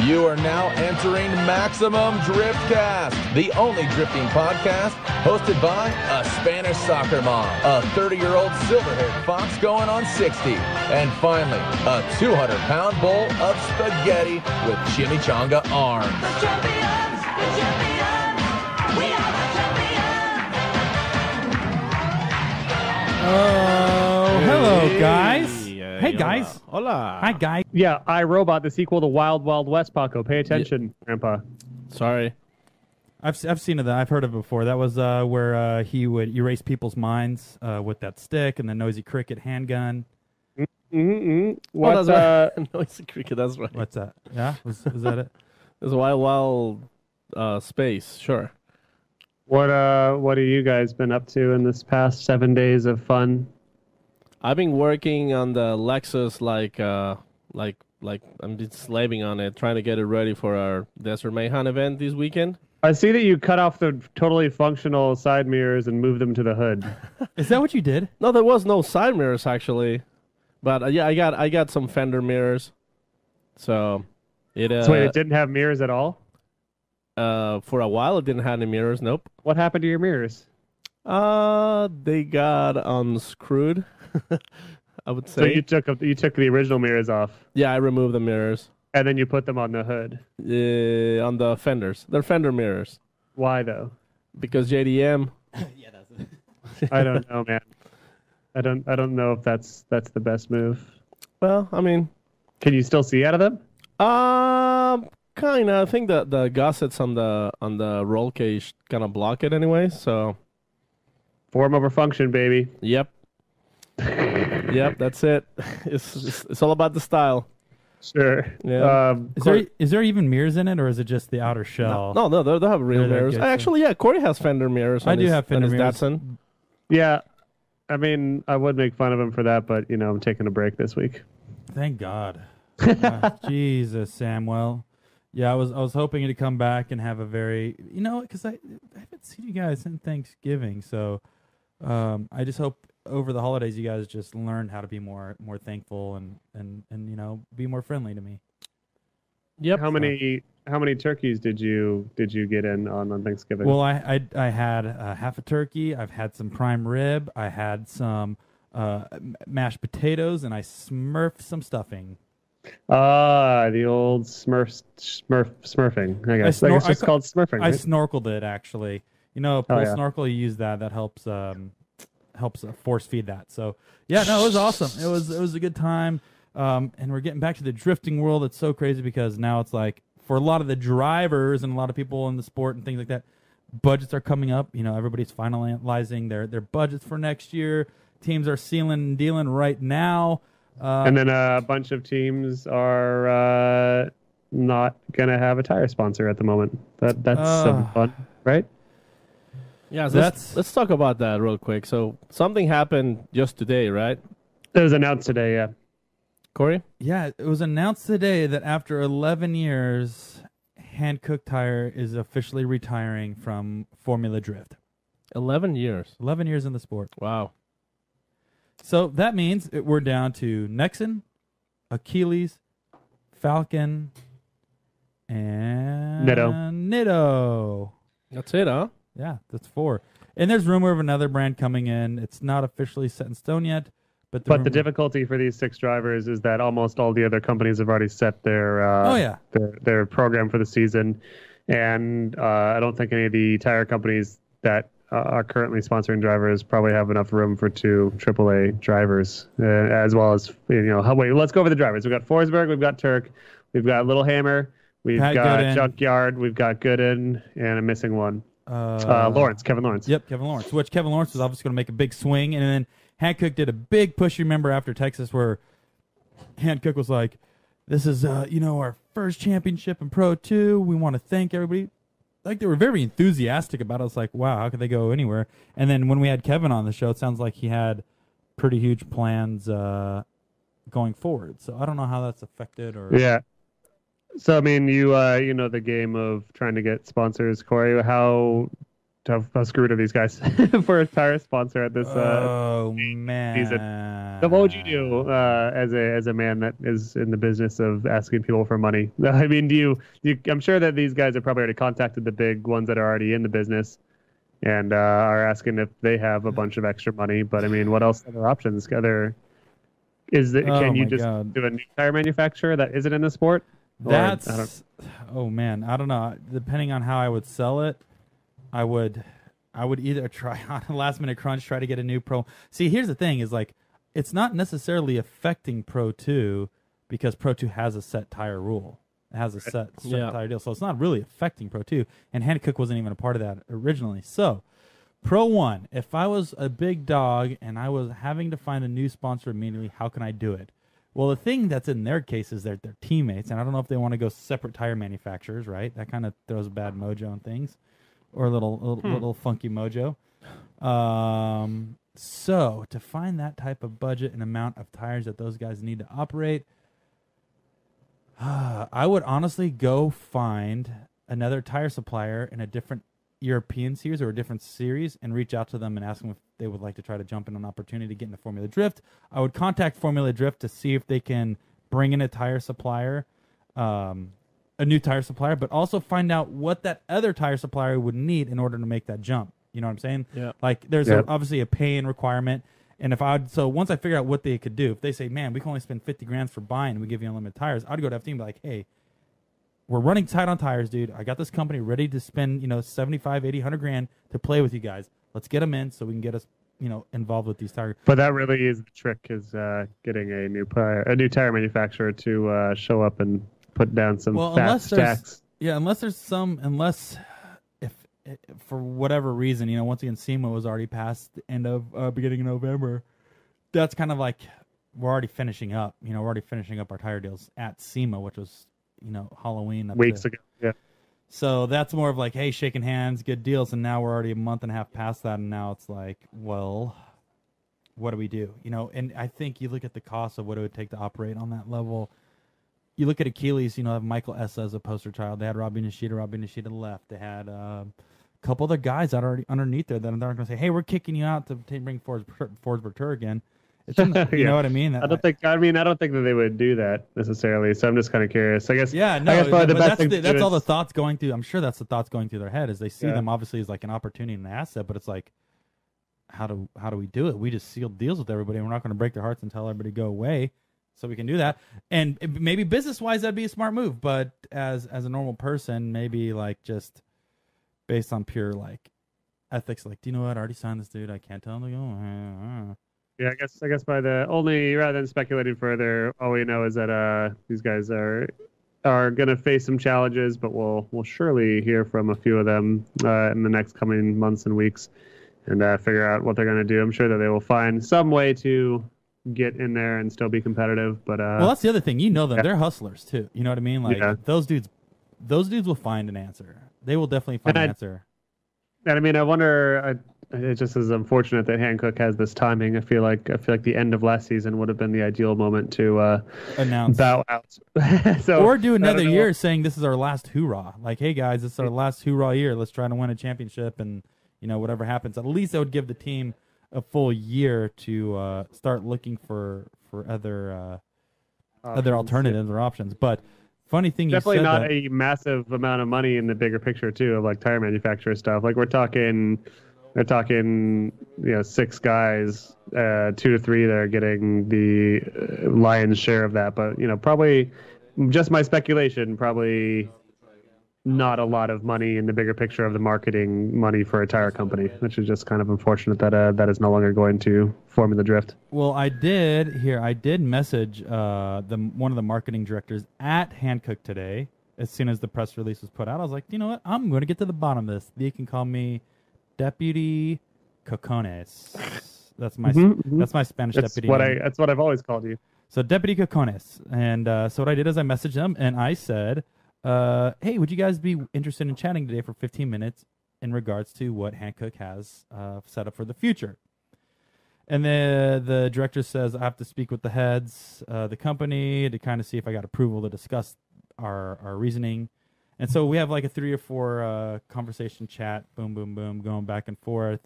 You are now entering Maximum Driftcast, the only drifting podcast hosted by a Spanish soccer mom, a 30-year-old silver-haired fox going on 60, and finally, a 200-pound bowl of spaghetti with chimichanga arms. The champions, we are the champions. Oh, hello, guys. Hey, guys. Hola. Hi, guys. Yeah, I, Robot, the sequel to Wild Wild West, Paco. Pay attention, Grandpa. Sorry. I've seen that. I've heard of it before. That was where he would erase people's minds with that stick and the noisy cricket handgun. What's Noisy cricket, that's right. What's that? Yeah? Was that it? It was a wild space, sure. What have you guys been up to in this past 7 days of fun? I've been working on the Lexus like I've been slaving on it, trying to get it ready for our Desert Mayhem event this weekend. I see that you cut off the totally functional side mirrors and moved them to the hood. Is that what you did? No, there was no side mirrors actually, but yeah, I got some fender mirrors. So it So wait, it didn't have mirrors at all? for a while it didn't have any mirrors. Nope. What happened to your mirrors? They got unscrewed. I would say. So you took the original mirrors off. Yeah, I removed the mirrors. And then you put them on the hood. On the fenders. They're fender mirrors. Why though? Because JDM. Yeah, that's it. I don't know, man. I don't know if that's the best move. Well, I mean, can you still see out of them? Kinda. I think the gussets on the roll cage kind of block it anyway. So. Form over function, baby. Yep. Yep, that's it. It's all about the style. Sure. Yeah. Is there even mirrors in it, or is it just the outer shell? No, they have real mirrors. Actually, yeah, Corey has fender mirrors. I do have fender mirrors. Datsun. Yeah. I mean, I would make fun of him for that, but, I'm taking a break this week. Thank God. Jesus, Samuel. Yeah, I was hoping to come back and have a very, because I haven't seen you guys since Thanksgiving, so I just hope over the holidays you guys just learn how to be more thankful and be more friendly to me. Yep. How many turkeys did you get in on Thanksgiving? Well, I had half a turkey. I've had some prime rib. I had some mashed potatoes, and I smurfed some stuffing. The old smurfing. I guess it's just called smurfing. I Right? snorkeled it actually. Snorkel. You use that. That helps force feed that. So yeah, no, it was awesome. It was a good time. And we're getting back to the drifting world. It's so crazy because now it's like for a lot of the drivers and a lot of people in the sport and things like that, budgets are coming up. Everybody's finalizing their budgets for next year. Teams are sealing and dealing right now. And then a bunch of teams are not gonna have a tire sponsor at the moment. That's some fun, right? Yeah, so let's talk about that real quick. So something happened just today, right? It was announced today, yeah. Corey? Yeah, it was announced today that after 11 years, Hankook Tire is officially retiring from Formula Drift. 11 years. 11 years in the sport. Wow. So that means we're down to Nexon, Achilles, Falcon, and Nitto. That's it, huh? Yeah, that's 4. And there's rumor of another brand coming in. It's not officially set in stone yet. But the difficulty for these 6 drivers is that almost all the other companies have already set their their program for the season, and I don't think any of the tire companies that are currently sponsoring drivers probably have enough room for 2 AAA drivers, as well as wait, let's go over the drivers. We've got Forsberg, we've got Turk, we've got Littlehammer, we've got Gooden. Junkyard, we've got Gooden, and I'm missing one. Kevin Lawrence. Yep, Kevin Lawrence. Which Kevin Lawrence was obviously going to make a big swing, and then Hankook did a big push. Remember after Texas, where Hankook was like, "This is our first championship in Pro 2. We want to thank everybody." Like they were very enthusiastic about it. It's like, wow, how could they go anywhere? And then when we had Kevin on the show, it sounds like he had pretty huge plans going forward. So I don't know how that's affected or yeah. So I mean, you know the game of trying to get sponsors, Corey. How how screwed are these guys for a tire sponsor at this man season. So what would you do as a man that is in the business of asking people for money? I mean, do you I'm sure that these guys have probably already contacted the big ones that are already in the business and are asking if they have a bunch of extra money. But I mean, what else are their options? Can you just do a new tire manufacturer that isn't in the sport? Man, I don't know. Depending on how I would sell it, I would either try on a last minute crunch, try to get a new Pro. See, here's the thing: is like it's not necessarily affecting Pro 2 because Pro 2 has a set tire rule. It has a set tire deal, so it's not really affecting Pro 2. And Hankook wasn't even a part of that originally. So, Pro 1, if I was a big dog and I was having to find a new sponsor immediately, how can I do it? Well, the thing that's in their case is they're teammates, and I don't know if they want to go separate tire manufacturers, right? That kind of throws bad mojo on things. Or a little funky mojo. So to find that type of budget and amount of tires that those guys need to operate, I would honestly go find another tire supplier in a different European series or a different series and reach out to them and ask them if they would like to try to jump in an opportunity to get into Formula Drift. I would contact Formula Drift to see if they can bring in a tire supplier, a new tire supplier, but also find out what that other tire supplier would need in order to make that jump. You know what I'm saying? Yeah. Like there's obviously a pay-in requirement. And so once I figure out what they could do, if they say, man, we can only spend 50 grand for buying and we give you unlimited tires, I'd go to FD and be like, hey, we're running tight on tires, dude. I got this company ready to spend, 75, 80, 100 grand to play with you guys. Let's get them in so we can get us, involved with these tires. But that really is the trick, is getting a new tire manufacturer to show up and put down some fat stacks. Yeah, unless if for whatever reason, once again, SEMA was already past the end of beginning of November. That's kind of like we're already finishing up. We're already finishing up our tire deals at SEMA, which was Halloween weeks ago. Yeah. So that's more of like, hey, shaking hands, good deals, and now we're already a month and a half past that, and now it's like, well, what do we do? And I think you look at the cost of what it would take to operate on that level. You look at Achilles, have Michael Essa as a poster child. They had Robbie Nishida left. They had a couple other guys that are already underneath there that aren't going to say, hey, we're kicking you out to bring Fords Bertur again. You know what I mean? I don't think that they would do that necessarily. So I'm just kind of curious. I guess. Yeah, no. That's all the thoughts going through. I'm sure that's the thoughts going through their head as they see them obviously as like an opportunity and an asset. But it's like, how do we do it? We just sealed deals with everybody, and we're not going to break their hearts and tell everybody to go away. So we can do that, and maybe business wise that'd be a smart move. But as a normal person, maybe like just based on pure like ethics, like, do you know what? I already signed this dude. I can't tell him to go. Yeah, I guess by the only, rather than speculating further, all we know is that these guys are going to face some challenges, but we'll surely hear from a few of them in the next coming months and weeks, and figure out what they're going to do. I'm sure that they will find some way to get in there and still be competitive. But well, that's the other thing. Them; they're hustlers too. You know what I mean? Like those dudes will find an answer. They will definitely find an answer. And I mean, I wonder. It just is unfortunate that Hankook has this timing. I feel like the end of last season would have been the ideal moment to announce, bow out, or do another year saying this is our last hoorah. Like, hey guys, this is our last hoorah year. Let's try to win a championship, and whatever happens, at least that would give the team a full year to start looking for other alternatives or options. But funny thing, definitely not a massive amount of money in the bigger picture too, of like tire manufacturer stuff. Like we're talking 6 guys, 2 to 3 that are getting the lion's share of that. But probably, just my speculation, probably not a lot of money in the bigger picture of the marketing money for a tire company, which is just kind of unfortunate that that is no longer going to Formula Drift. Well, I did message one of the marketing directors at Hankook today. As soon as the press release was put out, I was like, you know what? I'm going to get to the bottom of this. You can call me Deputy Cocones. That's my that's my Spanish deputy name. That's what I've always called you. So Deputy Cocones. And so what I did is I messaged them and I said, hey, would you guys be interested in chatting today for 15 minutes in regards to what Hankook has set up for the future? And the director says, I have to speak with the heads of the company to kind of see if I got approval to discuss our reasoning. And so we have like a 3 or 4 conversation chat, boom, boom, boom, going back and forth.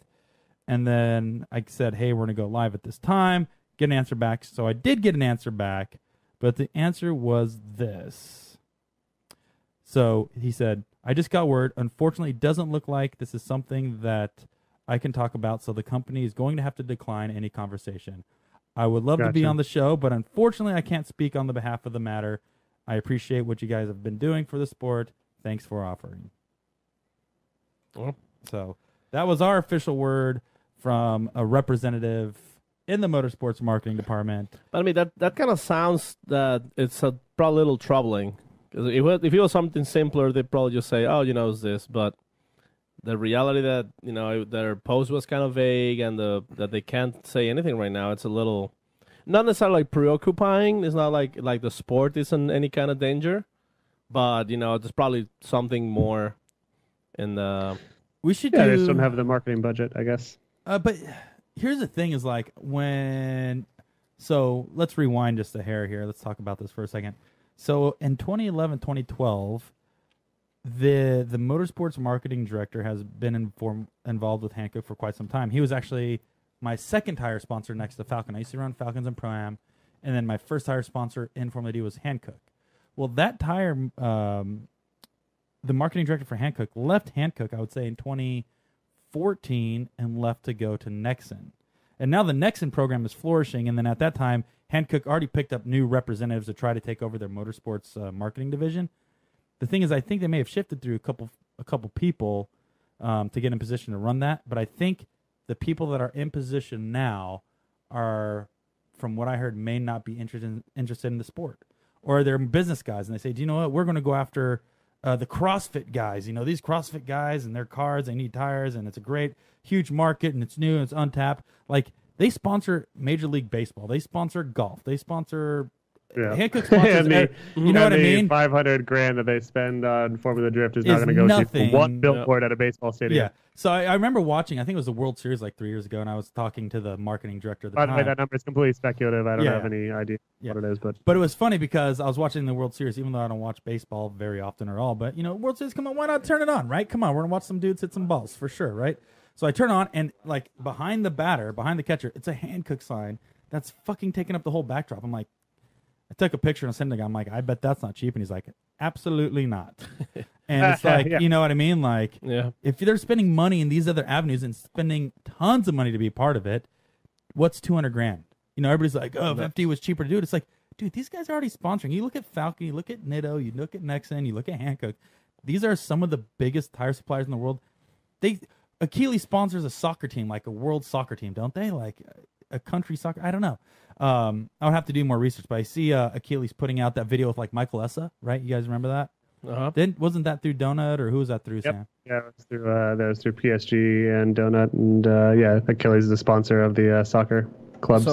And then I said, hey, we're going to go live at this time, get an answer back. So I did get an answer back, but the answer was this. So he said, I just got word. Unfortunately, it doesn't look like this is something that I can talk about, so the company is going to have to decline any conversation. I would love to be on the show, but unfortunately, I can't speak on the behalf of the matter. I appreciate what you guys have been doing for the sport. Thanks for offering. Well, so that was our official word from a representative in the motorsports marketing department. But I mean, that kind of sounds that it's probably a little troubling. Because if it was something simpler, they'd probably just say, oh, it's this. But the reality that, their post was kind of vague and that they can't say anything right now, it's a little, not necessarily like preoccupying. It's not like the sport is in any kind of danger. But, there's probably something more in the... We should they just don't have the marketing budget, I guess. But here's the thing is like so let's rewind just a hair here. Let's talk about this for a second. So in 2011, 2012, the motorsports marketing director has been involved with Hankook for quite some time. He was actually my second tire sponsor next to Falcon. I used to run Falcons and Pro-Am, and then my first tire sponsor in Formula D was Hankook. Well, that tire, the marketing director for Hankook left Hankook, I would say, in 2014 and left to go to Nexen. And now the Nexen program is flourishing, and then at that time, Hankook already picked up new representatives to try to take over their motorsports marketing division. The thing is, I think they may have shifted through a couple people to get in position to run that. But I think the people that are in position now are, from what I heard, may not be interested in the sport, or they're business guys, and they say, do you know what? We're going to go after the CrossFit guys. These CrossFit guys and their cars, they need tires, and it's a great, huge market, and it's new and it's untapped. Like, they sponsor Major League Baseball. They sponsor golf. They sponsor Hankook sponsors. You know what I mean? $500,000 that they spend on Formula Drift is not going to go to one billboard at a baseball stadium. Yeah. So I remember watching. I think it was the World Series like 3 years ago, and I was talking to the marketing director at the time. By the way, that number is completely speculative. I don't have any idea what it is, but it was funny because I was watching the World Series, even though I don't watch baseball very often at all. But World Series, come on, why not turn it on, right? Come on, we're gonna watch some dudes hit some balls for sure, right? So I turn on, and like behind the batter, behind the catcher, it's a Hankook sign that's fucking taking up the whole backdrop. I'm like, I took a picture and sent it to him. I'm like, I bet that's not cheap. And he's like, absolutely not. And it's like, you know what I mean? Like, if they're spending money in these other avenues and spending tons of money to be part of it, what's $200,000? Everybody's like, oh, 50 was cheaper to do it. It's like, dude, these guys are already sponsoring. You look at Falcon, you look at Nitto, you look at Nexen, you look at Hankook. These are some of the biggest tire suppliers in the world. Achilles sponsors a soccer team, like a world soccer team, don't they? Like a country soccer. I don't know. I would have to do more research, but I see Achilles putting out that video with like Michael Essa, right? You guys remember that? Then wasn't that through Donut, or who was that through? Sam? Yeah, it was through PSG and Donut, and Achilles is the sponsor of the soccer clubs.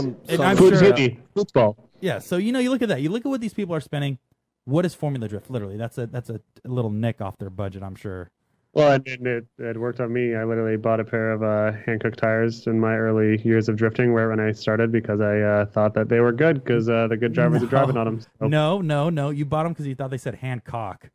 Football. Yeah, so you look at that. You look at what these people are spending. What is Formula Drift? Literally, that's a little nick off their budget, I'm sure. Well, and it worked on me. I literally bought a pair of Hankook tires in my early years of drifting, right when I started, because I thought that they were good because the good drivers are driving on them. So. No. You bought them because you thought they said Hancock.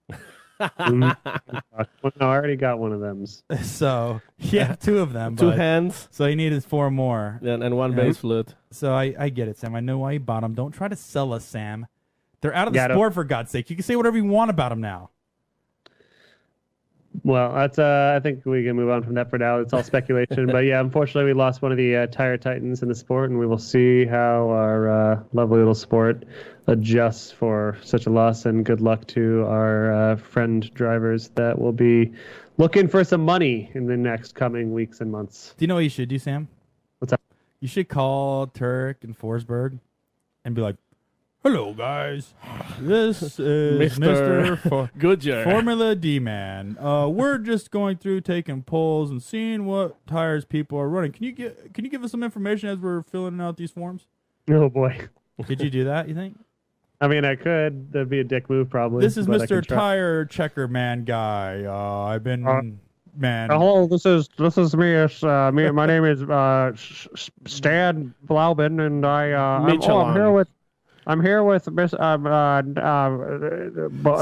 No, I already got one of them. So you have two of them. Two hands. So you needed 4 more. And one bass flute. So I get it, Sam. I know why you bought them. Don't try to sell us, Sam. They're out of the sport, for God's sake. You can say whatever you want about them now. Well, that's. I think we can move on from that for now. It's all speculation. But yeah, unfortunately, we lost one of the tire titans in the sport, and we will see how our lovely little sport adjusts for such a loss. And good luck to our friend drivers that will be looking for some money in the next coming weeks and months. Do you know what you should do, Sam? What's up? You should call Turk and Forsberg and be like, hello, guys. This is Mr. Goodyear, Formula D Man. We're just going through taking polls and seeing what tires people are running. Can you give us some information as we're filling out these forms? Oh boy, could you do that? You think? I mean, I could. That'd be a dick move, probably. This is Mr. Tire Checker Man guy. I've been man. Hello, this is me. My name is Stan Blaubin, and I'm here with Miss Big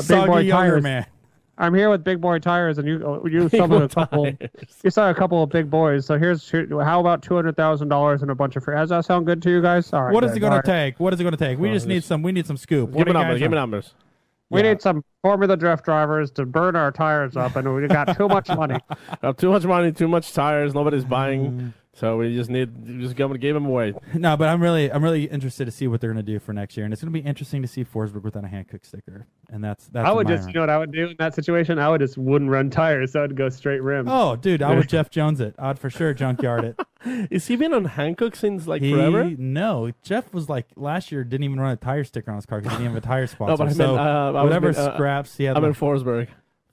Soggy Boy Younger Tires. Man. I'm here with Big Boy Tires, and you summoned a couple. You saw a couple of big boys. So how about $200,000 and a bunch of free? Does that sound good to you guys? All right. What is it going to take? What is it going to take? We just need some. We need some scoop. Give me numbers. Give me numbers. We need some Formula Drift drivers to burn our tires up, and we got too much money. Too much money, too much tires. Nobody's buying. So we just give them away. No, but I'm really interested to see what they're going to do for next year, and it's going to be interesting to see Forsberg without a Hankook sticker, and that's. I would you know what I would do in that situation? I would just wouldn't run tires, so I'd go straight rim. Oh, dude, I would Jeff Jones it. I'd for sure junkyard it. Is he been on Hankook since forever? No, Jeff was last year didn't even run a tire sticker on his car because he didn't have a tire sponsor. No, but I meant, whatever scraps he had. I mean Forsberg.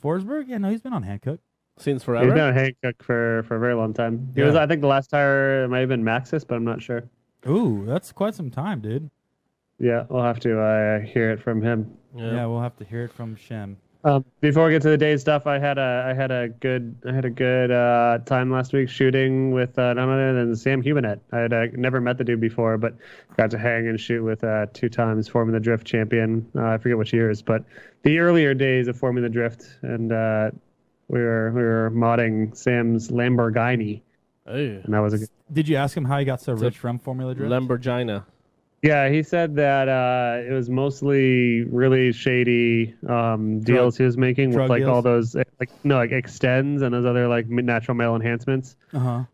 Forsberg? Yeah, no, he's been on Hankook. Since forever? He's been on Hankook for a very long time. He was, I think the last tire might have been Maxxis, but I'm not sure. Ooh, that's quite some time, dude. Yeah, we'll have to hear it from him. Yeah, we'll have to hear it from Shem. Before we get to the day stuff, I had a good time last week shooting with none other than Sam Humanet. I had never met the dude before, but got to hang and shoot with 2 times Formula Drift champion. I forget which years, but the earlier days of Formula Drift, and we were modding Sam's Lamborghini. Hey. And that was Did you ask him how he got so rich from Formula Drift? Lamborghini. Yeah, he said that it was mostly really shady deals he was making with deals? all those extends and those other natural male enhancements.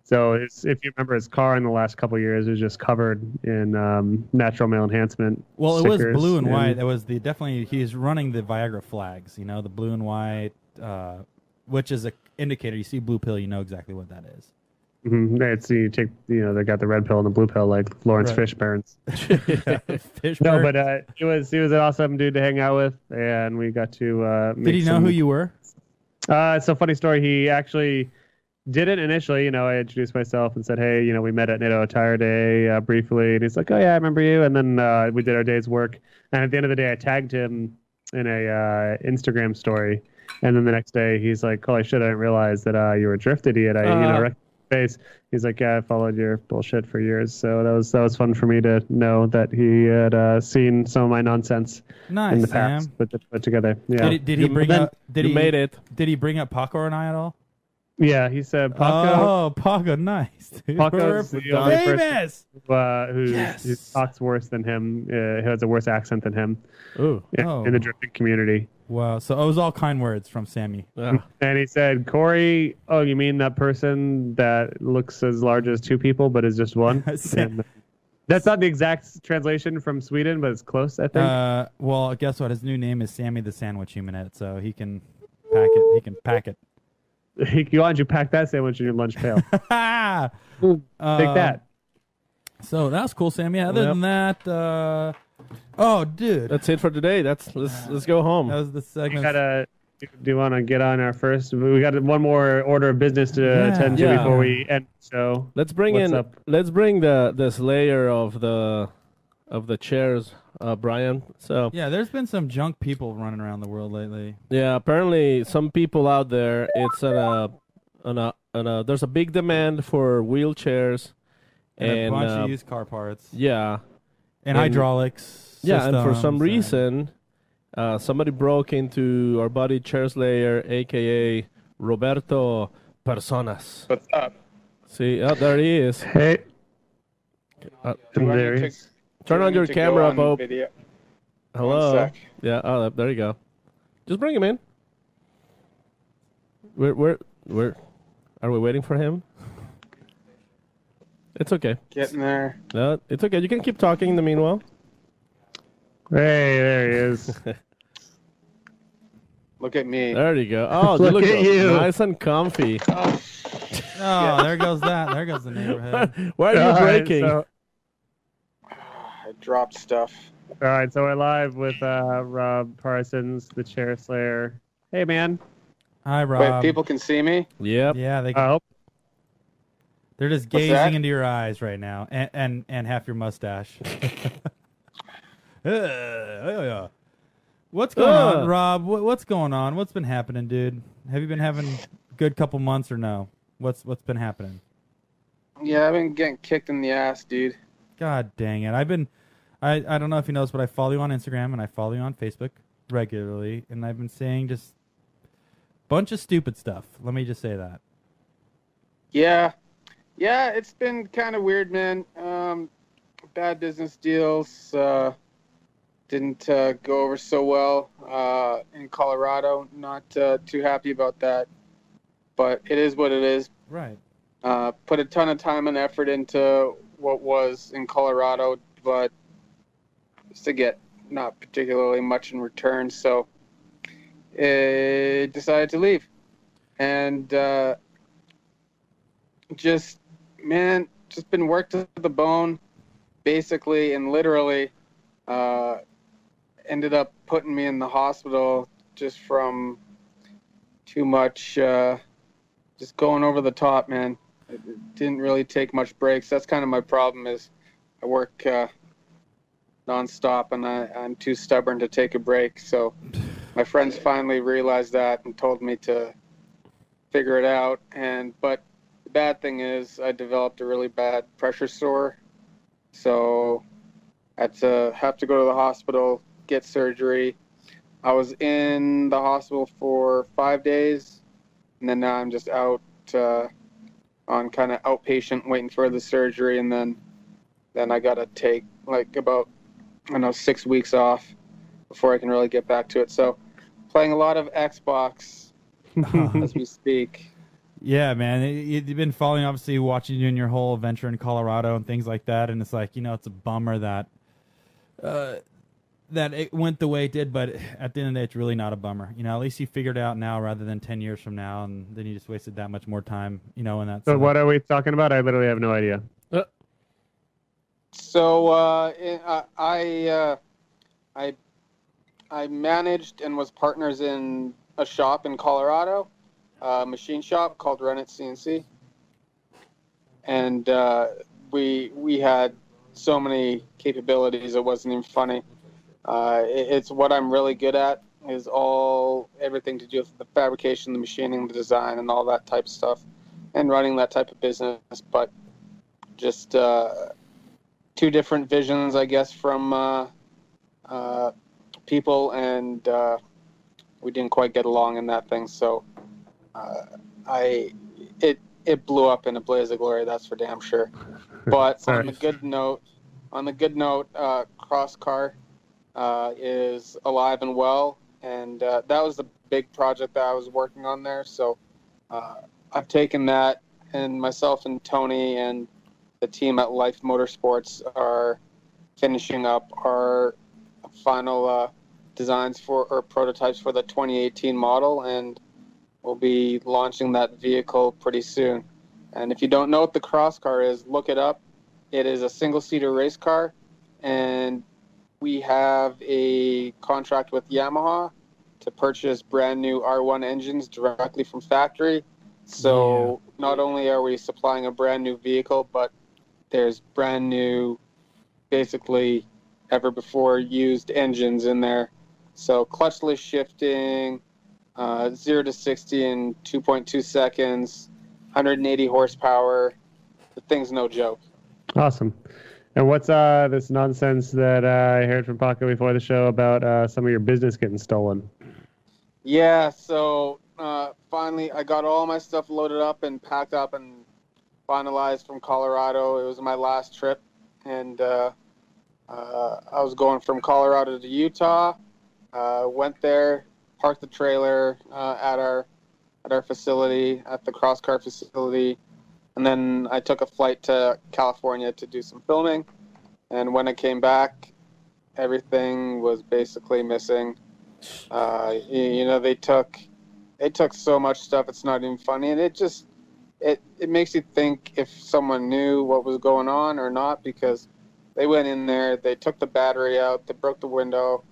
So if you remember his car in the last couple of years, it was just covered in natural male enhancement. Well, it was blue and white. That was he's running the Viagra flags. The blue and white, which is an indicator. You see blue pill, you know exactly what that is. Mm-hmm. It's you take they got the red pill and the blue pill like Lawrence Fishburne's. No, but he was an awesome dude to hang out with, and we got to. Did he know who you were? It's a funny story. He actually didn't initially. I introduced myself and said, "Hey, we met at NATO Tire Day briefly," and he's like, "Oh yeah, I remember you." And then we did our day's work, and at the end of the day, I tagged him in a Instagram story, and then the next day, he's like, "Holy shit, I didn't realize that you were a Drift idiot." I face. He's like, "Yeah, I followed your bullshit for years." So that was fun for me to know that he had seen some of my nonsense in the past, put together. Yeah. Did he bring up? Did he made it? Did he bring up Paco and I at all? Yeah, he said Paco. Oh, Paco, nice. Paco's the only famous. Who talks worse than him. Who has a worse accent than him. Ooh. In the drifting community. Wow. So it was all kind words from Sammy. Yeah. And he said, "Corey, oh, you mean that person that looks as large as 2 people but is just one?" And that's not the exact translation from Sweden, but it's close, I think. Well, guess what? His new name is Sammy the Sandwich Humanette, so he can pack it. He can pack it. Why don't you pack that sandwich in your lunch pail? Take that. So that was cool, Sammy. Other than that, oh, dude, that's it for today. Let's go home. That was the segment. Do you want to get on our first? We got one more order of business to attend to before we end the show. Let's bring the slayer of the chairs, Brian. So yeah, there's been some junk people running around the world lately. Yeah, apparently some people out there. It's there's a big demand for wheelchairs and a bunch of used car parts. Yeah, and hydraulics. Yeah, and for some reason, somebody broke into our buddy Chair Slayer, aka Roberto Personas. What's up? See, there he is. Hey. There he is. Turn on your camera, Bob. Video? Hello. 1 sec. Yeah. Oh, there you go. Just bring him in. Where? Are we waiting for him? It's okay. Getting there. No, it's okay. You can keep talking in the meanwhile. Hey, there he is. Look at me. There you go. Oh, look at you. Nice and comfy. Oh, there goes that. There goes the neighborhood. Why are you breaking? I dropped stuff. All right, so we're live with Rob Parsons, the Chair Slayer. Hey, man. Hi, Rob. Wait, people can see me? Yep. Yeah, they can. Oh. They're just gazing into your eyes right now, and half your mustache. What's going on, Rob? What's going on? What's been happening, dude? Have you been having a good couple months or no? What's been happening? Yeah, I've been getting kicked in the ass, dude. God dang it. I don't know if you noticed, but I follow you on Instagram and I follow you on Facebook regularly, and I've been saying just bunch of stupid stuff. Let me just say that. Yeah, it's been kind of weird, man. Bad business deals didn't go over so well in Colorado. Not too happy about that, but it is what it is. Right. Put a ton of time and effort into what was in Colorado, but to get not particularly much in return, so decided to leave. And just been worked to the bone, basically and literally. Ended up putting me in the hospital just from too much, just going over the top, man. It didn't really take much breaks. That's kind of my problem is I work nonstop and I'm too stubborn to take a break. So my friends finally realized that and told me to figure it out. But the bad thing is I developed a really bad pressure sore. So I had to have to go to the hospital, get surgery. I was in the hospital for 5 days, and then now I'm just out on kind of outpatient waiting for the surgery, and then I got to take like about 6 weeks off before I can really get back to it. So playing a lot of Xbox as we speak. Yeah, man. You've been following, obviously, watching you in your whole adventure in Colorado and things like that, and it's like, it's a bummer that that it went the way it did, but at the end of the day, it's really not a bummer. At least you figured it out now rather than 10 years from now, and then you just wasted that much more time, in that. So what are we talking about? I literally have no idea. So I managed and was partners in a shop in Colorado, a machine shop called Run It CNC, and we had so many capabilities it wasn't even funny. It's what I'm really good at is everything to do with the fabrication, the machining, the design, and all that type of stuff, and running that type of business. But just two different visions, I guess, from people, and we didn't quite get along in that thing. So it blew up in a blaze of glory, that's for damn sure. But on the good note, Crosscar is alive and well, and that was the big project that I was working on there. So I've taken that, and myself and Tony and the team at Life Motorsports are finishing up our final designs or prototypes for the 2018 model, and we'll be launching that vehicle pretty soon. And if you don't know what the Crosscar is, look it up. It is a single-seater race car, and we have a contract with Yamaha to purchase brand new R1 engines directly from factory. So not only are we supplying a brand new vehicle, but there's brand new, basically ever before used engines in there. So clutchless shifting, 0 to 60 in 2.2 seconds, 180 horsepower. The thing's no joke. Awesome. And what's this nonsense that I heard from Paco before the show about some of your business getting stolen? Yeah, so finally I got all my stuff loaded up and packed up and finalized from Colorado. It was my last trip, and I was going from Colorado to Utah. Went there, parked the trailer at our facility, at the Crosscar facility, and then I took a flight to California to do some filming. And when I came back, everything was basically missing. They took so much stuff, it's not even funny, and it makes you think if someone knew what was going on or not, because they went in there, they took the battery out, they broke the window.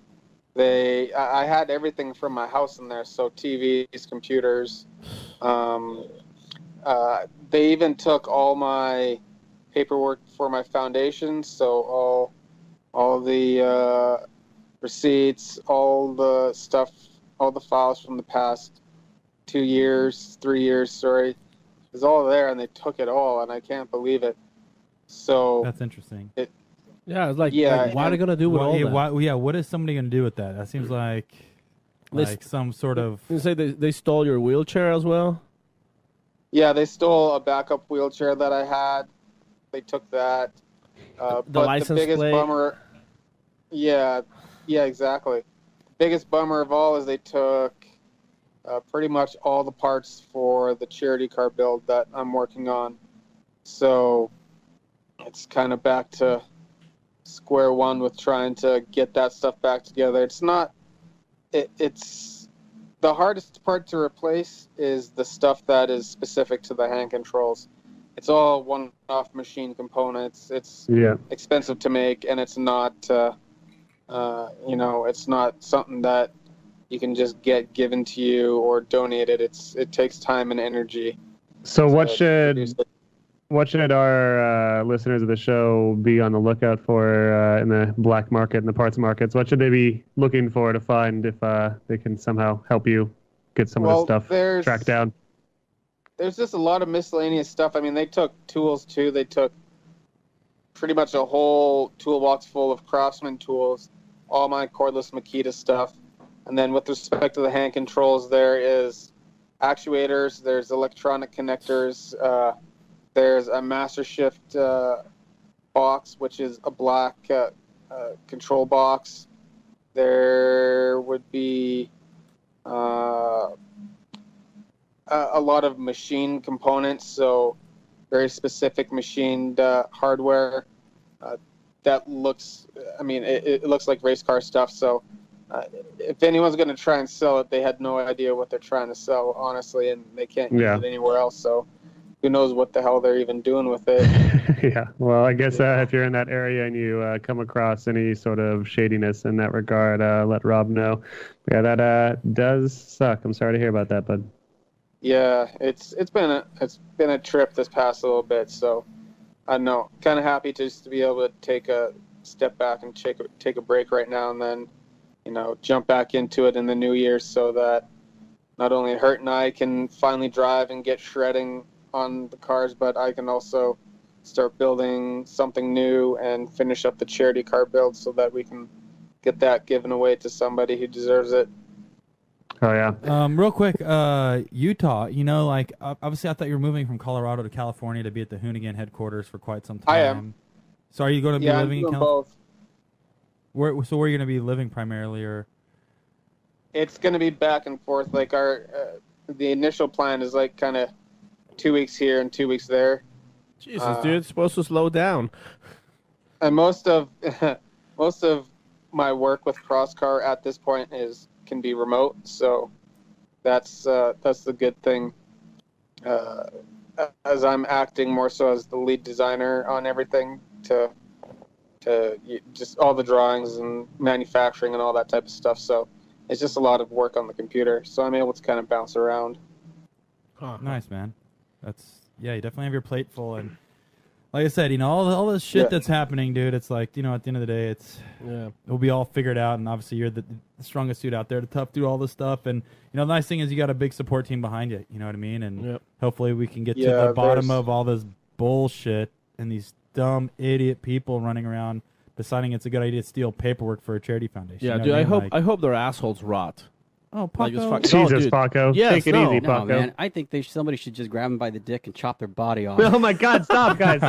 I had everything from my house in there, so TVs, computers. They even took all my paperwork for my foundation, so all the receipts, all the stuff, all the files from the past 3 years, sorry. It's all there, and they took it all, and I can't believe it. So that's interesting. It's like why are they gonna do with all that? What is somebody gonna do with that? That seems like Like some sort of... You say they stole your wheelchair as well? Yeah, they stole a backup wheelchair that I had. They took that. But license the biggest plate? bummer... Yeah, exactly. Biggest bummer of all is they took pretty much all the parts for the charity car build that I'm working on. So it's kind of back to square one with trying to get that stuff back together. It's not... It's the hardest part to replace is the stuff that is specific to the hand controls. It's all one-off machine components. It's expensive to make, and it's not, it's not something that you can just get given to you or donated. It takes time and energy. So what should our listeners of the show be on the lookout for in the black market and the parts markets? What should they be looking for to find if they can somehow help you get some of this stuff tracked down? There's just a lot of miscellaneous stuff. I mean, they took tools too. They took pretty much a whole toolbox full of Craftsman tools, all my cordless Makita stuff. And then with respect to the hand controls, there is actuators, there's electronic connectors, there's a Master Shift box, which is a black control box. There would be a lot of machine components, so very specific machined hardware that looks, it looks like race car stuff. So if anyone's going to try and sell it, they had no idea what they're trying to sell, honestly, and they can't use it anywhere else. So who knows what the hell they're even doing with it. Yeah, well, I guess if you're in that area and you come across any sort of shadiness in that regard, let Rob know. Yeah, that does suck. I'm sorry to hear about that, bud. Yeah, it's been a trip this past little bit, so I don't know. Kind of happy just to be able to take a step back and take a break right now, and then jump back into it in the new year, so that not only Hurt and I can finally drive and get shredding on the cars, but I can also start building something new and finish up the charity car build so that we can get that given away to somebody who deserves it. Oh, yeah. Real quick, Utah, obviously I thought you were moving from Colorado to California to be at the Hoonigan headquarters for quite some time. I am. So are you going to be living in California? Both. Where are you going to be living primarily, or? It's going to be back and forth. Like the initial plan is like kind of 2 weeks here and 2 weeks there. Jesus, dude, it's supposed to slow down. And most of my work with Crosscar at this point can be remote, so that's the good thing. As I'm acting more so as the lead designer on everything, to just all the drawings and manufacturing and all that type of stuff. So it's just a lot of work on the computer. So I'm able to kind of bounce around. Oh, nice, man. You definitely have your plate full, and like I said, all this shit that's happening, dude. It's like, at the end of the day, it'll be all figured out, and obviously you're the strongest suit out there to tough through all this stuff. And the nice thing is you got a big support team behind you. You know what I mean? And hopefully we can get to the bottom of all this bullshit and these dumb idiot people running around deciding it's a good idea to steal paperwork for a charity foundation. Yeah, dude. I hope their assholes rot. Oh, Paco. Jesus, Paco. Yes, take it easy, Paco. Man. I think somebody should just grab him by the dick and chop their body off. Oh, my God. Stop, guys.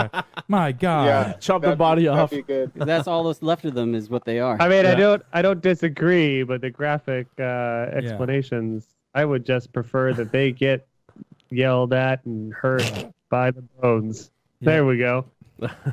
My God. Yeah, chop their body off. That'd be good. That's all that's left of them is what they are. I mean, I don't disagree, but the graphic explanations, I would just prefer that they get yelled at and hurt by the bones. Yeah. There we go.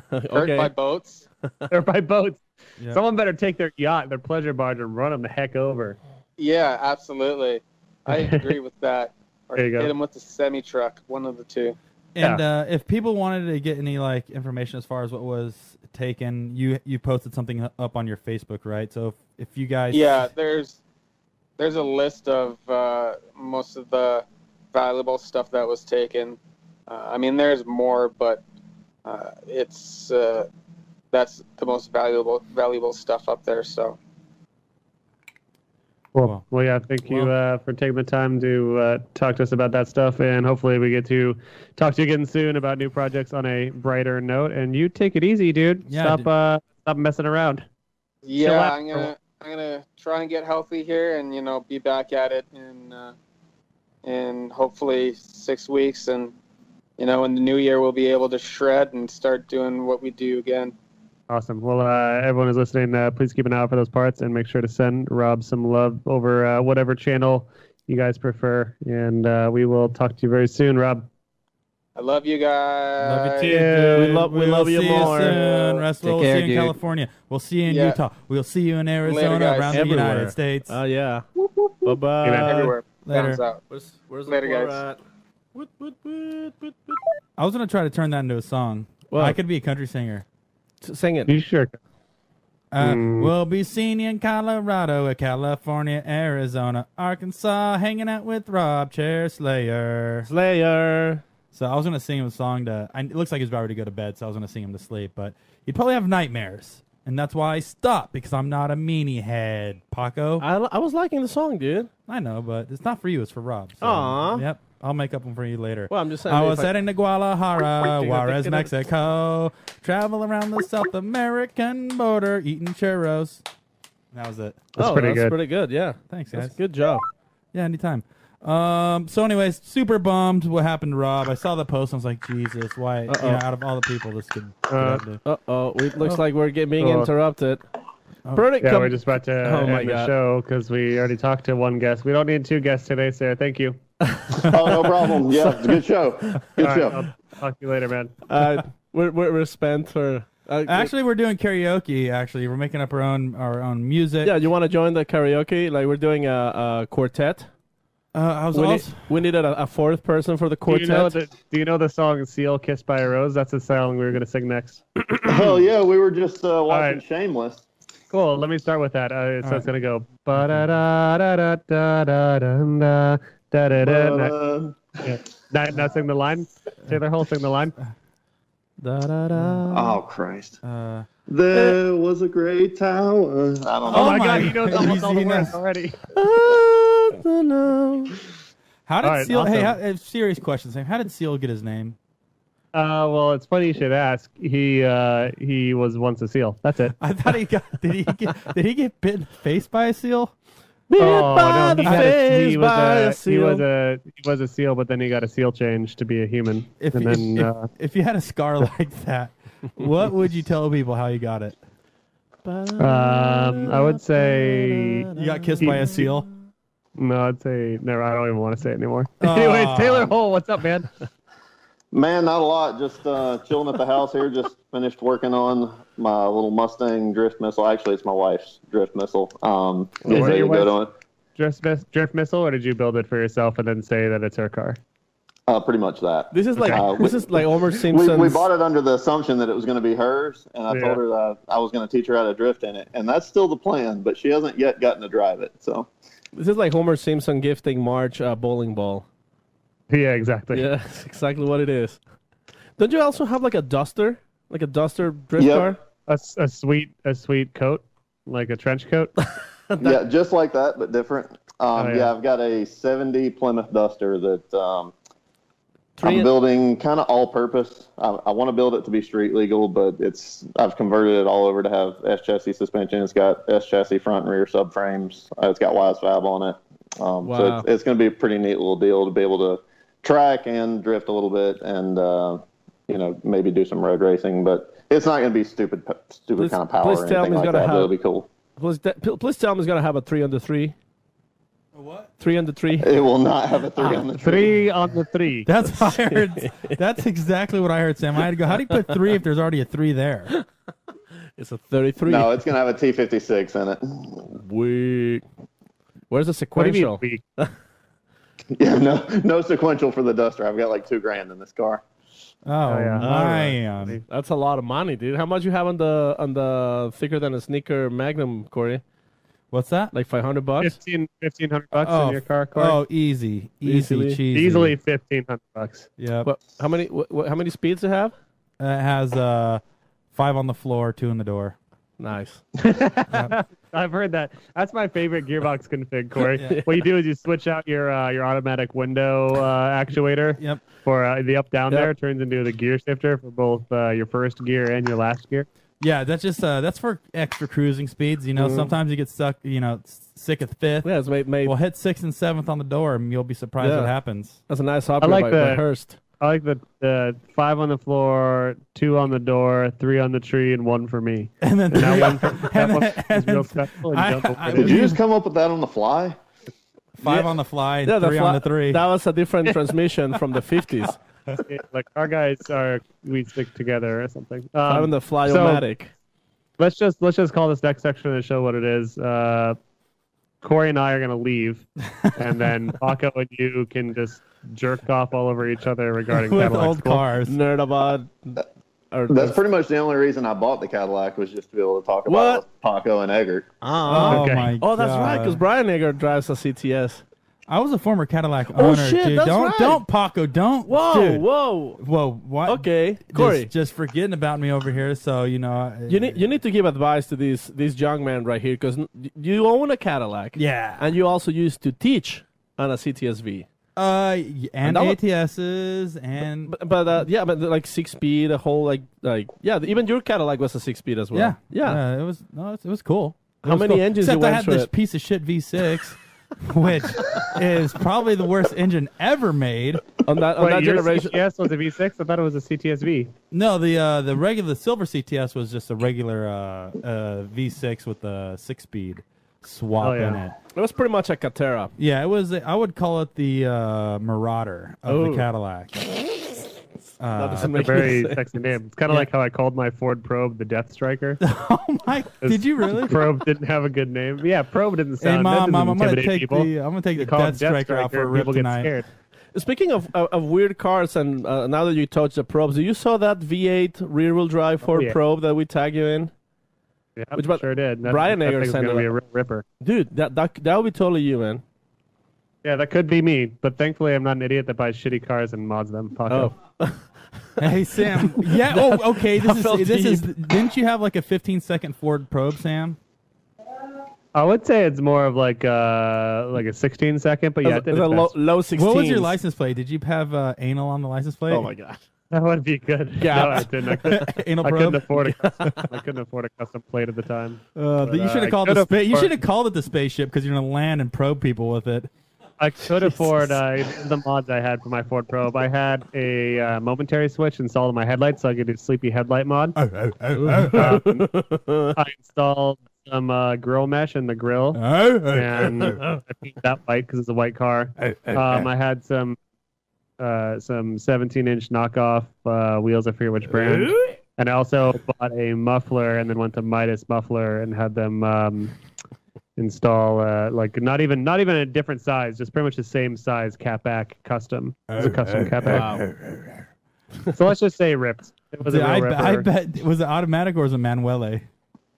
Hurt by boats? Or by boats. Yep. Someone better take their yacht, their pleasure barge, and run them the heck over. Yeah, absolutely. I agree with that. Or there you go. Hit them with the semi-truck, one of the two. And if people wanted to get any information as far as what was taken, you posted something up on your Facebook, right? So if you guys... Yeah, there's a list of most of the valuable stuff that was taken. There's more, but it's that's the most valuable stuff up there. So. Well, yeah, thank you for taking the time to talk to us about that stuff, and hopefully we get to talk to you again soon about new projects on a brighter note. And you take it easy, dude. Yeah, stop messing around. Yeah, try and get healthy here, and be back at it in hopefully 6 weeks, and in the new year we'll be able to shred and start doing what we do again. Awesome. Well, everyone who's listening, please keep an eye out for those parts and make sure to send Rob some love over whatever channel you guys prefer. And we will talk to you very soon, Rob. I love you guys. Love you too. We love you more. Soon. We'll see you in dude. California. We'll see you in Utah. We'll see you in Arizona, Later, around the United States. Oh, yeah. Bye-bye. Everywhere. Later. Thumbs out. Where's Later, the guys. at? I was going to try to turn that into a song. Well, I could be a country singer. Sing it. You sure? We'll be seen in Colorado, California, Arizona, Arkansas, hanging out with Rob Slayer. So I was going to sing him a song it looks like he's about to go to bed, so I was going to sing him to sleep, but he'd probably have nightmares. And that's why I stopped, because I'm not a meanie head, Paco. I was liking the song, dude. I know, but it's not for you, it's for Rob. So, Aw. Yep, I'll make up one for you later. Well, I'm just saying. I was heading to Guadalajara, Juarez, Mexico. Travel around the South American border, eating churros. That was it. That's pretty good. pretty good, yeah. Thanks, guys. Good job. Yeah, anytime. So anyways, super bummed what happened to Rob. I saw the post and I was like, Jesus, why? Out of all the people this could happen to. It looks like we're being interrupted. We're just about to end the God. show because we already talked to one guest. We don't need 2 guests today, Sarah. Thank you. Oh, no problem. Yeah, it's a good show. Good All show. right, I'll talk to you later, man. We're spent for. Actually, we're doing karaoke. Actually, we're making up our own music. Yeah, you want to join the karaoke? Like we're doing a quartet. We needed a 4th person for the quartet. Do you know the song "Seal Kissed by a Rose"? That's the song we were going to sing next. Oh, yeah, we were just watching right. Shameless. Cool. Let me start with that. It's going to go. Ba da da da da da da da da da. Now sing the line. Taylor Hull, sing the line. Da, da, da. Oh, Christ. There was a great tower. I don't know. Oh my God, he knows almost all the He words knows. already. How did All right, Seal? awesome. Hey, serious question, Sam. How did Seal get his name? Well, it's funny you should ask. He was once a seal. That's it. I thought he got. Did he get bit in the face by a seal? He was a seal. seal, but then he got a seal change to be a human. If you had a scar like that, what would you tell people how you got it? I would say You got kissed by a seal. no. I'd say never. I don't even want to say it anymore. Anyways, Taylor Hull, what's up, man? Man, not a lot. Just chilling at the house here. Just finished working on my little Mustang drift missile. Actually, it's my wife's drift missile. Getting ready to go to it. Drift missile, or did you build it for yourself and then say that it's her car? Pretty much that. This is like Homer Simpson. We bought it under the assumption that it was going to be hers, and I told her that I was going to teach her how to drift in it, and that's still the plan. But she hasn't yet gotten to drive it. So This is like Homer Simpson gifting Marge a bowling ball. Yeah, exactly. Yeah, that's exactly what it is. Don't you also have like a duster drift car? A sweet coat, like a trench coat. Yeah, just like that, but different. Yeah, I've got a 70 Plymouth Duster that I'm building kind of all-purpose. I want to build it to be street legal, but I've converted it all over to have S-chassis suspension. It's got S-chassis front and rear subframes. It's got wise fab on it. Wow. So it's going to be a pretty neat little deal to be able to track and drift a little bit and, maybe do some road racing. But it's not going to be stupid kind of power or anything like that, but it'll be cool. Please tell him it's going to have a 3 under 3. A what? 3 under 3. It will not have a 3 on the 3 on the 3. That's what I heard. That's exactly what I heard, Sam. I had to go, how do you put 3 if there's already a 3 there? It's a 33. No, it's going to have a T56 in it. Weak. Where's the What do you sequential? mean weak? Yeah, no sequential for the Duster. I've got like $2,000 in this car. Oh, yeah. man. That's a lot of money, dude. How much you have on the thicker than a sneaker Magnum, Corey? What's that? Like $500? $1,500 in your car, Corey? Oh, easy. Easily. Cheesy. Easily $1,500. Yeah. What? How many speeds it have? It has 5 on the floor, 2 in the door. Nice. I've heard that. That's my favorite gearbox config, Corey. What you do is you switch out your automatic window actuator. Yep. For the up-down there. It turns into the gear shifter for both your first gear and your last gear. Yeah, that's just that's for extra cruising speeds. You know, sometimes you get stuck. You know, sick at fifth. Yeah, it's Well, hit 6th and 7th on the door, and you'll be surprised what happens. That's a nice option by Hurst. I like the 5 on the floor, 2 on the door, 3 on the tree, and 1 for me. And then real special. Did you just come up with that on the fly? 5 on the fly, 3 on the 3. That was a different transmission from the 50s. Like our guys we stick together or something. 5 on the fly-o-matic. So let's just call this next section of the show what it is. Corey and I are gonna leave, and then Paco and you can just jerk off all over each other regarding with Cadillac old cars. Nerd about. That's pretty much the only reason I bought the Cadillac was just to be able to talk about Paco and Eggert. Oh my god! Oh, that's right, because Brian Eggert drives a CTS. I was a former Cadillac owner, shit, dude. That's Don't, right. don't, Paco, don't. Whoa, dude. whoa. What? Okay, Corey. Just forgetting about me over here. So you know, you need to give advice to these young men right here because you own a Cadillac. Yeah. And you also used to teach on a CTSV. And ATSs and but like 6-speed, a whole even your Cadillac was a 6-speed as well. Yeah. It was cool. How many engines Except you went I had through this it? piece of shit V6. Which is probably the worst engine ever made on that generation. CTS was a V6. I thought it was a CTSV. No, the regular silver CTS was just a regular V6 with a 6-speed swap in it. It was pretty much a Catera. Yeah, it was. I would call it the Marauder of the Cadillac. That's a very sexy name. It's kind of like how I called my Ford Probe the Death Striker. Oh my! Did you really? Probe didn't have a good name. Yeah, Probe didn't sound. Hey, Mom, I'm gonna take people. the Death Striker out for a rip tonight. Speaking of weird cars, and now that you touched the probes, you saw that V8 rear-wheel drive Ford Probe that we tag you in? Yeah, sure did. Brian Eggert sent going to be a real ripper. Dude, that would be totally you, man. Yeah, that could be me, but thankfully I'm not an idiot that buys shitty cars and mods them. Paco. Oh. Hey Sam. Yeah. Oh, okay. This is. Didn't you have like a 15-second Ford Probe, Sam? I would say it's more of like a 16-second, but yeah, it did low 16. What was your license plate? Did you have anal on the license plate? Oh my god. That would be good. Yeah, no, I didn't. Anal I probe? couldn't afford a custom. I couldn't afford a custom plate at the time. You should have called it the You should have called it the spaceship because you're gonna land and probe people with it. I could afford the mods I had for my Ford Probe. I had a momentary switch installed in my headlights, so I could do sleepy headlight mod. I installed some grill mesh in the grill, and I painted that white because it's a white car. I had some 17-inch knockoff wheels. I forget which brand. And I also bought a muffler and then went to Midas Muffler and had them install not even a different size, just pretty much the same size catback custom. It was a custom catback. Wow. So let's just say ripped. It was I bet was it automatic or was it Manuele? It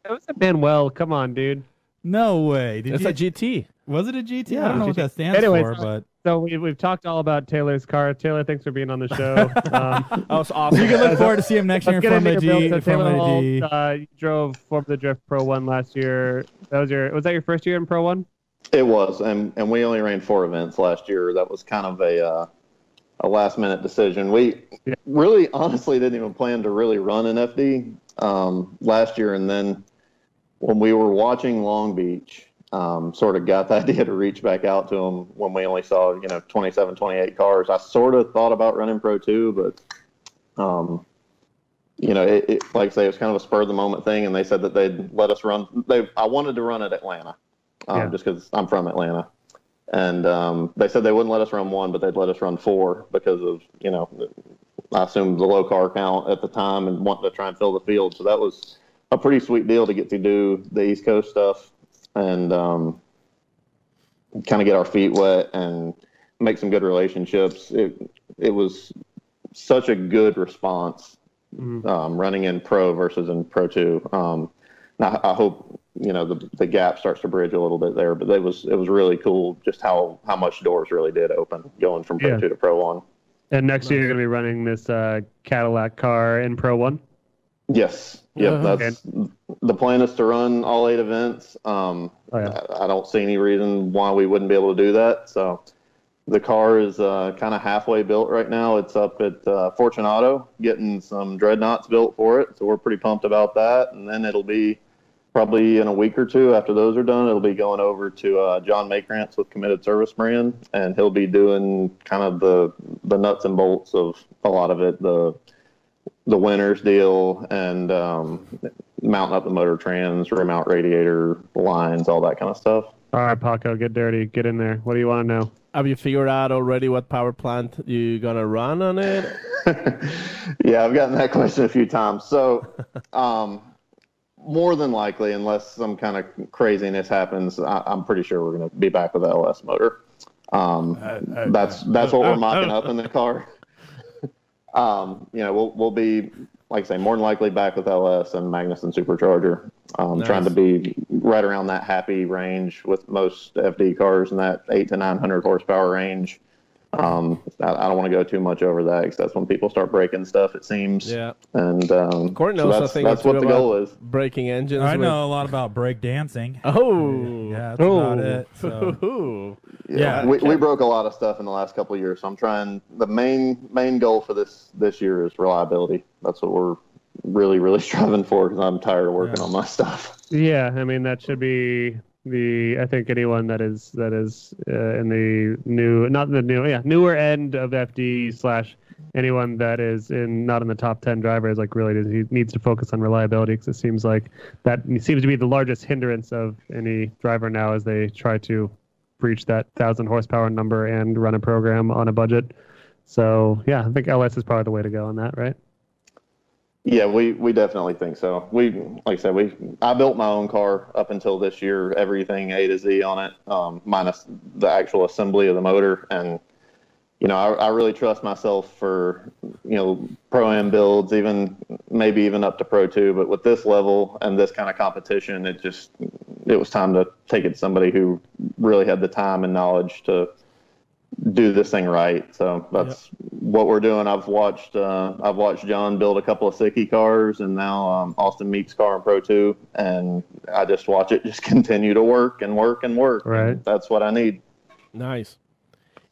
was a Manuel. Come on, dude. No way. It's a GT. Was it a GT? Yeah, I don't know what that stands for, but. So we've talked all about Taylor's car. Taylor, thanks for being on the show. That was awesome. You can look forward to see him next year in Formula G. You drove Formula Drift Pro 1 last year. Was that your first year in Pro 1? It was, and we only ran 4 events last year. That was kind of a last-minute decision. We really, honestly, didn't even plan to really run an FD last year, and then when we were watching Long Beach, sort of got the idea to reach back out to them when we only saw 27, 28 cars. I sort of thought about running Pro 2, but it like I say, it was kind of a spur of the moment thing, and they said that they'd let us run. I wanted to run at Atlanta, just because I'm from Atlanta, and they said they wouldn't let us run 1, but they'd let us run 4 because of I assume the low car count at the time and wanting to try and fill the field. So that was a pretty sweet deal to get to do the East Coast stuff and kind of get our feet wet and make some good relationships. It was such a good response running in Pro versus in Pro 2. Now I hope the gap starts to bridge a little bit there, but it was really cool just how much doors really did open going from Pro 2 to Pro 1. And next year you're going to be running this Cadillac car in Pro 1? Yes. Yep. That's the plan is to run all 8 events. I don't see any reason why we wouldn't be able to do that. So The car is kind of halfway built right now. It's up at Fortunato, getting some dreadnoughts built for it. So we're pretty pumped about that. And then it'll be probably in a week or two after those are done, it'll be going over to John Makrantz with Committed Service Brand, and he'll be doing kind of the nuts and bolts of a lot of it, the winners deal, and mounting up the motor trans, remount radiator lines, all that kind of stuff. All right, Paco, get dirty. Get in there. What do you want to know? Have you figured out already what power plant you're going to run on it? Yeah, I've gotten that question a few times. So more than likely, unless some kind of craziness happens, I'm pretty sure we're going to be back with the LS motor. That's what we're mocking up in the car. We'll be, like I say, more than likely back with LS and Magnuson supercharger. Nice. Trying to be right around that happy range with most FD cars in that 800 to 900 horsepower range. I don't want to go too much over that because that's when people start breaking stuff, it seems. Yeah. And Courtney knows that's what the goal is. Breaking engines. I know a lot about break dancing. Oh. Yeah, that's about it. So. Yeah, we broke a lot of stuff in the last couple of years. So I'm trying. The main goal for this year is reliability. That's what we're really, really striving for because I'm tired of working on my stuff. Yeah, I mean that should be I think anyone that is in the newer end of FD / anyone that is not in the top 10 drivers, like really needs to focus on reliability because it seems like that seems to be the largest hindrance of any driver now as they try to reach that 1,000 horsepower number and run a program on a budget. So yeah, I think LS is probably the way to go on that, right? Yeah, we definitely think so. I built my own car up until this year, everything A to Z on it, minus the actual assembly of the motor. And, I really trust myself for, Pro-Am builds, maybe even up to Pro 2. But with this level and this kind of competition, it was time to take it to somebody who really had the time and knowledge to do this thing right. So that's what we're doing. I've watched John build a couple of Sickie cars, and now Austin Meek's car in Pro 2, and I just watch it just continue to work and work and work. Right. And that's what I need. Nice.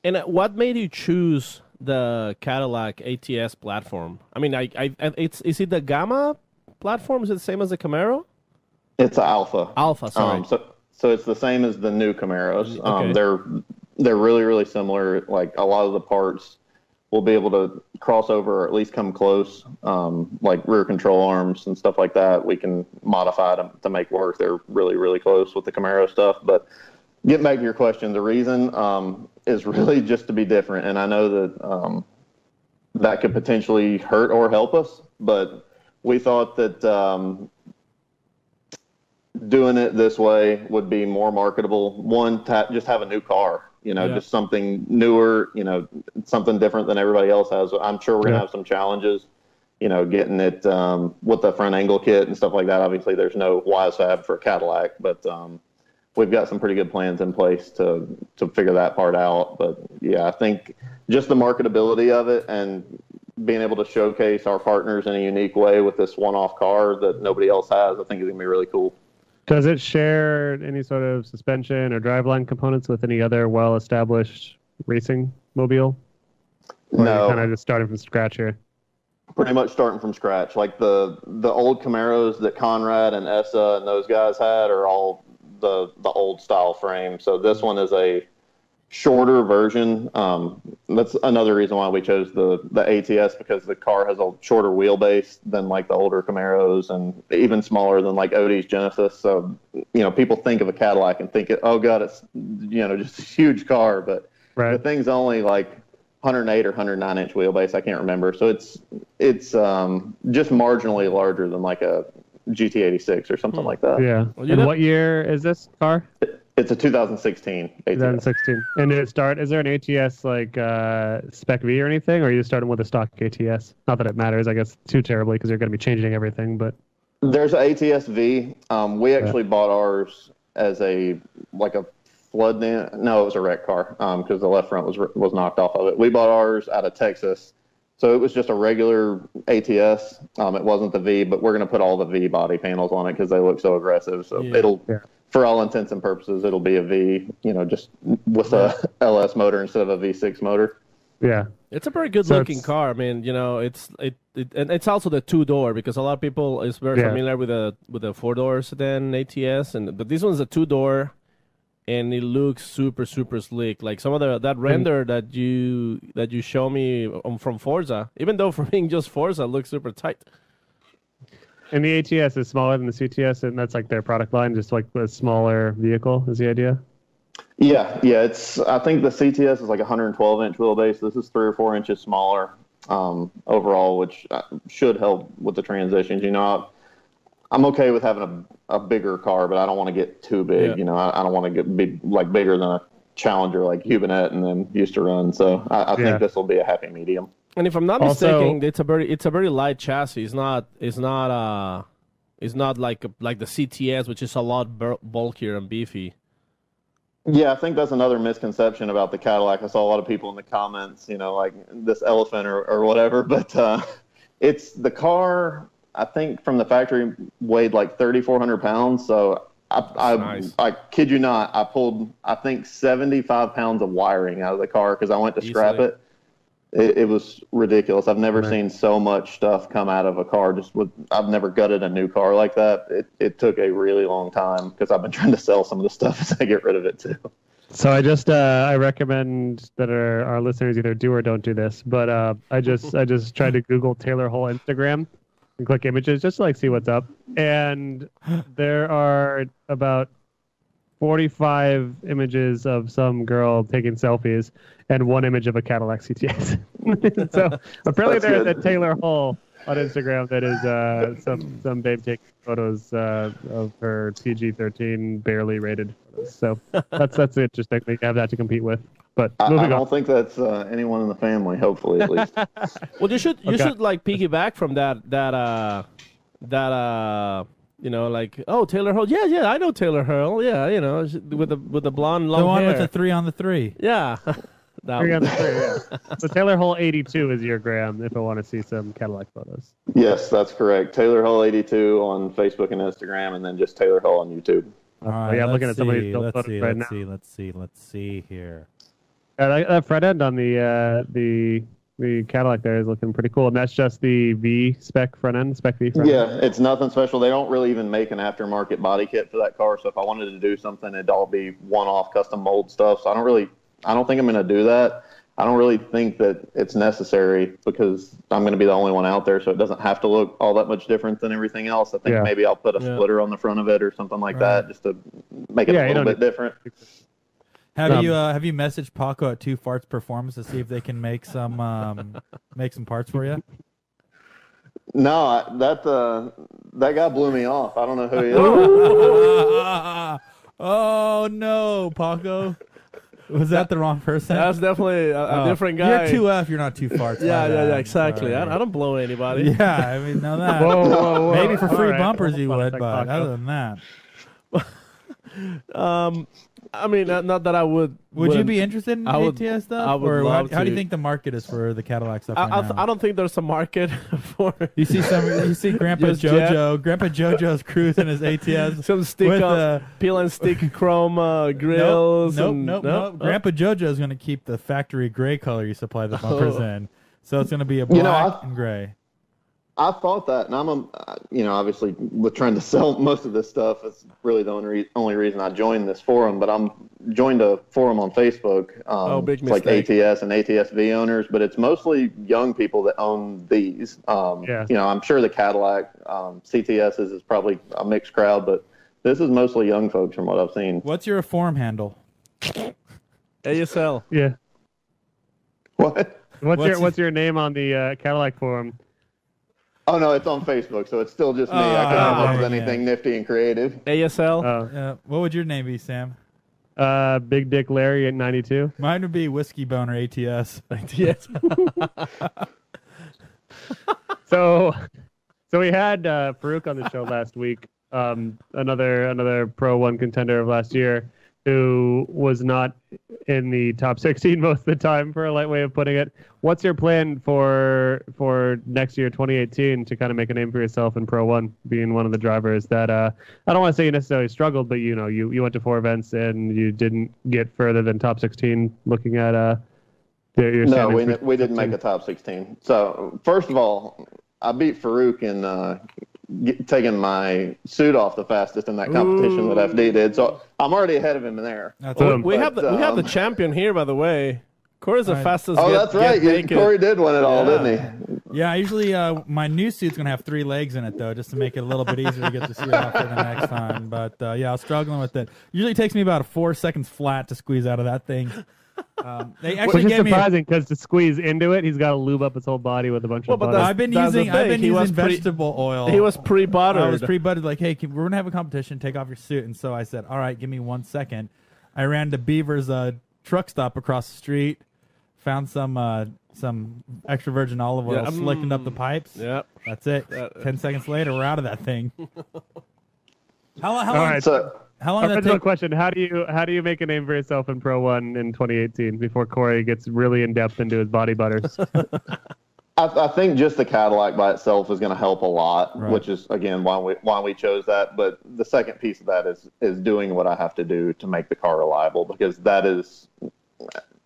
And what made you choose the Cadillac ATS platform? I mean, is it the Gamma platform? Is it the same as the Camaro? It's an Alpha. Alpha, sorry. So it's the same as the new Camaros. Okay. They're really, really similar. Like a lot of the parts will be able to cross over or at least come close, like rear control arms and stuff like that. We can modify them to make work. They're really, really close with the Camaro stuff. But getting back to your question, the reason is really just to be different. And I know that that could potentially hurt or help us, but we thought that doing it this way would be more marketable. One, just have a new car. Just something newer, something different than everybody else has. I'm sure we're going to have some challenges, getting it with the front angle kit and stuff like that. Obviously, there's no WiseFab for Cadillac, but we've got some pretty good plans in place to figure that part out. But, yeah, I think just the marketability of it and being able to showcase our partners in a unique way with this one-off car that nobody else has, I think is going to be really cool. Does it share any sort of suspension or driveline components with any other well-established racing mobile? Or No. Are you kind of just starting from scratch here? Pretty much starting from scratch. Like the old Camaros that Conrad and Essa and those guys had are all the old style frame. So this one is a shorter version. That's another reason why we chose the ATS, because the car has a shorter wheelbase than like the older Camaros and even smaller than like Odie's Genesis. So, people think of a Cadillac and think, oh God, it's, just a huge car, but the thing's only like 108 or 109 inch wheelbase. I can't remember. So it's just marginally larger than like a GT86 or something like that. Yeah. And what year is this car? It's a 2016 ATS. 2016. And did it start? Is there an ATS like Spec V or anything, or are you starting with a stock ATS? Not that it matters, I guess, too terribly because you're going to be changing everything. But there's an ATS V. We actually bought ours as a flood. No, it was a wreck car because the left front was knocked off of it. We bought ours out of Texas. So it was just a regular ATS. It wasn't the V, but we're going to put all the V body panels on it because they look so aggressive. So for all intents and purposes, it'll be a V, just with a LS motor instead of a V6 motor. Yeah. It's a very good looking car. I mean, and it's also the 2-door, because a lot of people is very familiar with the 4-door sedan ATS, but this one's a 2-door, and it looks super super slick. Like some of that render that you show me from Forza, even though for being just Forza, looks super tight. And the ATS is smaller than the CTS, and that's like their product line, just like a smaller vehicle is the idea. Yeah. I think the CTS is like 112-inch wheelbase. This is 3 or 4 inches smaller overall, which should help with the transitions. I'm okay with having a bigger car, but I don't want to get too big. I don't want to get bigger than a Challenger like Hubinette and then used to run. So I think this will be a happy medium. And if I'm not mistaken, it's a very light chassis. It's not like the CTS, which is a lot bulkier and beefy. Yeah, I think that's another misconception about the Cadillac. I saw a lot of people in the comments, like this elephant or whatever. But it's the car, I think, from the factory weighed like 3,400 pounds. So I kid you not, I pulled, I think, 75 pounds of wiring out of the car because I went to scrap it. It was ridiculous. I've never seen so much stuff come out of a car. I've never gutted a new car like that. It took a really long time because I've been trying to sell some of the stuff as I get rid of it too. So I recommend that our listeners either do or don't do this. But I just tried to Google Taylor Hull Instagram and click images just to see what's up. And there are about 45 images of some girl taking selfies and 1 image of a Cadillac CTS. So apparently there's a Taylor Hull on Instagram that is some babe taking photos of her PG-13 barely rated photos. So that's interesting. They have that to compete with. But I don't think that's anyone in the family. Hopefully, at least. Well, you should piggyback from that. Taylor Hull. Yeah, I know Taylor Hull. Yeah, with the blonde long hair. The one with the 3 on the 3. Yeah. 3 on the 3, yeah. So Taylor Hull 82 is your gram if I want to see some Cadillac photos. Yes, that's correct. Taylor Hull 82 on Facebook and Instagram, and then just Taylor Hull on YouTube. All right, I'm looking at somebody's photos right now. Let's see here. That front end on the Cadillac there is looking pretty cool, and that's just the V spec front end, spec V front end. Yeah, it's nothing special. They don't really even make an aftermarket body kit for that car, so if I wanted to do something, it'd all be one-off custom mold stuff. So I don't think I'm going to do that. I don't really think that it's necessary because I'm going to be the only one out there, so it doesn't have to look all that much different than everything else. I think maybe I'll put a splitter on the front of it or something like that just to make it a little bit different. Have you messaged Paco at 2 Farts Performance to see if they can make some parts for you? No, that guy blew me off. I don't know who he is. Oh no, Paco. Was that the wrong person? That's definitely a different guy. You're 2F, you're not 2 Farts. Yeah, exactly. I don't blow anybody. Yeah, I mean, know that. Whoa. Maybe for free bumpers you would, but other than that. I mean, not that I would. Would you be interested in ATS stuff? I would or love how do you think the market is for the Cadillac stuff right now? I don't think there's a market for. You see Grandpa JoJo. Grandpa JoJo's cruising his ATS. Some peel and stick chrome grills. Nope. Grandpa JoJo's going to keep the factory gray color you supply the bumpers in. So it's going to be a black and gray. I thought that, and I'm, obviously with trying to sell most of this stuff, it's really the only reason I joined this forum. But I'm joined a forum on Facebook. Big it's mistake. like ATS and ATS-V owners, but it's mostly young people that own these. I'm sure the Cadillac CTSs is probably a mixed crowd, but this is mostly young folks from what I've seen. What's your forum handle? ASL. Yeah. What? What's your name on the Cadillac forum? Oh, no, it's on Facebook, so it's still just me. I couldn't come up with anything nifty and creative. ASL? What would your name be, Sam? Big Dick Larry at 92. Mine would be Whiskey Boner ATS. Yes. So we had Farouk on the show last week, another Pro 1 contender of last year, who was not in the top 16 most of the time, for a light way of putting it. What's your plan for next year, 2018, to kind of make a name for yourself in Pro 1, being one of the drivers that, I don't want to say you necessarily struggled, but you went to 4 events and you didn't get further than top 16 looking at your No, we didn't make a top 16. So, first of all, I beat Farouk in taking my suit off the fastest in that competition that FD did. So I'm already ahead of him there. We have the champion here, by the way. Corey's the fastest. Oh, that's right. Corey did win it all, didn't he? Yeah, usually my new suit's going to have 3 legs in it, though, just to make it a little bit easier to get the suit off for the next time. But, yeah, I was struggling with it. Usually takes me about 4 seconds flat to squeeze out of that thing. They actually Which is surprising because to squeeze into it, he's got to lube up his whole body with a bunch of butter. I've been using vegetable oil. He was pre-buttered. I was pre-buttered. Like, hey, we're gonna have a competition. Take off your suit. And so I said, all right, give me 1 second. I ran to Beaver's truck stop across the street, found some extra virgin olive oil, slicking up the pipes. Yep, that's it. 10 seconds later, we're out of that thing. How long? How long did that take? Question: How do you make a name for yourself in Pro 1 in 2018 before Corey gets really in depth into his body butters? I think just the Cadillac by itself is going to help a lot, right. Which is again why we chose that. But the second piece of that is doing what I have to do to make the car reliable, because that is.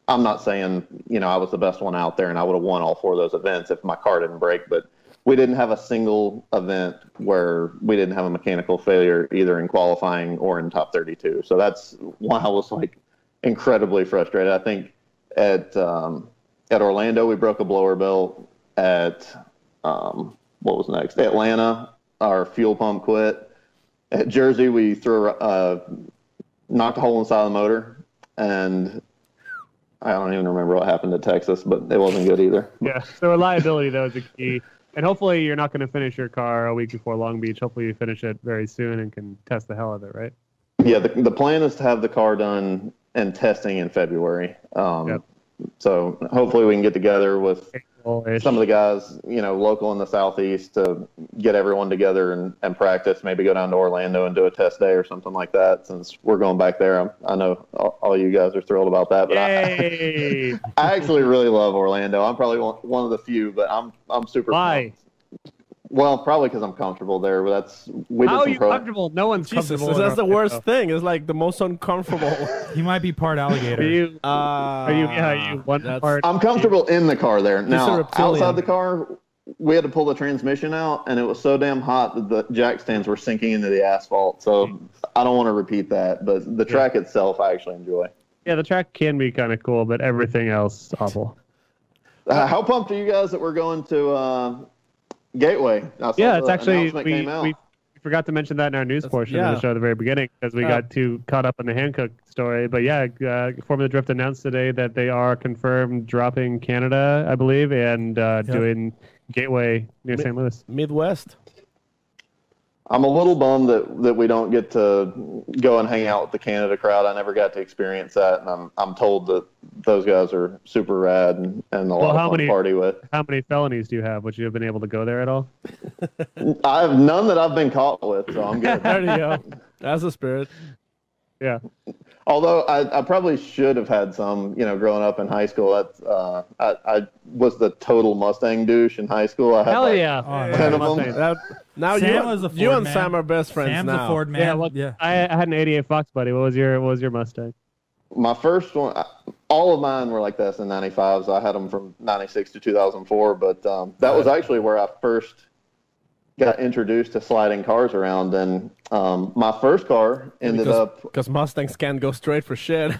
I'm not saying I was the best one out there and I would have won all 4 of those events if my car didn't break, but we didn't have a single event where we didn't have a mechanical failure either in qualifying or in top 32. So that's why I was incredibly frustrated. I think at Orlando we broke a blower belt. At what was next? Atlanta, our fuel pump quit. At Jersey we knocked a hole inside the motor, and I don't even remember what happened to Texas, but it wasn't good either. Yeah, so reliability though is a key. And hopefully you're not going to finish your car a week before Long Beach. Hopefully you finish it very soon and can test the hell out of it, right? Yeah, the plan is to have the car done and testing in February. So hopefully we can get together with some of the guys, local in the Southeast to get everyone together and practice, maybe go down to Orlando and do a test day or something like that, since we're going back there. I know all you guys are thrilled about that, but I actually really love Orlando. I'm probably one of the few, but I'm super Why? Well, probably because I'm comfortable there, but How are you comfortable? No one's comfortable. That's the worst thing. It's like the most uncomfortable. He might be part alligator. Are you one part? I'm comfortable in the car there. Now, outside the car, we had to pull the transmission out, and it was so damn hot that the jack stands were sinking into the asphalt. So I don't want to repeat that, but the track itself I actually enjoy. Yeah, the track can be kind of cool, but everything else awful. How pumped are you guys that we're going to Gateway? Yeah, it's actually we forgot to mention that in our news portion of the show at the very beginning, because we got too caught up in the Hankook story. But yeah, Formula Drift announced today that they are confirmed dropping Canada, I believe, and doing Gateway near St. Louis. Midwest. I'm a little bummed that we don't get to go and hang out with the Canada crowd. I never got to experience that, and I'm told that those guys are super rad and a lot of fun to party with. How many felonies do you have? Would you have been able to go there at all? I have none that I've been caught with, so I'm good. There you go. That's the spirit. Yeah. Although I probably should have had some, growing up in high school. I was the total Mustang douche in high school. I had 10 of them. Now you and Sam are best friends. Sam's now. a Ford man. I had an 88 Fox, buddy. What was your Mustang? My first one, all of mine were like this in 95s. I had them from 96 to 2004, but that was actually where I first got introduced to sliding cars around. And my first car ended up... Because Mustangs can't go straight for shit.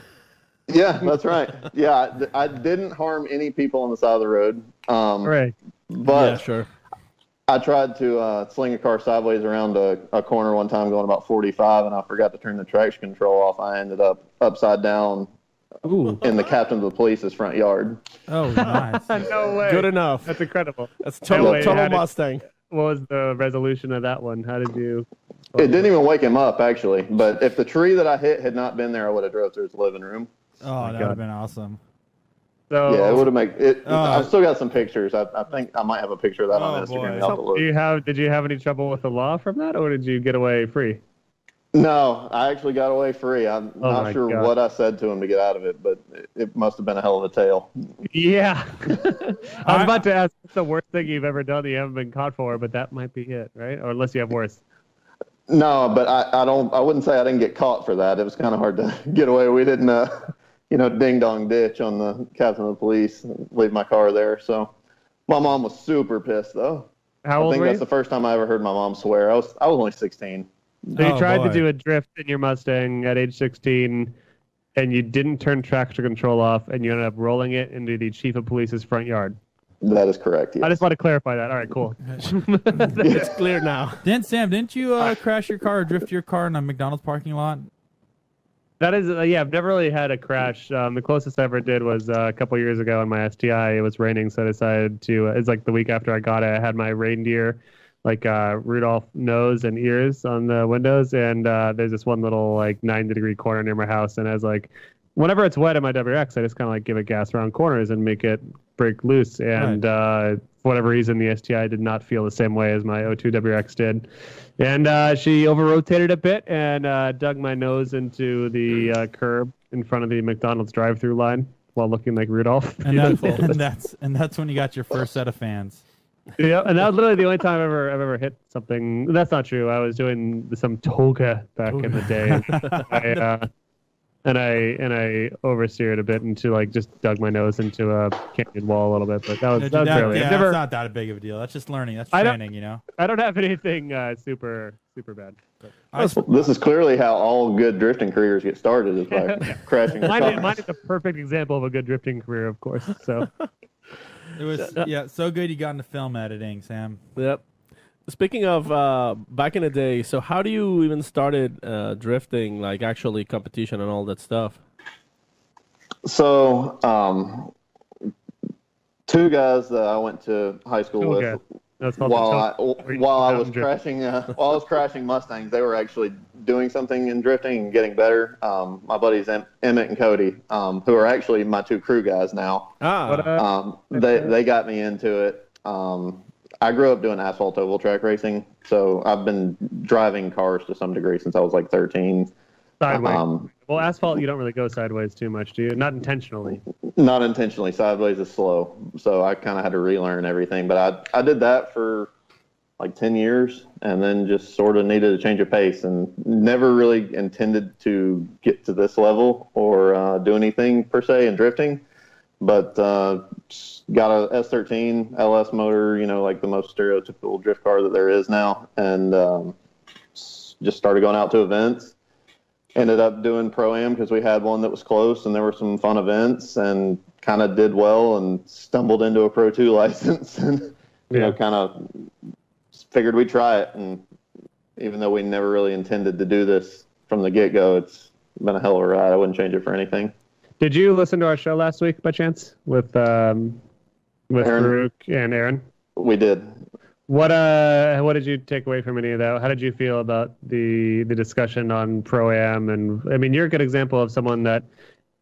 Yeah, that's right. Yeah, I didn't harm any people on the side of the road. Right. But yeah, sure. I tried to sling a car sideways around a corner one time going about 45, and I forgot to turn the traction control off. I ended up upside down in the captain of the police's front yard. Oh, nice. No way. Good enough. That's incredible. That's total Mustang. What was the resolution of that one? How did you... It didn't even wake him up, actually. But if the tree that I hit had not been there, I would have drove through his living room. Oh, that would have been awesome. So, yeah, it would have made it. I've still got some pictures. I think I might have a picture of that on Instagram. Did you have any trouble with the law from that, or did you get away free? No, I actually got away free. I'm not sure what I said to him to get out of it, but it must have been a hell of a tale. Yeah. I was about to ask what's the worst thing you've ever done that you haven't been caught for, but that might be it, right? Or unless you have worse. No, but I wouldn't say I didn't get caught for that. It was kind of hard to get away. We didn't, ding dong ditch on the captain of the police and leave my car there. So my mom was super pissed though. How old were you? I think that's the first time I ever heard my mom swear. I was only 16. So you tried to do a drift in your Mustang at age 16, and you didn't turn traction control off, and you ended up rolling it into the chief of police's front yard. That is correct. Yes. I just want to clarify that. All right, cool. It's clear now. Sam, didn't you crash your car or drift your car in a McDonald's parking lot? That is, I've never really had a crash. The closest I ever did was a couple years ago on my STI. It was raining, so I decided to, it's like the week after I got it, I had my reindeer Rudolph nose and ears on the windows, and there's this one little 90-degree corner near my house, and I was like, whenever it's wet in my WX, I just kind of give it gas around corners and make it break loose, and for whatever reason the STI did not feel the same way as my O2 WX did, and she over-rotated a bit and dug my nose into the curb in front of the McDonald's drive-through line while looking like Rudolph. And that's when you got your first set of fans. Yeah, and that was literally the only time I've ever hit something. That's not true. I was doing some toga back in the day, and I oversteered a bit into just dug my nose into a canyon wall a little bit. But that was barely. Yeah, it's not that big of a deal. That's just learning. That's training, you know. I don't have anything super bad. This is clearly how all good drifting careers get started, is by crashing. Mine is a perfect example of a good drifting career, of course. So. It was so good you got into film editing, Sam. Yep. Speaking of back in the day, so how do you even started drifting, actually competition and all that stuff? So, two guys that I went to high school with, while I was crashing Mustangs, they were actually doing something in drifting and getting better. My buddies Emmett and Cody, who are actually my two crew guys now. They got me into it. I grew up doing asphalt oval track racing, so I've been driving cars to some degree since I was 13. Sideways. Well, asphalt, you don't really go sideways too much, do you? Not intentionally. Not intentionally. Sideways is slow. So I kind of had to relearn everything. But I did that for 10 years and then just sort of needed a change of pace and never really intended to get to this level or do anything per se in drifting. But got a S13 LS motor, the most stereotypical drift car that there is now. And just started going out to events. Ended up doing Pro-Am because we had one that was close and there were some fun events, and kind of did well and stumbled into a Pro 2 license and, kind of figured we'd try it. And even though we never really intended to do this from the get-go, it's been a hell of a ride. I wouldn't change it for anything. Did you listen to our show last week by chance with Farouk and Aaron? We did. What did you take away from any of that? How did you feel about the discussion on Pro-Am? And I mean, you're a good example of someone that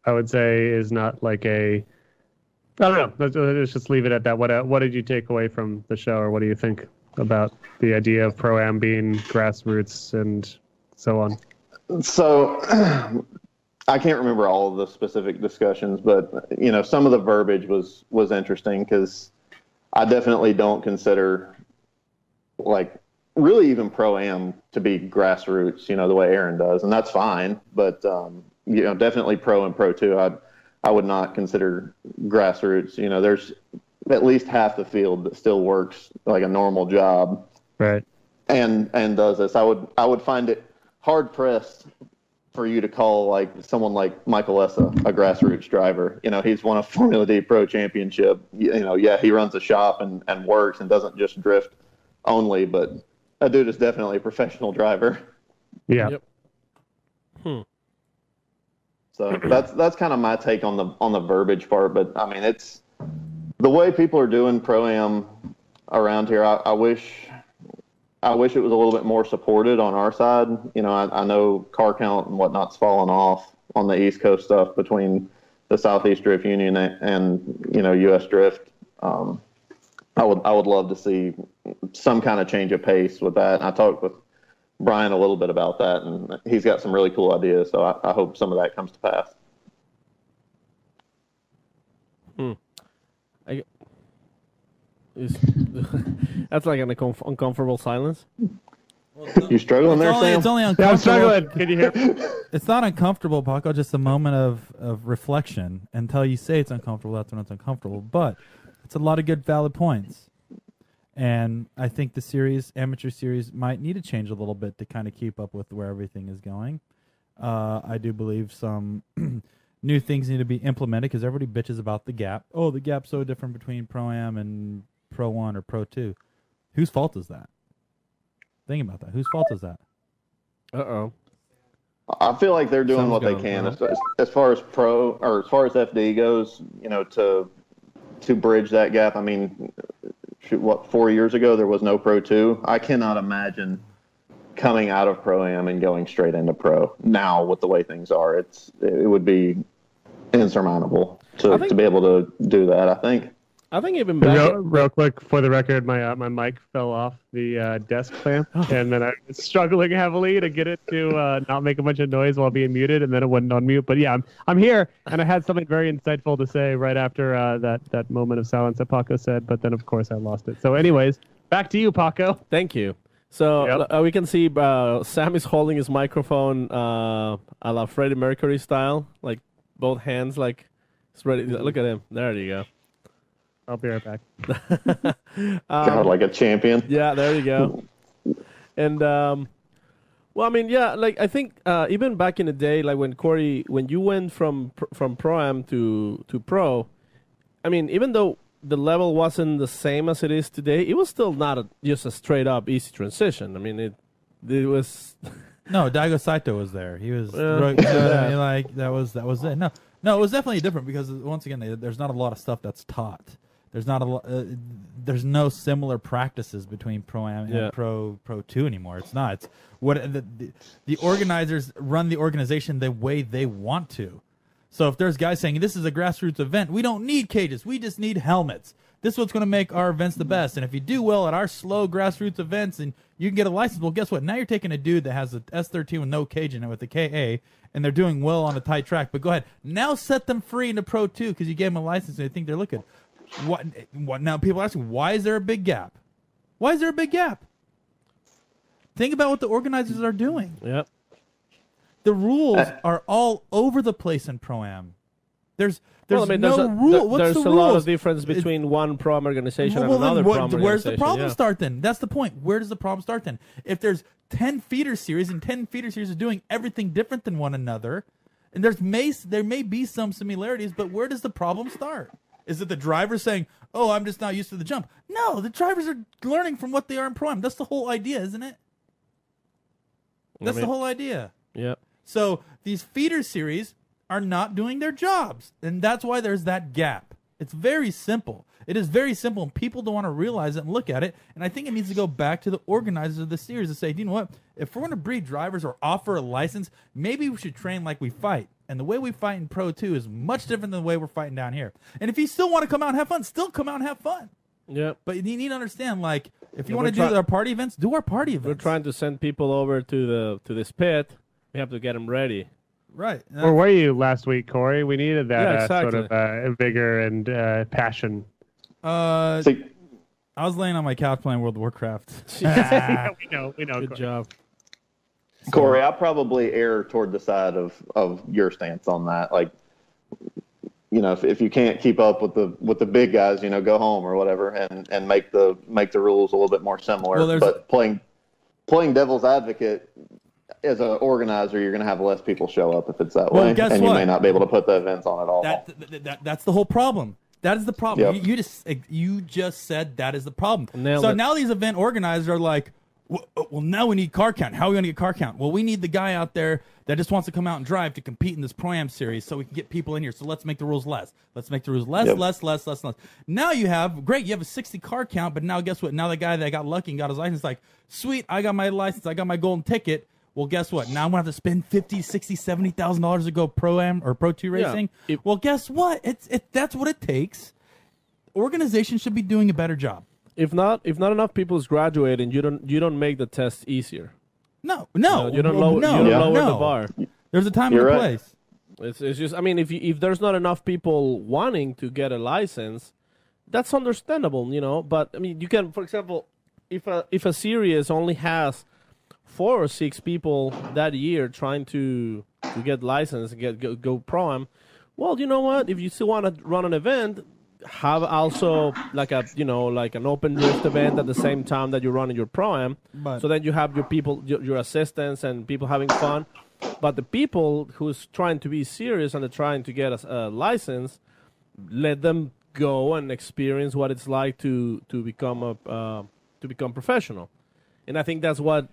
I would say is not I don't know. Let's just leave it at that. What did you take away from the show, or what do you think about the idea of Pro-Am being grassroots and so on? So I can't remember all of the specific discussions, but some of the verbiage was interesting because I definitely don't consider really even Pro-Am to be grassroots, the way Aaron does, and that's fine. But definitely Pro and Pro 2, I would not consider grassroots. There's at least half the field that still works like a normal job, right? And does this. I would find it hard pressed for you to call someone like Michael Essa a grassroots driver. He's won a Formula D Pro Championship. He runs a shop and works and doesn't just drift only, but that dude is definitely a professional driver. Yeah. Yep. So that's kind of my take on the verbiage part. But I mean, it's the way people are doing Pro-Am around here. I wish it was a little bit more supported on our side. I know car count and whatnot's fallen off on the East Coast stuff between the Southeast Drift Union and U.S. Drift. I would love to see some kind of change of pace with that. And I talked with Brian a little bit about that, and he's got some really cool ideas. So I hope some of that comes to pass. That's like an uncomfortable silence. You struggling there, Sam? It's only uncomfortable. I'm struggling. Can you hear me? It's not uncomfortable, Paco. Just a moment of reflection. Until you say it's uncomfortable, that's when it's uncomfortable. But it's a lot of good, valid points. And I think the amateur series, might need to change a little bit to kind of keep up with where everything is going. I do believe some new things need to be implemented because everybody bitches about the gap. Oh, the gap's so different between Pro-Am and Pro 1 or Pro 2. Whose fault is that? Think about that. Whose fault is that? Uh-oh. I feel like they're doing what they can as far as pro or as far as FD goes. To bridge that gap. I mean, 4 years ago there was no Pro 2. I cannot imagine coming out of Pro-Am and going straight into Pro now with the way things are. It would be insurmountable to be able to do that. I think even back real quick for the record, my mic fell off the desk clamp, and then I was struggling heavily to get it to not make a bunch of noise while being muted, and then it wouldn't unmute. But yeah, I'm here, and I had something very insightful to say right after that moment of silence that Paco said, but then of course I lost it. So, anyways, back to you, Paco. Thank you. So we can see Sam is holding his microphone a la Freddie Mercury style, like both hands, like it's ready. Look at him. There you go. I'll be right back. God, like a champion. Yeah, there you go. And well, I mean, yeah, like I think even back in the day, like when you went from Pro-Am to Pro, I mean, even though the level wasn't the same as it is today, it was still not just a straight up easy transition. I mean, it was. No, Daigo Saito was there. He was like that was it. No, it was definitely different because once again, there's not a lot of stuff that's taught. There's not a lot. There's no similar practices between Pro-Am and Pro 2 anymore. It's not. It's what the organizers run the organization the way they want to. So if there's guys saying this is a grassroots event, we don't need cages. We just need helmets. This is what's going to make our events the best. And if you do well at our slow grassroots events and you can get a license, well, guess what? Now you're taking a dude that has an S13 with no cage in it with a KA, and they're doing well on a tight track. But go ahead. Now set them free into Pro 2 because you gave them a license and they think they're looking. What? Now people are asking, why is there a big gap? Why is there a big gap? Think about what the organizers are doing. Yep. The rules are all over the place in Pro-Am. There's no rule. There's a lot of difference between one Pro-Am organization and another Pro-Am organization. Where's the problem start then? That's the point. Where does the problem start then? If there's 10 feeder series and 10 feeder series are doing everything different than one another, and there may be some similarities, but where does the problem start? Is it the driver saying, "Oh, I'm just not used to the jump"? No, the drivers are learning from what they are in Pro-Am. That's the whole idea, isn't it? That's the whole idea. Yeah. So these feeder series are not doing their jobs, and that's why there's that gap. It's very simple. It is very simple, and people don't want to realize it and look at it. And I think it needs to go back to the organizers of the series to say, you know what? If we're going to breed drivers or offer a license, maybe we should train like we fight. And the way we fight in Pro 2 is much different than the way we're fighting down here. And if you still want to come out and have fun, still come out and have fun. Yeah. But you need to understand, like, if you want to do our party events, do our party events. We're trying to send people over to this pit. We have to get them ready. Right. Where were you last week, Corey? We needed that exactly. sort of vigor and passion. I was laying on my couch playing World of Warcraft. Yeah, we know. Good Corey. job. Corey, I'll probably err toward the side of your stance on that. Like, if you can't keep up with the big guys, go home or whatever, and make the rules a little bit more similar. But playing devil's advocate as an organizer, you're going to have less people show up if it's that way, and you may not be able to put the events on at all. That's the whole problem. That is the problem. Yep. You just said that is the problem. Now these event organizers are like, well, now we need car count. How are we going to get car count? Well, we need the guy out there that just wants to come out and drive to compete in this Pro-Am series so we can get people in here. So let's make the rules less. Let's make the rules less. Now you have a 60 car count, but now guess what? Now the guy that got lucky and got his license is like, sweet, I got my license, I got my golden ticket. Well, guess what? Now I'm going to have to spend $50,000, $60,000, $70,000 to go Pro-Am or Pro 2 racing. Well, guess what? That's what it takes. Organizations should be doing a better job. If not enough people is graduating, you don't make the test easier. No, you don't lower the bar. There's a time and a place. It's just, I mean, if there's not enough people wanting to get a license, that's understandable, you know. But I mean, you can, for example, if a series only has 4 or 6 people that year trying to get license and go pro-am, well, you know what? If you still want to run an event, have also like an open drift event at the same time that you're running your pro-am. So then you have your people, your assistants and people having fun. But the people who's trying to be serious and they're trying to get a license, let them go and experience what it's like to become professional. And I think that's what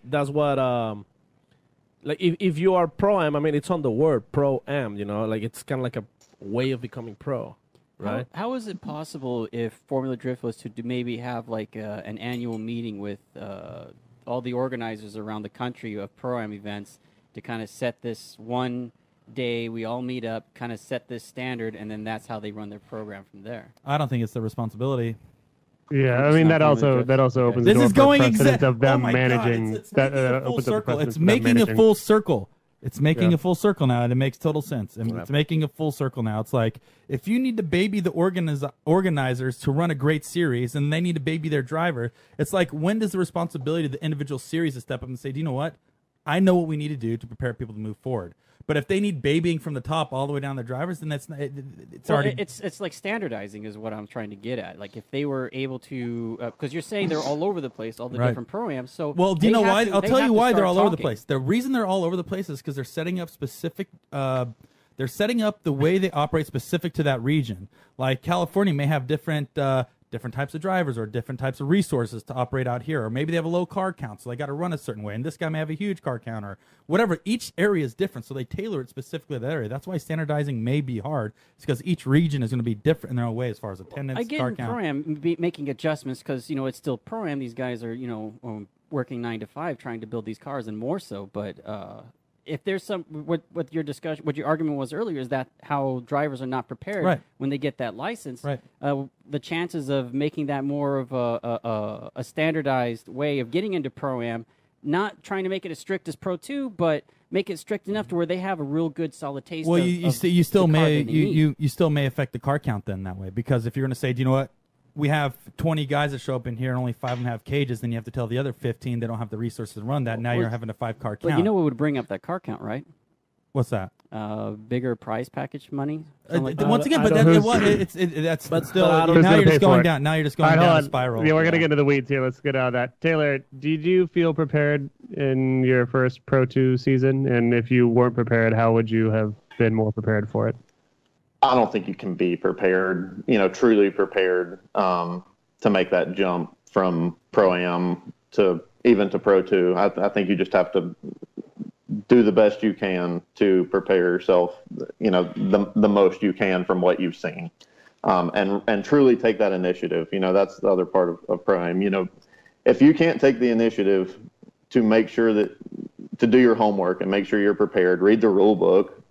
like if you are pro-am, I mean, it's on the word pro-am, you know, like it's kind of like a way of becoming pro, right? How is it possible if Formula Drift was to maybe have like an annual meeting with all the organizers around the country of pro-am events to kind of set this one day, we all meet up, kind of set this standard, and then that's how they run their program from there? I don't think it's their responsibility. Yeah, I mean that also opens the door for precedent of them managing. It's full circle. It's making a full circle. It's making a full circle now, and it makes total sense. And it's making a full circle now. It's like if you need to baby the organizers to run a great series, and they need to baby their driver. It's like, when does the responsibility of the individual series to step up and say, "Do you know what? I know what we need to do to prepare people to move forward." But if they need babying from the top all the way down the drivers, then that's not, it's already... It's like standardizing is what I'm trying to get at. Like if they were able to... Because you're saying they're all over the place, all the different pro-ams. So well, do you know why? I'll tell you why they're all over the place. The reason they're all over the place is because they're setting up specific... they're setting up the way they operate specific to that region. Like California may have different types of drivers or different types of resources to operate out here, or maybe they have a low car count, so they got to run a certain way, and this guy may have a huge car count or whatever. Each area is different, so they tailor it specifically to that area. That's why standardizing may be hard. It's because each region is going to be different in their own way as far as attendance, car count. I get pro-am making adjustments because, you know, it's still pro-am. These guys are, you know, working 9 to 5 trying to build these cars, and more so, but if there's some what your discussion, what your argument was earlier, is that how drivers are not prepared when they get that license. The chances of making that more of a standardized way of getting into pro-am, not trying to make it as strict as Pro 2, but make it strict enough to where they have a real good solid taste. Well, you still may affect the car count then that way, because if you're going to say, do you know what? We have 20 guys that show up in here and only 5 of them have cages, then you have to tell the other 15 they don't have the resources to run that. Now you're having a 5-car count. But you know what would bring up that car count, right? What's that? Bigger prize package money. Once again, but that's still now you're just going down. Now you're just going down a spiral. Yeah, we're gonna get into the weeds here. Let's get out of that. Taylor, did you feel prepared in your first Pro 2 season? And if you weren't prepared, how would you have been more prepared for it? I don't think you can be prepared, truly prepared to make that jump from Pro-Am to even to Pro 2. I think you just have to do the best you can to prepare yourself, the most you can from what you've seen, and truly take that initiative. That's the other part of Pro-Am. If you can't take the initiative to make sure to do your homework and make sure you're prepared, read the rule book.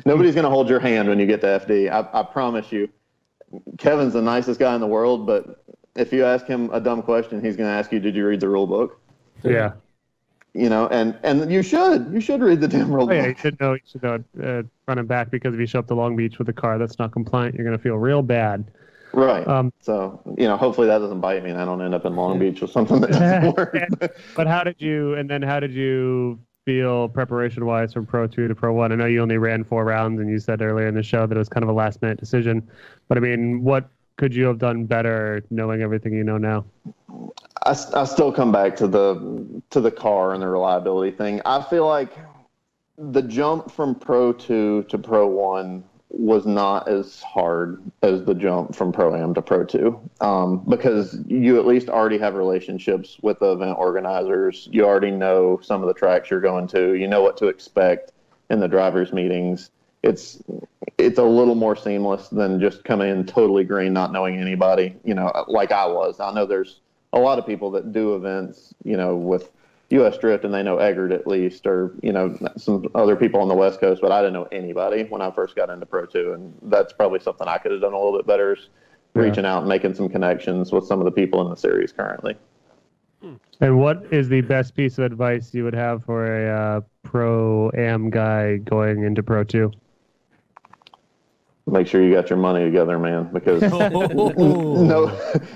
Nobody's going to hold your hand when you get to FD. I promise you. Kevin's the nicest guy in the world, but if you ask him a dumb question, he's going to ask you, "Did you read the rule book?" Yeah. And you should read the damn rule book. Yeah, you should know running back, because if you show up to Long Beach with a car that's not compliant, you're going to feel real bad. Right. So, hopefully that doesn't bite me and I don't end up in Long Beach with something that doesn't work. But how did you feel preparation-wise from Pro 2 to Pro 1? I know you only ran 4 rounds, and you said earlier in the show that it was kind of a last-minute decision. But, I mean, what could you have done better knowing everything you know now? I still come back to the car and the reliability thing. I feel like the jump from Pro 2 to Pro 1 was not as hard as the jump from Pro-Am to Pro 2, because you at least already have relationships with the event organizers. You already know some of the tracks you're going to. You know what to expect in the drivers' meetings. It's a little more seamless than just coming in totally green, not knowing anybody, like I was. I know there's a lot of people that do events, with U.S. Drift, and they know Eggert at least, or some other people on the West Coast, but I didn't know anybody when I first got into Pro 2, and that's probably something I could have done a little bit better, is reaching out and making some connections with some of the people in the series currently. And what is the best piece of advice you would have for a pro-am guy going into Pro 2? Make sure you got your money together, man, because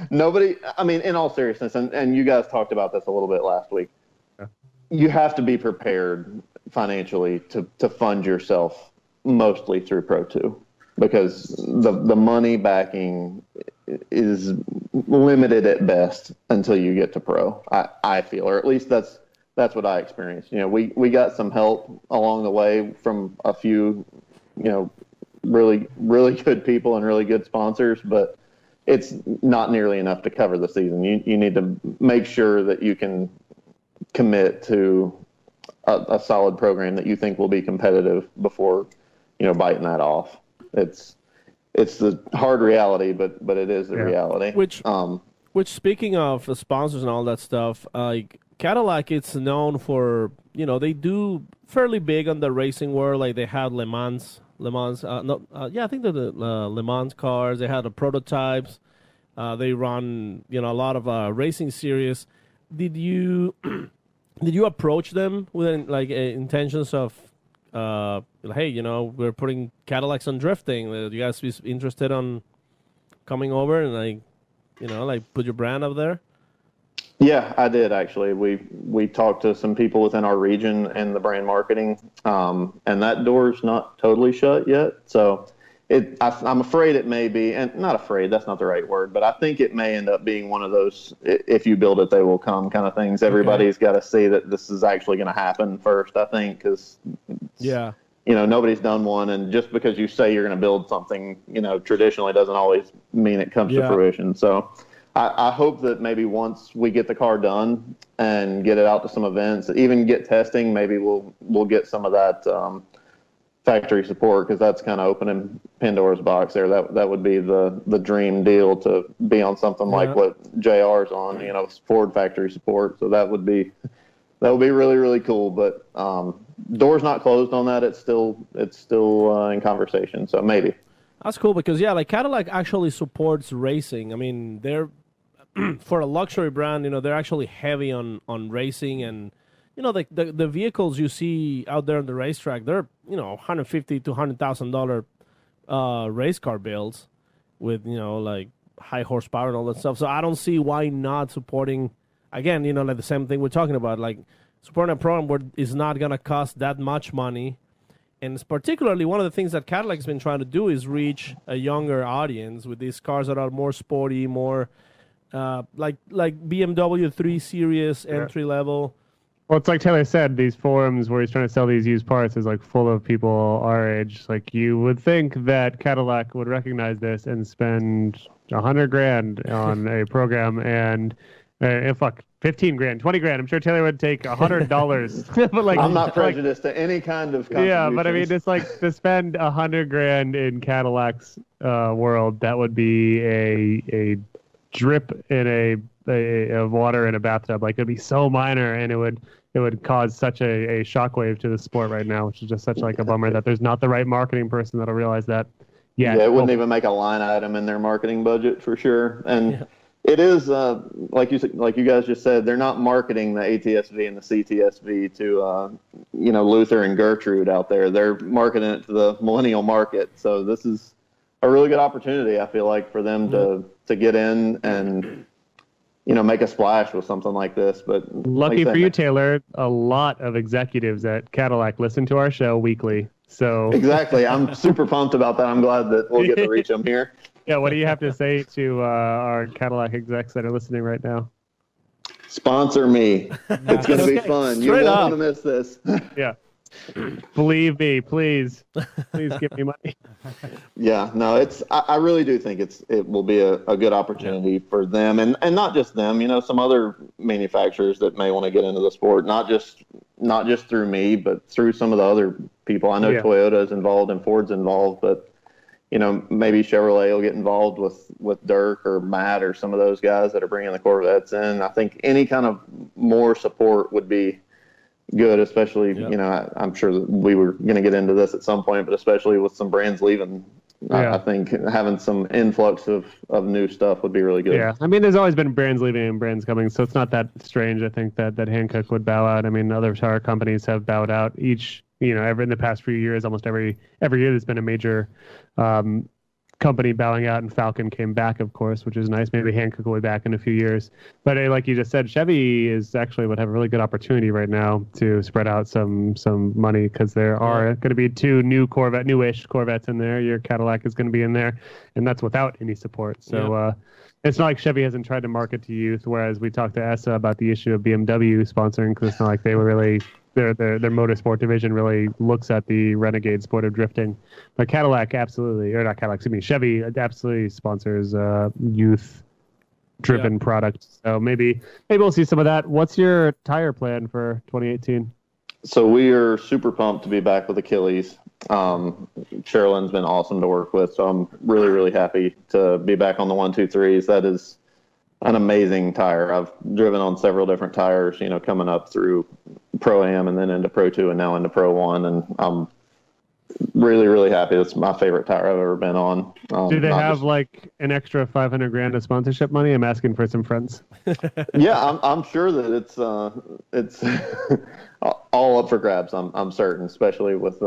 nobody, I mean, in all seriousness, and you guys talked about this a little bit last week, you have to be prepared financially to fund yourself mostly through Pro 2, because the money backing is limited at best until you get to Pro, I feel, or at least that's what I experienced. We got some help along the way from a few, really, really good people and really good sponsors, but it's not nearly enough to cover the season. You need to make sure that you can commit to a solid program that you think will be competitive before, biting that off. It's the hard reality, but it is the reality. Which speaking of sponsors and all that stuff, like Cadillac, it's known for, they do fairly big on the racing world. Like they had Le Mans, I think they're the Le Mans cars. They had the prototypes. They run, a lot of racing series. Did you approach them with intentions of, hey, we're putting Cadillacs on drifting. Do you guys be interested on coming over and put your brand up there? Yeah, I did actually. We talked to some people within our region and the brand marketing, and that door's not totally shut yet. So I'm afraid it may be, and not afraid, that's not the right word, but I think it may end up being one of those, if you build it, they will come kind of things. Everybody's got to see that this is actually going to happen first, I think, because nobody's done one, and just because you say you're going to build something, traditionally doesn't always mean it comes to fruition. So I hope that maybe once we get the car done and get it out to some events, even get testing, maybe we'll get some of that factory support, because that's kind of opening Pandora's box there. That would be the dream deal, to be on something like what JR's on, Ford factory support. So that would be really, really cool. But door's not closed on that. It's still in conversation. So maybe. That's cool, because Cadillac actually supports racing. I mean, they're for a luxury brand, they're actually heavy on racing, and the vehicles you see out there on the racetrack, they're $150,000 to $100,000 race car builds with high horsepower and all that stuff. So I don't see why not supporting, again, the same thing we're talking about, supporting a program where it's not gonna cost that much money. And it's particularly one of the things that Cadillac's been trying to do is reach a younger audience with these cars that are more sporty, more like BMW 3 Series entry level. Well, it's like Taylor said, these forums where he's trying to sell these used parts is full of people our age. You would think that Cadillac would recognize this and spend $100,000 on a program, and 15 grand, 20 grand. I'm sure Taylor would take $100. But I'm not prejudiced to any kind of contributions. Yeah, but I mean, it's to spend $100,000 in Cadillac's world, that would be a drip in a water in a bathtub. It'd be so minor, and it would cause such a shockwave to the sport right now, which is just such a bummer that there's not the right marketing person that'll realize that. Yeah, it wouldn't even make a line item in their marketing budget for sure. And it is like you guys just said, they're not marketing the ATSV and the CTSV to Luther and Gertrude out there. They're marketing it to the millennial market. So this is a really good opportunity, I feel like, for them to get in and make a splash with something like this. But lucky for you, Taylor, a lot of executives at Cadillac listen to our show weekly. So exactly, I'm super pumped about that. I'm glad that we'll get to reach them here. Yeah, what do you have to say to our Cadillac execs that are listening right now? Sponsor me. It's going to be fun. You won't want to miss this. Yeah. Believe me, please give me money. Yeah, no, I really do think it will be a good opportunity for them, and not just them. Some other manufacturers that may want to get into the sport, not just through me, but through some of the other people. I know Toyota is involved and Ford's involved, but maybe Chevrolet will get involved with Dirk or Matt or some of those guys that are bringing the Corvettes in. I think any kind of more support would be good, especially, I'm sure that we were going to get into this at some point, but especially with some brands leaving I think having some influx of new stuff would be really good. Yeah, I mean, there's always been brands leaving and brands coming, so it's not that strange. I think that Hankook would bow out. I mean, other tire companies have bowed out each, every in the past few years. Almost every year, there's been a major company bowing out, and Falcon came back, of course, which is nice. Maybe Hankook will be back in a few years. But like you just said, Chevy is actually would have a really good opportunity right now to spread out some money, because there are going to be two newish Corvettes in there. Your Cadillac is going to be in there, and that's without any support. So it's not like Chevy hasn't tried to market to youth, whereas we talked to ESSA about the issue of BMW sponsoring, because it's not like they were really their motorsport division really looks at the renegade sport of drifting. But Cadillac absolutely, or not Cadillac, excuse me, Chevy absolutely sponsors youth-driven products. So maybe we'll see some of that. What's your tire plan for 2018? So we are super pumped to be back with Achilles. Sherilyn's been awesome to work with, so I'm really, really happy to be back on the 123s. That is an amazing tire. I've driven on several different tires, coming up through Pro-Am and then into Pro 2 and now into Pro 1, and I'm really, really happy. It's my favorite tire I've ever been on. Do they have like an extra $500,000 of sponsorship money? I'm asking for some friends. Yeah, I'm sure that it's all up for grabs. I'm certain, especially with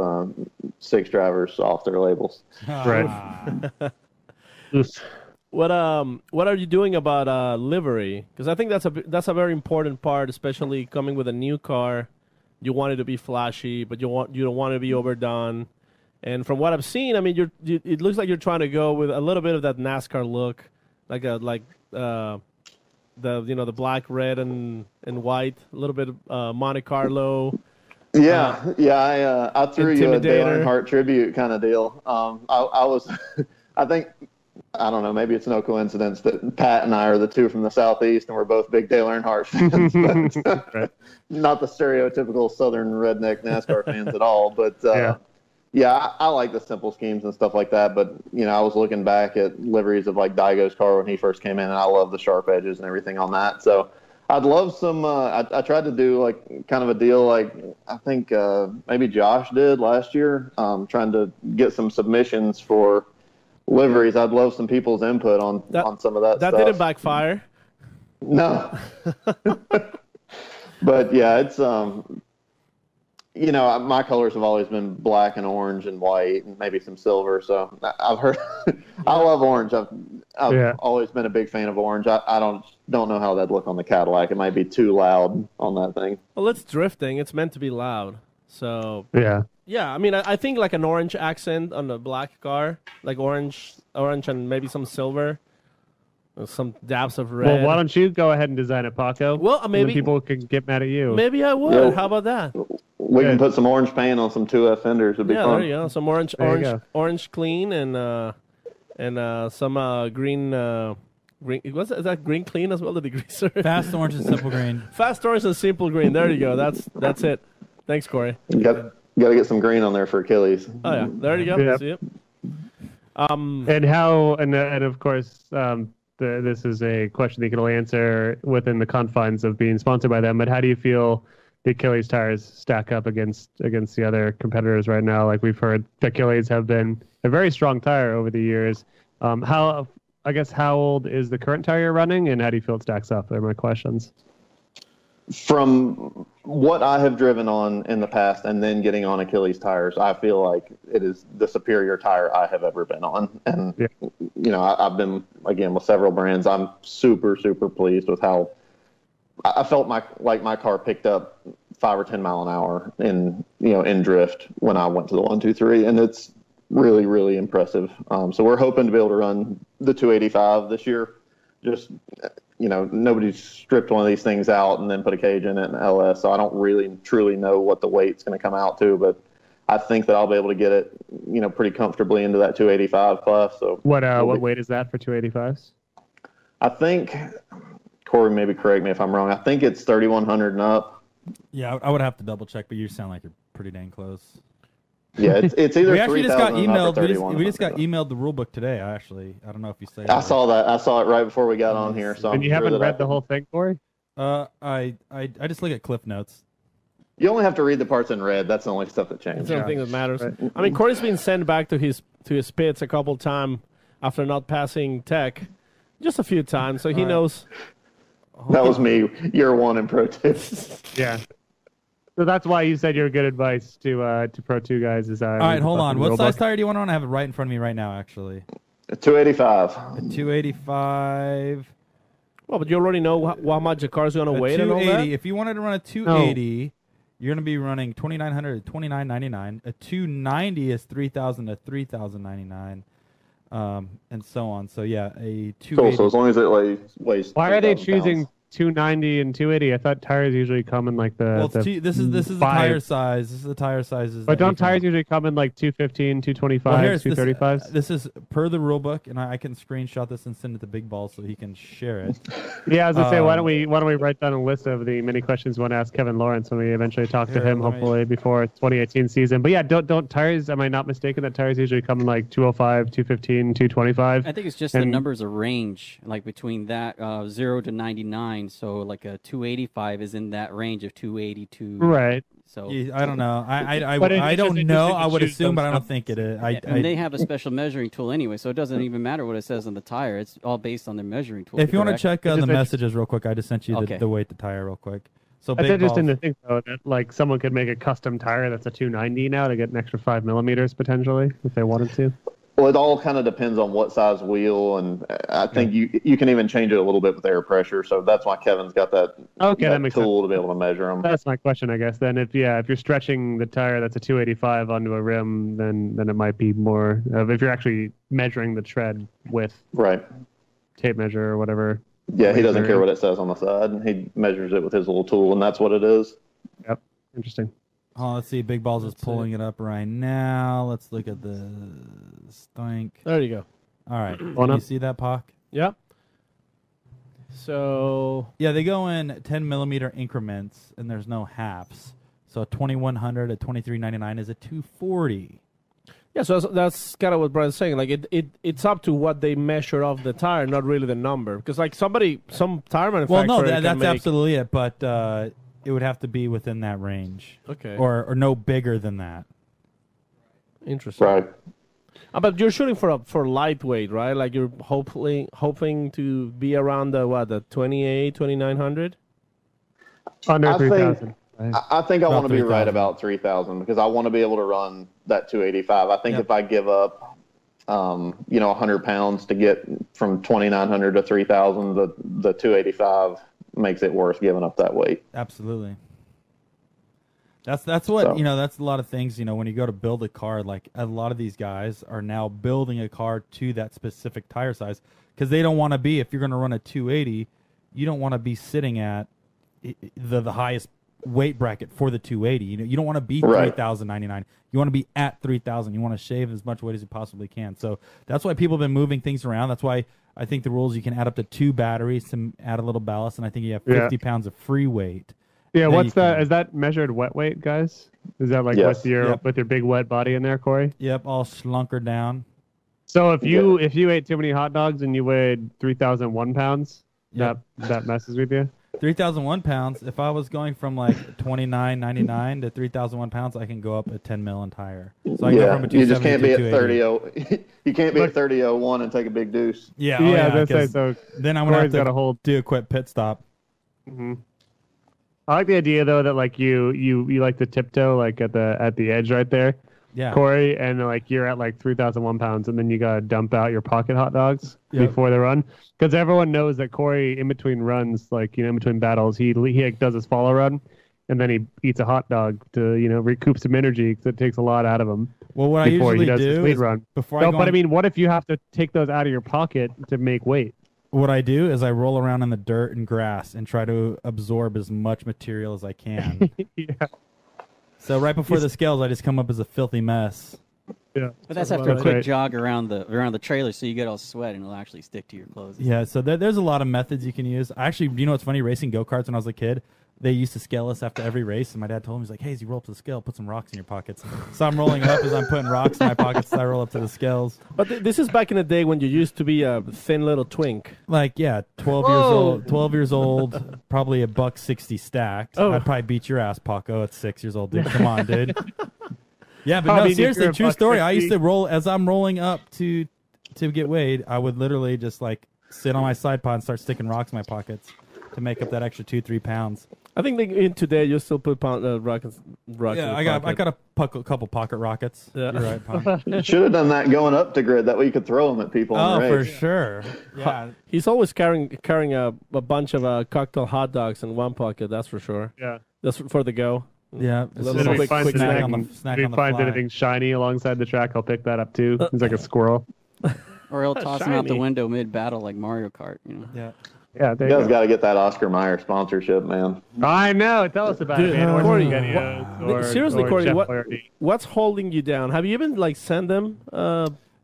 6 drivers off their labels. Right. What are you doing about livery? Because I think that's a very important part, especially coming with a new car. You want it to be flashy, but you don't want it to be overdone. And from what I've seen, I mean, it looks like you're trying to go with a little bit of that NASCAR look, like the black, red, and white, a little bit of Monte Carlo. I threw you a Dale Earnhardt tribute kind of deal. I don't know, maybe it's no coincidence that Pat and I are the two from the Southeast and we're both big Dale Earnhardt fans, but not the stereotypical Southern redneck NASCAR fans at all. But I like the simple schemes and stuff like that. But, I was looking back at liveries of like Daigo's car when he first came in, and I love the sharp edges and everything on that. So I'd love some, I tried to do like kind of a deal like I think maybe Josh did last year, trying to get some submissions for liveries. I'd love some people's input on some of that stuff. That didn't backfire. No. But yeah, it's my colors have always been black and orange and white and maybe some silver. So I've heard I love orange. I've always been a big fan of orange. I don't know how that'd look on the Cadillac. It might be too loud on that thing. Well, it's drifting. It's meant to be loud. So yeah, I mean, I think like an orange accent on the black car, like orange and maybe some silver, some dabs of red. Well, why don't you go ahead and design it, Paco? Well, maybe people can get mad at you. Maybe I would. How about that? We can put some orange paint on some 2F fenders. It'd be fun. There you go. Some orange clean and some green. Green. Is that green clean as well? The degreaser. Fast orange and simple green. Fast orange and simple green. There you go. That's it. Thanks, Corey. Got to get some green on there for Achilles. Oh yeah, there you go. Yep. See it. And of course, this is a question that you can only answer within the confines of being sponsored by them. But how do you feel the Achilles tires stack up against the other competitors right now? Like we've heard, the Achilles have been a very strong tire over the years. How old is the current tire you're running, and how do you feel it stacks up? They're my questions. From what I have driven on in the past and then getting on Achilles tires, I feel like it is the superior tire I have ever been on. And, I've been, again, with several brands. I'm super, super pleased with how I felt my car picked up 5 or 10 mile an hour in drift when I went to the 123. And it's really, really impressive. So we're hoping to be able to run the 285 this year. Just, nobody's stripped one of these things out and then put a cage in it and LS. So I don't really truly know what the weight's going to come out to, but I think that I'll be able to get it, pretty comfortably into that 285 class. So what weight is that for 285s? I think, Corey, maybe correct me if I'm wrong. I think it's 3,100 and up. Yeah, I would have to double check, but you sound like you're pretty dang close. Yeah, it's either. We actually just got emailed. We just got up. emailed the rule book today. I don't know if you say. I saw that. I saw it right before we got on here. So and you haven't read the whole thing, Corey? I just look at Cliff Notes. You only have to read the parts in red. That's the only stuff that changes. That's the only thing that matters. Right. I mean, Corey's been sent back to his pits a couple times after not passing tech, just a few times, so he knows. That was me, year 1 in Pro 2. Yeah. So that's why you said your good advice to Pro 2 guys is all right, hold on. What size tire do you want on? I have it right in front of me right now, actually. A 285. A 285. Well, but you already know how much the car's going to weigh and all that? If you wanted to run a 280, you're going to be running $2,900 to $2,999. A 290 is $3,000 to $3,099, and so on. So, yeah, a 280. Cool, so as long as it weighs Why are they choosing 290 and 280? I thought tires usually come in like the. Well, this is the tire size. This is the tire sizes. But don't tires usually come in like 215, 225, 235? This is per the rule book, and I can screenshot this and send it to Big Ball so he can share it. Yeah, I was gonna say, why don't we write down a list of the many questions we want to ask Kevin Lawrence when we eventually talk to him, hopefully before 2018 season. But yeah, don't tires? Am I not mistaken that tires usually come in like 205, 215, 225? I think it's just the numbers of range, like between that 0 to 99. So like a 285 is in that range of 280 to right. So I don't know. I don't know. I would assume, but I don't think it is. And they have a special measuring tool anyway, so it doesn't even matter what it says on the tire. It's all based on their measuring tool. If you want to check the messages real quick, I just sent you the weight the tire real quick. So that's interesting to think though that like someone could make a custom tire that's a 290 now to get an extra 5 millimeters potentially if they wanted to. Well, it all kind of depends on what size wheel, and I think you can even change it a little bit with air pressure. So that's why Kevin's got that, that makes tool sense. To be able to measure them. That's my question, I guess. Then if you're stretching the tire that's a 285 onto a rim, then it might be more of if you're actually measuring the tread with tape measure or whatever. Yeah, he doesn't care what it says on the side. He measures it with his little tool, and that's what it is. Yep, interesting. Oh, let's see. Big Balls is pulling it up right now. Let's look at the stink. There you go. All right. You see that, Pac? Yep. So yeah, they go in 10 millimeter increments, and there's no halves. So a 2100 at 2399 is a 240. Yeah, so that's kind of what Brian's saying. Like it's up to what they measure off the tire, not really the number. Because like some tire manufacturer. Well, no, that's absolutely it. But it would have to be within that range. Okay. Or no bigger than that. Interesting. Right. But you're shooting for lightweight, right? Like you're hoping to be around the 2900? Under 3,000. I think I want to be right about 3,000 because I want to be able to run that 285. I think if I give up, 100 pounds to get from 2,900 to 3,000, the 285 makes it worth giving up that weight. Absolutely. That's what that's a lot of things. When you go to build a car, like a lot of these guys are now building a car to that specific tire size because they don't want to be. If you're going to run a 280, you don't want to be sitting at the highest weight bracket for the 280. You don't want to be 3,099. You want to be at 3,000. You want to shave as much weight as you possibly can. So that's why people have been moving things around. That's why I think the rules you can add up to 2 batteries to add a little ballast, and I think you have 50 pounds of free weight. Yeah, what's that? Is that measured wet weight, guys? Is that like with your big wet body in there, Corey? Yep, all slunkered down. So if you ate too many hot dogs and you weighed 3,001 pounds, that messes with you. 3,001 pounds. If I was going from like 29.99 to 3,001 pounds, I can go up a 10 mil and higher. So I go from a 270 you just can't be at 30. You can't be at 30.01 and take a big deuce. Yeah, so. Then I'm gonna have to do a quick pit stop. Mm-hmm. I like the idea though that like you like to tiptoe like at the edge right there. Yeah. Corey, and like you're at like 3,001 pounds, and then you gotta dump out your pocket hot dogs before the run, because everyone knows that Corey in between runs, like in between battles, he like, does his follow run, and then he eats a hot dog to recoup some energy because it takes a lot out of him. Well, what before I usually he does do his lead run. I mean, what if you have to take those out of your pocket to make weight? What I do is I roll around in the dirt and grass and try to absorb as much material as I can. Yeah. So right before the scales, I just come up as a filthy mess. Yeah, but that's after a quick jog around the trailer, so you get all sweat and it'll actually stick to your clothes. Yeah, so there's a lot of methods you can use. Actually, what's funny? Racing go-karts when I was a kid, they used to scale us after every race, and my dad told him, he's like, hey, as you roll up to the scale, put some rocks in your pockets. So I'm rolling up as I'm putting rocks in my pockets as I roll up to the scales. But this is back in the day when you used to be a thin little twink. Like, yeah, 12 years old, probably $1.60 stacked. Oh. I'd probably beat your ass, Paco, at 6 years old, dude. Come on, dude. Yeah, but I no, mean, seriously, you're true story. I used $1.60. to roll, as I'm rolling up to get weighed, I would literally just, like, sit on my side pod and start sticking rocks in my pockets to make up that extra 2-3 pounds. I think in today you still put rockets. Yeah, I got a couple pocket rockets. Yeah. You're right, Pop. Should have done that going up to grid. That way you could throw them at people. Oh, in the for race. sure. Yeah. He's always carrying a bunch of cocktail hot dogs in one pocket. That's for sure. Yeah. That's for the go. Yeah. Little And if he quick finds snack on the- anything, snack if on he the finds fly. anything shiny alongside the track, I'll pick that up too. He's like a squirrel. Or he'll toss him out the Shiny. window mid-battle like Mario Kart. You know. Yeah. Yeah, there You you guys go. got to get that Oscar Mayer sponsorship, man. I know. Tell us about Dude, it, man. Corey, seriously, Corey, Jeff what- Flaherty. What's holding you down? Have you even sent them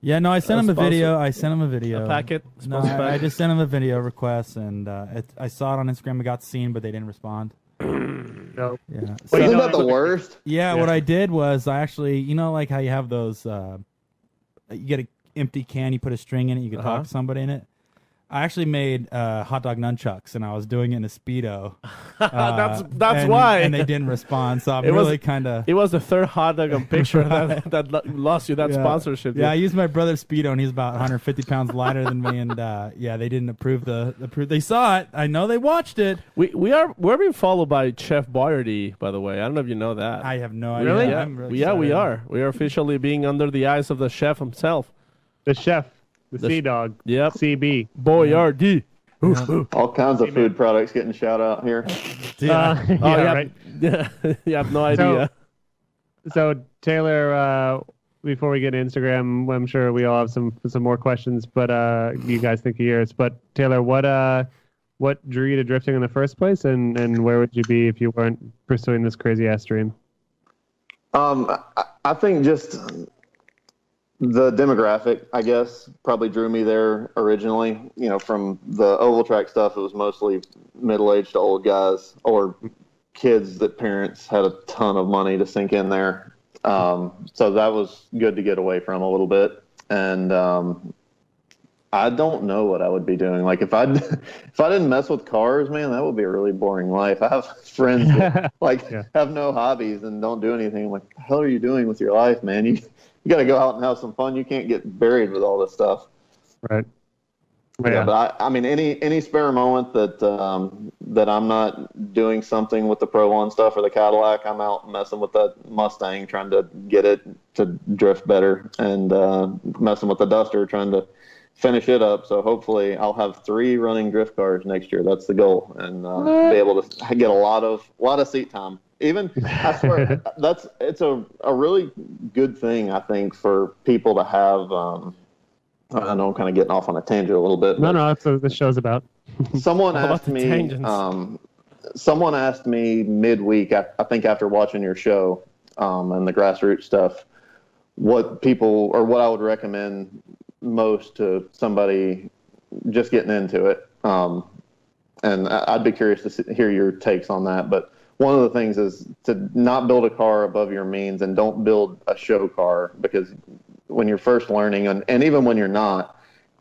Yeah, no, I sent him a sponsor- video. I sent him a video. a packet? No, Sponsor I pack? just sent him a video request, and I saw it on Instagram. I got seen, but they didn't respond. No. Yeah. Well, So- you Isn't know, that the worst? yeah, Yeah. what I did was I actually, like how you have those, you get an empty can, you put a string in it, you can talk to somebody in it. I actually made hot dog nunchucks, and I was doing it in a Speedo. That's and, why. And they didn't respond, so I'm It was- really kind of... It was the third hot dog on picture that lost you that sponsorship. Yeah, I dude. used my brother's Speedo, and he's about 150 pounds lighter than me, and they didn't approve the proof. They saw it. I know they watched it. We're being followed by Chef Boyardee, by the way. I don't know if you know that. I have no idea. Really? yeah, I'm really we excited. are. We are officially being under the eyes of the chef himself. The chef, the The Sea Dog, Yep. CB. Boyardee. All kinds of food products getting shout out here. Yeah, right. Yeah, you have no idea. So Taylor, before we get to Instagram, I'm sure we all have some more questions, but you guys think of yours. But Taylor, what drew you to drifting in the first place, and where would you be if you weren't pursuing this crazy ass dream? I think just the demographic, I guess, probably drew me there originally. From the oval track stuff, it was mostly middle-aged to old guys or kids that parents had a ton of money to sink in there. So that was good to get away from a little bit. And I don't know what I would be doing. Like if I didn't mess with cars, man, that would be a really boring life. I have friends that have no hobbies and don't do anything. I'm like, what the hell are you doing with your life, man? You got to go out and have some fun. You can't get buried with all this stuff. Right. Yeah, but I mean, any spare moment that I'm not doing something with the Pro 1 stuff or the Cadillac, I'm out messing with that Mustang, trying to get it to drift better, and messing with the Duster, trying to finish it up. So hopefully I'll have 3 running drift cars next year. That's the goal, and be able to get a lot of seat time. Even I swear it's a really good thing, I think, for people to have. I know I'm kind of getting off on a tangent a little bit. No, that's what this show's about. Someone All about asked the me. tangents. Someone asked me midweek. I think after watching your show and the grassroots stuff, what I would recommend most to somebody just getting into it. And I'd be curious to hear your takes on that. But one of the things is to not build a car above your means, and don't build a show car, because when you're first learning, and even when you're not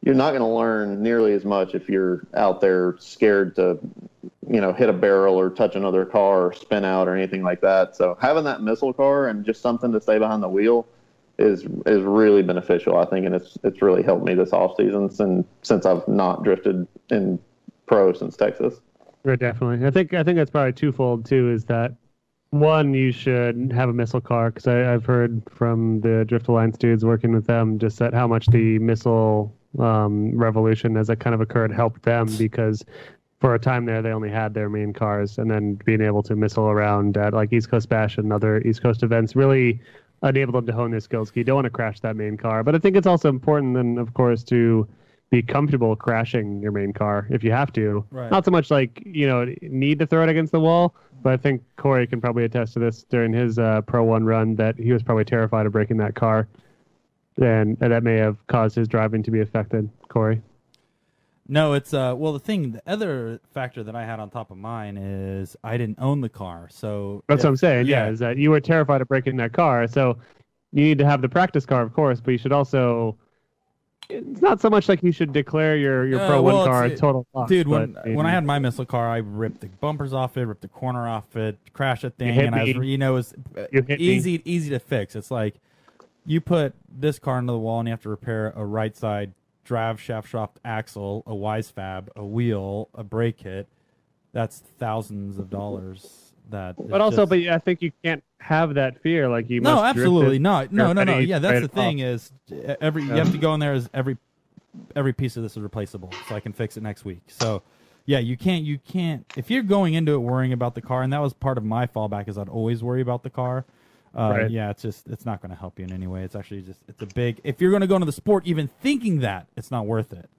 going to learn nearly as much if you're out there scared to, hit a barrel or touch another car or spin out or anything like that. So having that missile car and just something to stay behind the wheel is really beneficial, I think, and it's really helped me this off season since I've not drifted in pro since Texas. Right, definitely. I think that's probably twofold too. Is that one, you should have a missile car, because I've heard from the Drift Alliance dudes working with them just that how much the missile revolution as it kind of occurred helped them, because for a time there they only had their main cars, and then being able to missile around at like East Coast Bash and other East Coast events really enabled them to hone their skills. You don't want to crash that main car, but I think it's also important then, of course, to be comfortable crashing your main car if you have to. Right. Not so much like, need to throw it against the wall, but I think Corey can probably attest to this during his Pro 1 run, that he was probably terrified of breaking that car. And that may have caused his driving to be affected. Corey? No, it's the other factor that I had on top of mine is I didn't own the car, so that's what I'm saying. Yeah, is that you were terrified of breaking that car, so you need to have the practice car, of course, but you should also. It's not so much like you should declare your Pro 1 car a total loss. Dude, when I had my missile car, I ripped the bumpers off it, ripped the corner off it, crashed the thing, and it was easy to fix. It's like you put this car into the wall and you have to repair a right side drive shaft axle, a wise fab, a wheel, a brake kit. That's thousands of dollars. But I think you can't have that fear. Like you must absolutely not. No. Yeah, that's the thing is you have to go in there as every piece of this is replaceable, so I can fix it next week. So yeah, you can't if you're going into it worrying about the car, and that was part of my fallback is I'd always worry about the car. Yeah, it's not going to help you in any way. It's actually it's a big. If you're going to go into the sport, even thinking that, it's not worth it.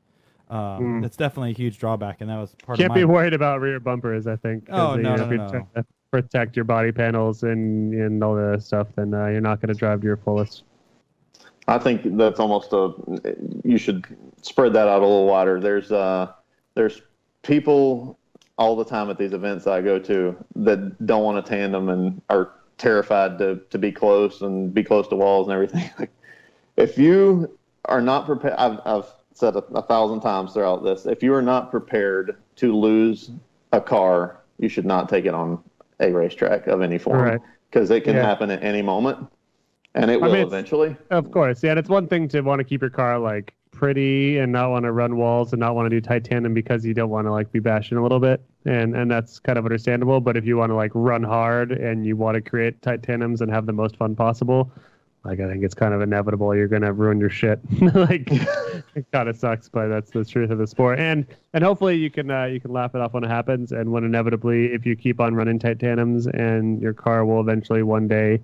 It's definitely a huge drawback, and that was part. Can't be worried about rear bumpers. I think. Oh no. To protect your body panels and all that stuff, then you're not going to drive to your fullest. I think that's almost you should spread that out a little wider. There's people all the time at these events I go to that don't want to tandem and are terrified to be close and be close to walls and everything. Like, if you are not prepared, I've said 1,000 times throughout this, if you are not prepared to lose a car, you should not take it on a racetrack of any form, because it can happen at any moment, and it will eventually. Of course, yeah. And it's one thing to want to keep your car like pretty and not want to run walls and not want to do tight tandem because you don't want to like be bashing a little bit, and that's kind of understandable. But if you want to like run hard and you want to create tight tandems and have the most fun possible, like I think it's kind of inevitable you're gonna ruin your shit. Like it kind of sucks, but that's the truth of the sport. And hopefully you can laugh it off when it happens, and when inevitably, if you keep on running tight tandems, and your car will eventually one day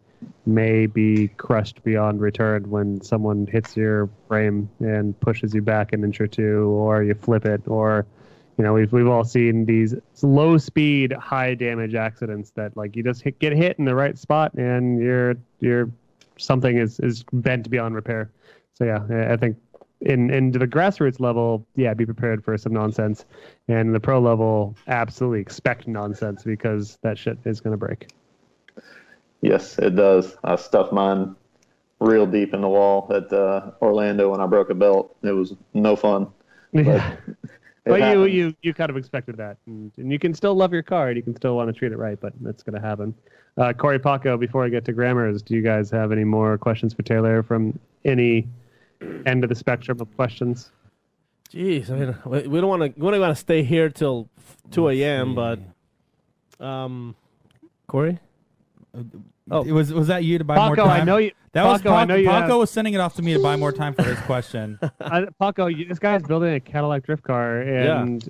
may be crushed beyond return when someone hits your frame and pushes you back an inch or two, or you flip it, or we've all seen these low speed, high damage accidents that like you just get hit in the right spot and you're something is bent beyond repair. So yeah, I think into the grassroots level, be prepared for some nonsense, and the pro level, absolutely expect nonsense because that shit is going to break. Yes, it does. I stuffed mine real deep in the wall at Orlando when I broke a belt. It was no fun. But you kind of expected that, and you can still love your car and you can still want to treat it right, but that's going to happen. Corey, Paco, before I get to grammars, do you guys have any more questions for Taylor from any end of the spectrum of questions? Jeez, I mean, we don't want to stay here till 2 a.m. But Corey, was that you to buy Paco, more time? I know you. That Paco, was Paco. I know you Paco was sending it off to me to buy more time for his question. Paco, this guy's building a Cadillac drift car, and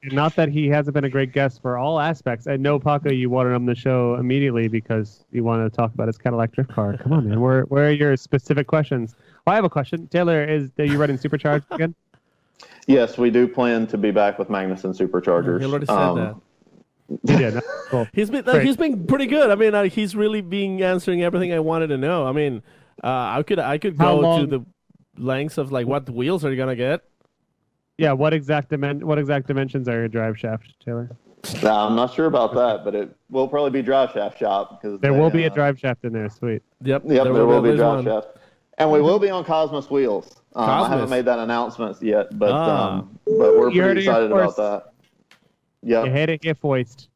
not that he hasn't been a great guest for all aspects. I know, Paco, you wanted him on the show immediately because you wanted to talk about his Cadillac drift car. Come on, man. Where are your specific questions? Well, I have a question. Taylor, are you running Supercharged again? Yes, we do plan to be back with Magnuson Superchargers. He already said that. Yeah, cool. He's been pretty good. I mean, he's really been answering everything I wanted to know. I mean, I could go to the lengths of like what wheels are you gonna get? Yeah, what exact dimensions are your drive shaft, Taylor? I'm not sure about that, but it will probably be drive shaft shop because there will be a drive shaft in there. Sweet. Yep. There will be a drive shaft, and we will be on Cosmos wheels. I haven't made that announcement yet, but we're pretty excited about that. Yeah, you hate it, get foist.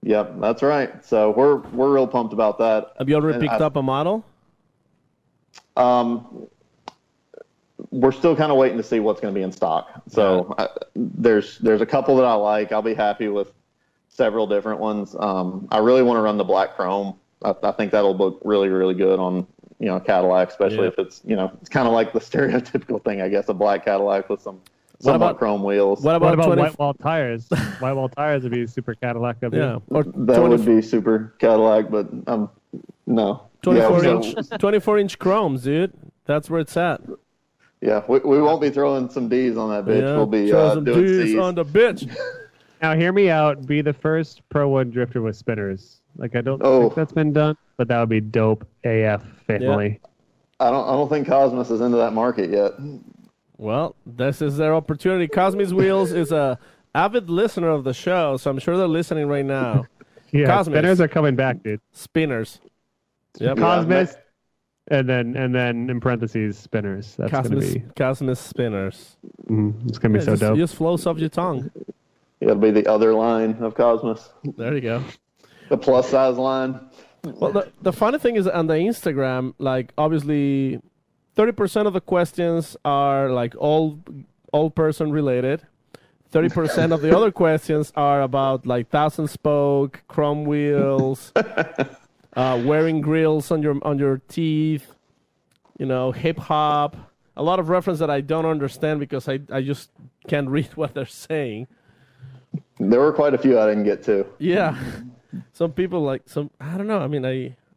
Yep, that's right. So we're real pumped about that. Have you already picked up a model? We're still kind of waiting to see what's going to be in stock. So there's a couple that I like. I'll be happy with several different ones. I really want to run the black chrome. I think that'll look really, really good on Cadillac, especially if it's it's kind of like the stereotypical thing, I guess, a black Cadillac with some somewhat chrome wheels. What about white wall tires? White wall tires would be super Cadillac. That would be super Cadillac, but no. 24-inch chromes, dude. That's where it's at. Yeah, we won't be throwing some D's on that bitch. Yeah, we'll be some doing D's C's on the bitch. Now, hear me out. Be the first Pro 1 drifter with spinners. Like, I don't think that's been done, but that would be dope AF, family. Yeah. I don't think Cosmos is into that market yet. Well, this is their opportunity. Cosmis Wheels is a avid listener of the show, so I'm sure they're listening right now. Yeah, Cosmis. spinners are coming back, dude. Spinners. Yep. Cosmis, and then in parentheses, spinners. That's going to be Cosmis spinners. It's going to be so dope. It just flows off your tongue. It'll be the other line of Cosmos. There you go. The plus size line. Well, the funny thing is on the Instagram, like obviously 30% of the questions are like all person related. 30% of the other questions are about like 1,000 spoke, chrome wheels, wearing grills on your teeth, hip hop. A lot of reference that I don't understand because I just can't read what they're saying. There were quite a few I didn't get to. Yeah. Some people I don't know. I mean,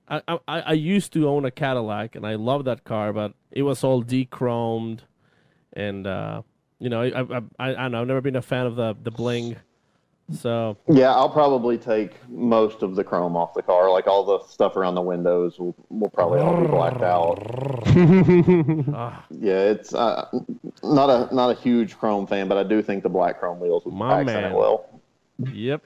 I used to own a Cadillac and I love that car, but it was all de-chromed, and I've never been a fan of the bling. So yeah, I'll probably take most of the chrome off the car. Like all the stuff around the windows will probably all be blacked out. Yeah, it's not a huge chrome fan, but I do think the black chrome wheels would accent it well. Yep.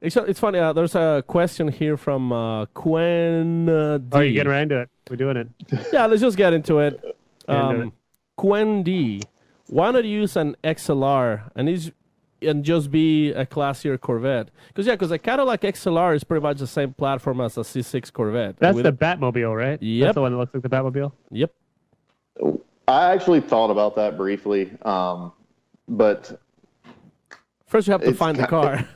It's funny. There's a question here from Quen D. Oh, you're getting right into it. We're doing it. Yeah, let's just get into it. Quen D. Why not use an XLR and just be a classier Corvette? Because the Cadillac XLR is pretty much the same platform as a C6 Corvette. That's the Batmobile, right? Yep. That's the one that looks like the Batmobile? Yep. I actually thought about that briefly, but first you have to find the car.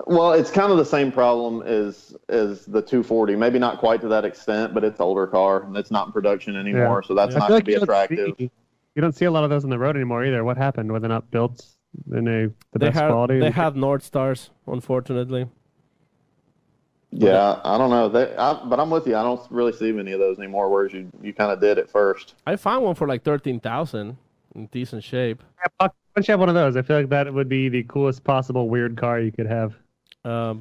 Well, it's kind of the same problem as the 240. Maybe not quite to that extent, but it's an older car and it's not in production anymore, so that's not going to be attractive. You don't see a lot of those on the road anymore either. What happened? Were they not built in the best quality? They have North Stars, unfortunately. Yeah, I don't know. But I'm with you. I don't really see many of those anymore, whereas you kind of did at first. I found one for like $13,000 in decent shape. Yeah, why don't you have one of those? I feel like that would be the coolest possible weird car you could have. Well,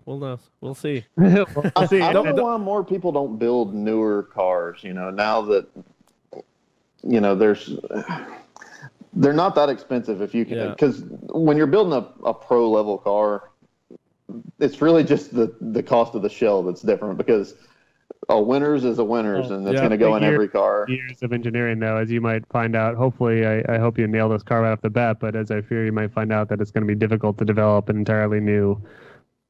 we'll see. I don't know why more people don't build newer cars. Now that they're not that expensive if you can. Because when you're building a pro level car, it's really just the cost of the shell that's different. Because a winner's is a winner's, and it's going to go in every car. Years of engineering, though, as you might find out. Hopefully, I hope you nail this car right off the bat, but as I fear you might find out that it's going to be difficult to develop an entirely new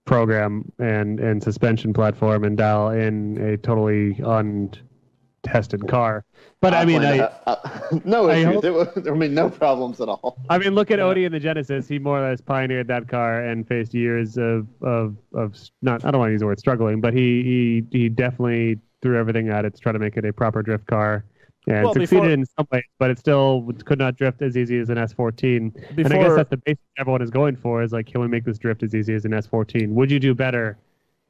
program and suspension platform and dial in a totally untested car. But no issues. No problems at all. I mean, look at Odie in the Genesis. He more or less pioneered that car and faced years of not. I don't want to use the word struggling, but he definitely threw everything at it to try to make it a proper drift car, and succeeded in some ways. But it still could not drift as easy as an S14. And I guess that's the basic everyone is going for, is like, can we make this drift as easy as an S14? Would you do better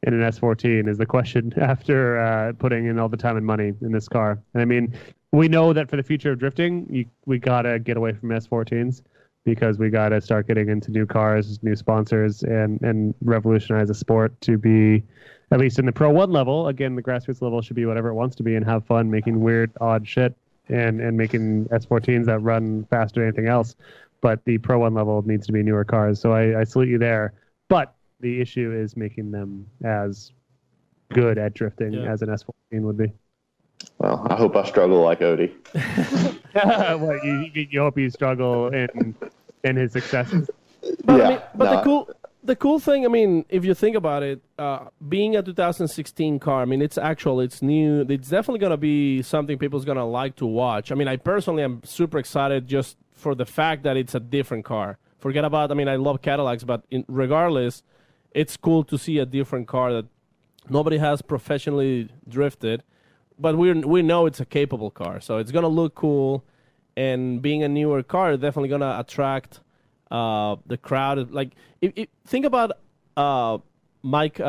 in an S14 is the question after putting in all the time and money in this car. And I mean, we know that for the future of drifting, we got to get away from S14s because we got to start getting into new cars, new sponsors, and revolutionize the sport to be, at least in the Pro 1 level, again, the grassroots level should be whatever it wants to be and have fun making weird, odd shit and making S14s that run faster than anything else. But the Pro 1 level needs to be newer cars. So I salute you there. But the issue is making them as good at drifting as an S14 would be. Well, I hope I struggle like Odie. Well, you hope you struggle in his successes. But the cool thing, I mean, if you think about it, being a 2016 car, I mean, it's new. It's definitely going to be something people's going to like to watch. I mean, I personally am super excited just for the fact that it's a different car. Forget about, I mean, I love Cadillacs, but regardless, it's cool to see a different car that nobody has professionally drifted, but we know it's a capable car, so it's gonna look cool. And being a newer car, definitely gonna attract the crowd. Like, think about Mad Mike.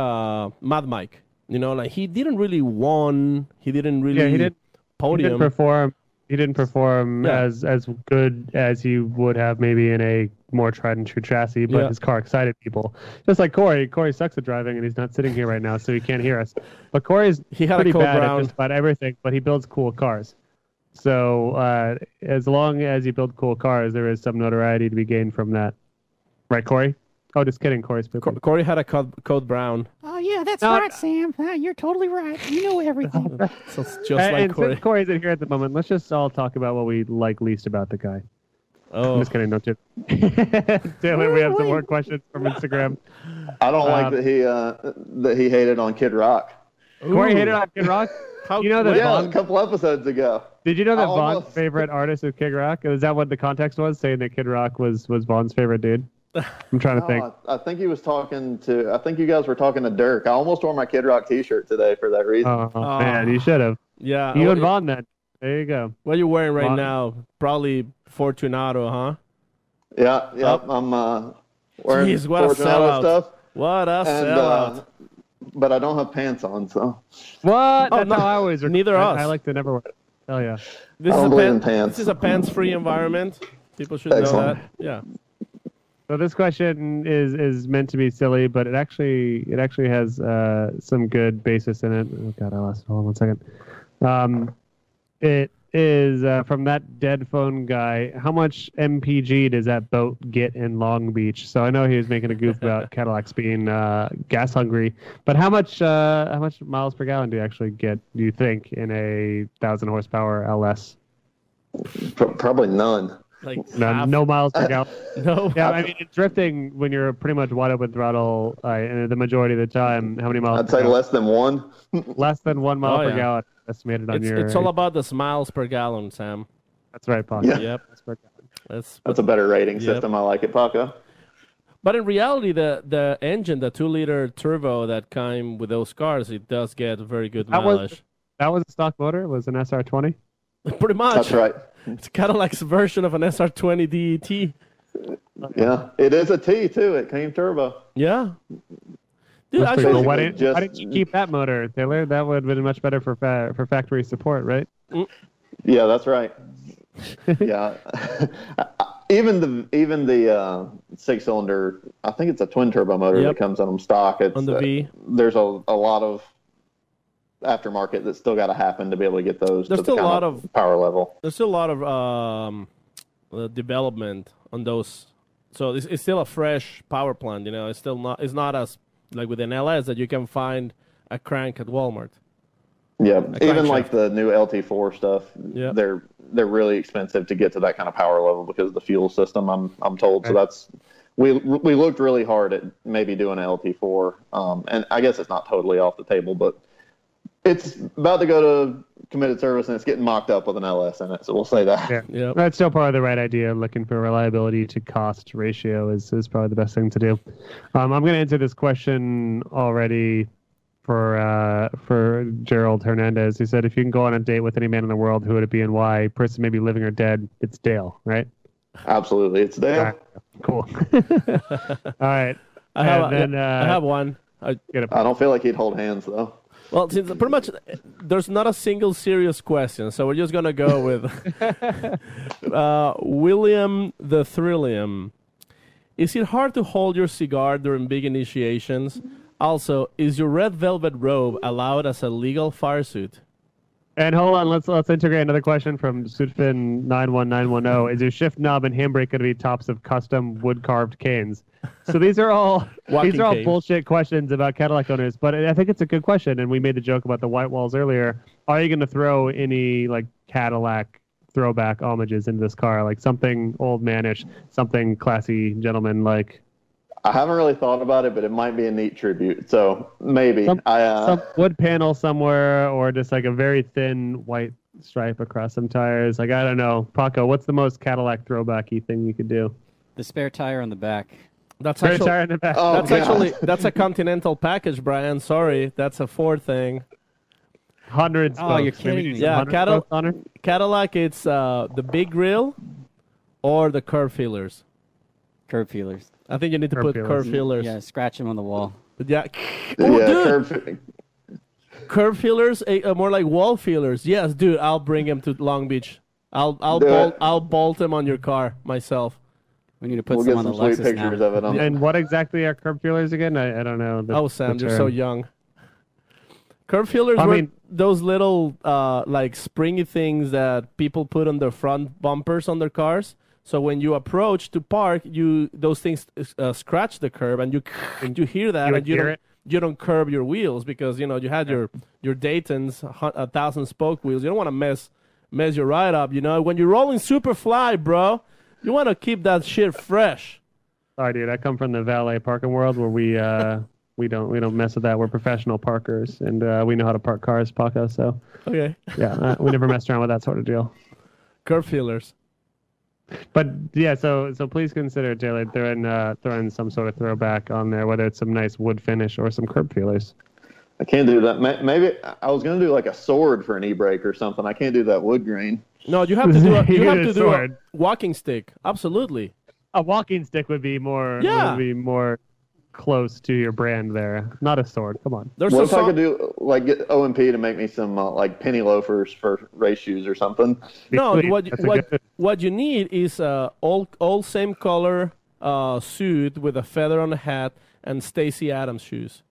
Like he didn't really won. He didn't really podium. He didn't perform as good as he would have maybe in a more tried and true chassis, but his car excited people. Just like Corey. Corey sucks at driving, and he's not sitting here right now, so he can't hear us. But Corey's pretty bad at just about everything, but he builds cool cars. So as long as you build cool cars, there is some notoriety to be gained from that. Right, Corey? Oh, just kidding. Corey's Corey had a code brown. Oh, yeah, that's right, Sam. You're totally right. You know everything. So it's just like and Corey. since Corey's in here at the moment, let's just all talk about what we like least about the guy. Oh. I'm just kidding. Don't you? Taylor, we have some more questions from Instagram. I don't like that he hated on Kid Rock. Corey hated on Kid Rock? You know that a couple episodes ago. Did you know that Vaughn's favorite artist is Kid Rock? Is that what the context was, saying that Kid Rock was Vaughn's favorite dude? I'm trying to think. I think he was talking to. I think you guys were talking to Dirk. I almost wore my Kid Rock T-shirt today for that reason. Oh man, you should have. Yeah. You and Vaughn then. There you go. What are you wearing right now? Probably Fortunato, huh? Yeah. I'm wearing Jeez, what a Fortunato sellout. stuff. What a sellout. But I don't have pants on, so. What? That's how I always. Neither us. I like to never wear. Hell yeah. This I don't believe in pants. This is a pants-free environment. People should Excellent. know that. Yeah. So this question is meant to be silly, but it actually has some good basis in it. Oh God, I lost it. Hold on 1 second. It is from that dead phone guy. How much MPG does that boat get in Long Beach? So I know he was making a goof about Cadillacs being gas hungry, but how much miles per gallon do you actually get? Do you think in a 1,000 horsepower LS? Probably none. Like No miles per gallon. No. Yeah, I mean, in drifting, when you're pretty much wide open throttle, and the majority of the time, how many miles? I'd say less than one. Less than 1 mile per yeah. gallon estimated on your. It's all about the miles per gallon, Sam. That's right, Paco. Yeah. Yep. Miles per gallon. That's a better rating Yep. system. I like it, Paco. But in reality, the engine, the 2-liter turbo that came with those cars, it does get very good mileage. That was a stock motor. It was an SR20. Pretty much. That's right. It's Cadillac's version of an SR20 DET. Yeah, it is a T too. It came turbo. Yeah. Dude, That's pretty cool. Why Basically didn't you keep that motor, Taylor? That would have been much better for factory support, right? Yeah, that's right. Yeah, even the 6-cylinder. I think it's a twin turbo motor that comes on them stock. It's on the V. There's a lot of aftermarket that's still got to happen to be able to get those. There's to still the a kind lot of power level. There's still a lot of development on those. So it's still a fresh power plant. You know, it's not as like with an LS that you can find a crank at Walmart. Yeah, even like the new LT4 stuff. Yeah. They're really expensive to get to that kind of power level because of the fuel system. I'm told. So that's we looked really hard at maybe doing an LT4. And I guess it's not totally off the table, but it's about to go to committed service and it's getting mocked up with an LS in it. So we'll say that. Yeah, Yep. that's still probably the right idea. Looking for reliability to cost ratio is probably the best thing to do. I'm going to answer this question already for Gerald Hernandez. He said, if you can go on a date with any man in the world, who would it be and why? Person may be living or dead. It's Dale, right? Absolutely, it's Dale. All right. Cool. All right. I have one. I don't feel like he'd hold hands though. Well, since pretty much there's not a single serious question, so we're just gonna go with William the Thrillium. Is it hard to hold your cigar during big initiations? Also, is your red velvet robe allowed as a legal fire suit? And hold on, let's integrate another question from Sudfin 91910. Is your shift knob and handbrake going to be tops of custom wood carved canes? So these are all canes. bullshit questions about Cadillac owners, but I think it's a good question. And we made the joke about the white walls earlier. Are you going to throw any like Cadillac throwback homages into this car, like something old manish, something classy gentleman like? I haven't really thought about it, but it might be a neat tribute. So maybe Some wood panel somewhere, or just like a very thin white stripe across some tires. Like, I don't know. Paco, what's the most Cadillac throwbacky thing you could do? The spare tire on the back. That's Spare actually, tire in the back. Oh, that's God. actually that's a Continental package, Brian. Sorry, that's a Ford thing. 100 Oh, you're spokes. Maybe kidding me. just Yeah, 100 spokes on her? Cadillac, it's the big grill or the curb feelers. Curb feelers. I think you need to Curb put feelers. curb feelers. Yeah, scratch them on the wall. But yeah. Yeah, Oh, dude. Curb feelers, more like wall feelers. Yes, dude, I'll bring him to Long Beach. I'll Do it. bolt him on your car myself. We need to put We'll some get on the some sweet Lexus pictures now. of it. And what exactly are curb feelers again? I don't know. Oh, Sam, you're so young. Curb feelers were those little like springy things that people put on their front bumpers on their cars. So when you approach to park, those things scratch the curb, and you hear that, and you don't curb your wheels because you had your Dayton's 1,000 spoke wheels. You don't want to mess your ride up. When you're rolling Superfly, bro, you want to keep that shit fresh. Sorry, dude. I come from the valet parking world where we don't mess with that. We're professional parkers, and we know how to park cars, Paco. So okay, yeah, we never messed around with that sort of deal. Curb feelers. But yeah, so please consider, Taylor, throwing some sort of throwback on there, whether it's some nice wood finish or some curb feelers. I can't do that. Maybe I was going to do like a sword for an e-brake or something. I can't do that wood grain. No, you have to do a walking stick. Absolutely. A walking stick would be more close to your brand there, not a sword. Come on. What if I could do like get OMP to make me some like penny loafers for race shoes or something? No, what you need is all same color suit with a feather on the hat and Stacey Adams shoes.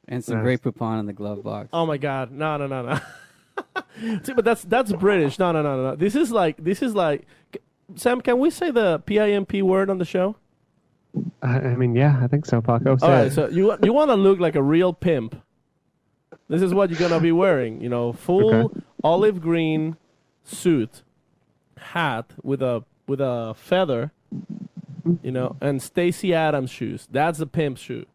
And some Grey Poupon in the glove box. Oh my God! No. See, but that's British. No. This is like. Sam, can we say the PIMP word on the show? I mean, yeah, I think so, Paco. All right, so you want to look like a real pimp. This is what you're gonna be wearing. Full olive green suit, hat with a feather, and Stacey Adams shoes. That's the pimp shoe.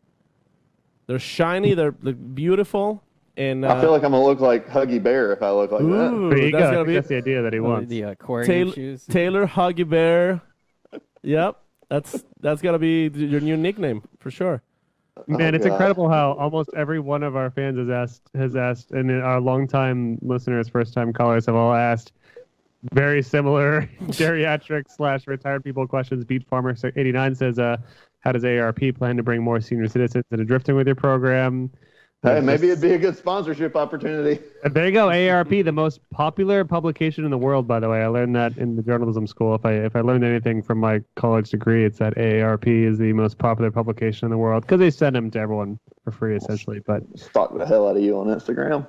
They're shiny. They're beautiful. And I feel like I'm gonna look like Huggy Bear if I look like that. There you go. That's the idea that he wants. The aquarium shoes. Taylor Huggy Bear. Yep, that's gonna be your new nickname for sure. Man, it's incredible how almost every one of our fans has asked, and our longtime listeners, first-time callers have all asked very similar geriatric/retired people questions. Beat Farmer 89 says, "How does AARP plan to bring more senior citizens into drifting with your program?" Hey, maybe it'd be a good sponsorship opportunity. There you go. AARP, the most popular publication in the world, by the way. I learned that in the journalism school. If I learned anything from my college degree, it's that AARP is the most popular publication in the world because they send them to everyone for free, essentially. But stalk the hell out of you on Instagram.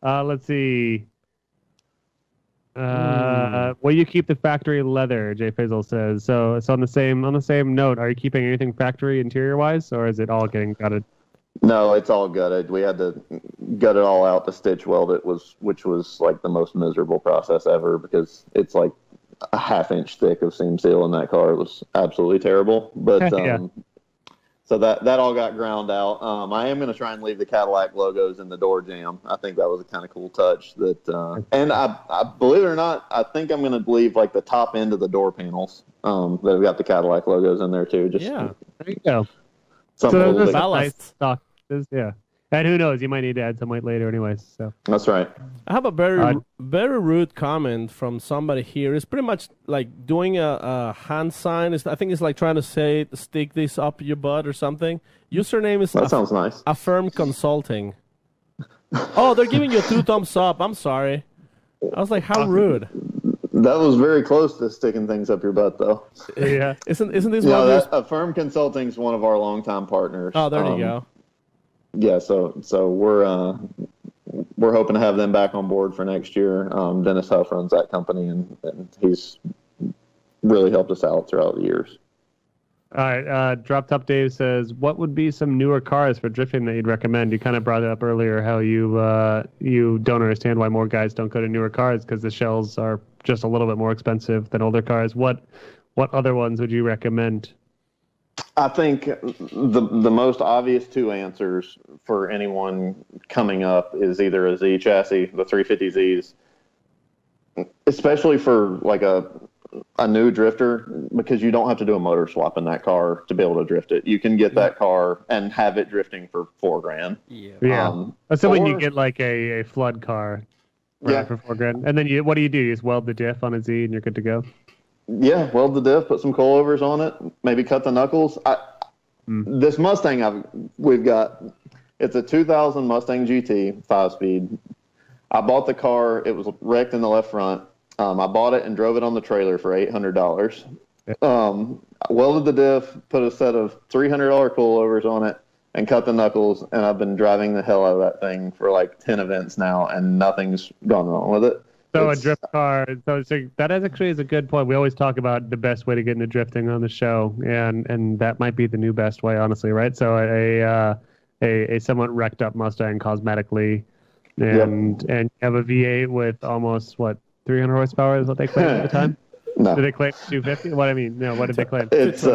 Let's see. Will you keep the factory leather? Jay Faisal says. So on the same note, are you keeping anything factory interior wise, or is it all getting gutted? No, it's all gutted. We had to gut it all out to stitch weld it, which was like the most miserable process ever because it's like a half-inch thick of seam seal in that car. It was absolutely terrible. But so that all got ground out. I am going to try and leave the Cadillac logos in the door jamb. I think that was a kind of cool touch. And I believe it or not, I think I'm going to leave like the top end of the door panels that have got the Cadillac logos in there too. There you go. So there's nice stock. Yeah. And who knows? You might need to add some weight later anyways. So that's right. I have a very rude comment from somebody here. It's pretty much like doing a hand sign. I think it's like trying to say, stick this up your butt or something. Username is... That sounds nice. Affirm Consulting. Oh, they're giving you 2 thumbs up. I'm sorry. I was like, how rude. That was very close to sticking things up your butt, though. Yeah. Isn't this one? Affirm Consulting is one of our longtime partners. Oh, there you go. Yeah, so we're hoping to have them back on board for next year. Dennis Huff runs that company, and he's really helped us out throughout the years. All right, Drop Top Dave says, what would be some newer cars for drifting that you'd recommend? You kind of brought it up earlier how you don't understand why more guys don't go to newer cars because the shells are just a little bit more expensive than older cars. What other ones would you recommend? I think the most obvious 2 answers for anyone coming up is either a Z chassis, the 350Zs, especially for like a new drifter, because you don't have to do a motor swap in that car to be able to drift it. You can get that car and have it drifting for $4,000. Yeah. Assuming you get like a flood car for $4,000. And then what do? You just weld the diff on a Z and you're good to go? Yeah, weld the diff, put some coilovers on it, maybe cut the knuckles. This Mustang we've got, it's a 2000 Mustang GT 5-speed. I bought the car. It was wrecked in the left front. I bought it and drove it on the trailer for $800. I welded the diff, put a set of $300 coilovers on it, and cut the knuckles, and I've been driving the hell out of that thing for like 10 events now, and nothing's gone wrong with it. So a drift car. So that actually is a good point. We always talk about the best way to get into drifting on the show, and that might be the new best way, honestly, right? So a somewhat wrecked up Mustang cosmetically, and you have a V8 with almost 300 horsepower is what they claimed at the time. No. Did they claim 250? What did they claim? It's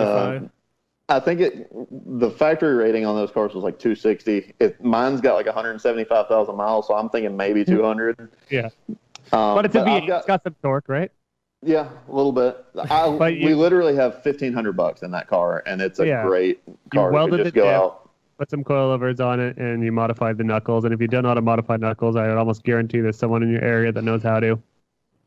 I think the factory rating on those cars was like 260. Mine's got like 175,000 miles, so I'm thinking maybe 200. Yeah. But it's a V8. It's got some torque, right? Yeah, a little bit. We literally have $1,500 in that car, and it's a great car. You welded just go out, put some coilovers on it, and you modified the knuckles. And if you don't know how to modify knuckles, I would almost guarantee there's someone in your area that knows how to.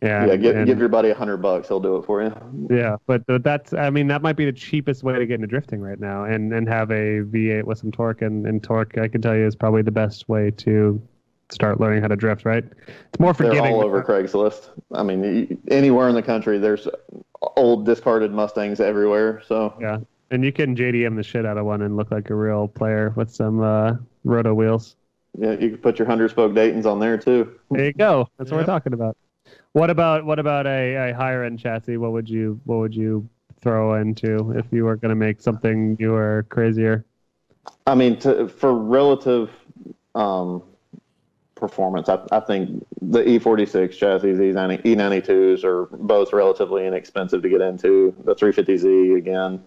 Give your buddy $100. He'll do it for you. Yeah, but that might be the cheapest way to get into drifting right now, and have a V8 with some torque, and torque, I can tell you, is probably the best way to start learning how to drift, right? It's more forgiving. They're all over Craigslist. I mean, anywhere in the country, there's old discarded Mustangs everywhere. So yeah, and you can JDM the shit out of one and look like a real player with some roto wheels. Yeah, you can put your 100-spoke Daytons on there too. There you go. That's what we're talking about. What about a higher end chassis? What would you throw into if you were going to make something newer, crazier? I mean, for relative performance, I think the E46 chassis, E92s are both relatively inexpensive to get into. The 350Z again,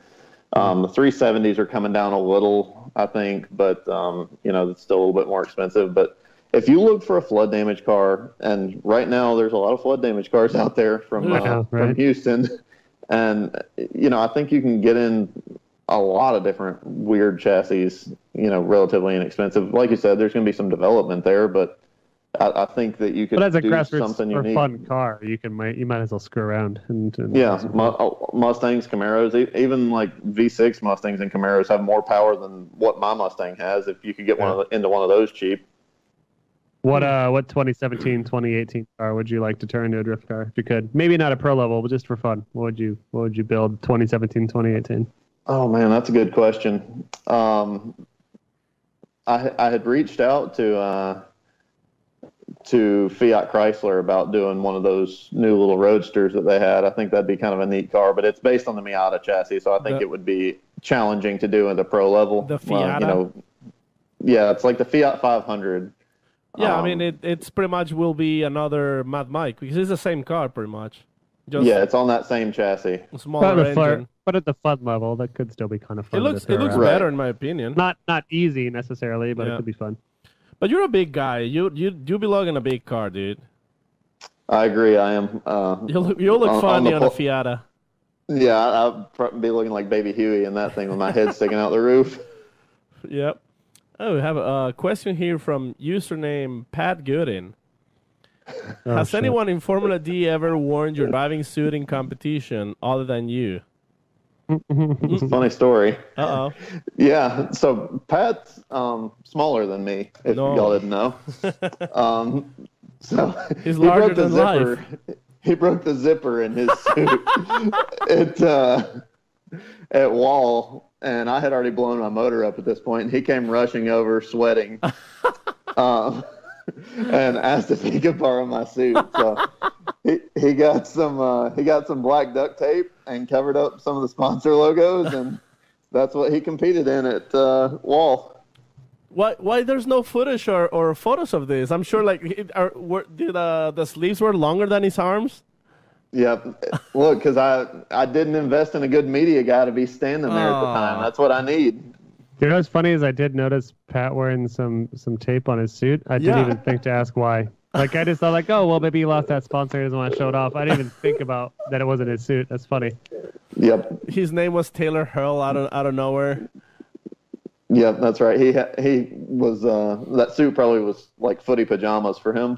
the 370s are coming down a little, I think, but it's still a little bit more expensive. But if you look for a flood damage car, and right now there's a lot of flood damage cars out there from Houston, and I think you can get in a lot of different weird chassis, relatively inexpensive. Like you said, there's going to be some development there, but I think that you could do something unique. For a fun car, you might as well screw around. Mustangs, Camaros, even like V6 Mustangs and Camaros have more power than what my Mustang has. If you could get into one of those cheap. What 2017, 2018 car would you like to turn into a drift car if you could? Maybe not a pro level, but just for fun. What would you build 2017, 2018? Oh man, that's a good question. I had reached out to Fiat Chrysler about doing one of those new little roadsters that they had. I think that'd be kind of a neat car, but it's based on the Miata chassis, so I think it would be challenging to do at the pro level. The Fiat. It's like the Fiat 500. Yeah, I mean, it's pretty much will be another Mad Mike because it's the same car pretty much. It's on that same chassis. Smaller engine. But at the fun level, that could still be kind of fun. It looks better in my opinion. Not easy necessarily, but it could be fun. But you're a big guy. You belong in a big car, dude. I agree. I am. You'll look funny on a Fiata. Yeah, I'll be looking like Baby Huey in that thing with my head sticking out the roof. Yep. Oh, we have a question here from username Pat Gooden. Has anyone in Formula D ever worn your driving suit in competition other than you? It's a funny story. Uh-oh. Yeah, so Pat's smaller than me, if y'all didn't know. So he's larger than life. He broke the zipper in his suit at Wall, and I had already blown my motor up at this point, and he came rushing over sweating and asked if he could borrow my suit. So he got some black duct tape and covered up some of the sponsor logos, and that's what he competed in at Wall. Why there's no footage or photos of this? I'm sure the sleeves were longer than his arms. Yeah, look, because I didn't invest in a good media guy to be standing there at the time. That's what I need. You know what's funny is I did notice Pat wearing some tape on his suit. I didn't even think to ask why. Like I just thought maybe he lost that sponsor. He doesn't want to show it off. I didn't even think about that it wasn't his suit. That's funny. Yep. His name was Taylor Hurl out of nowhere. Yep, that's right. He was that suit probably was like footy pajamas for him.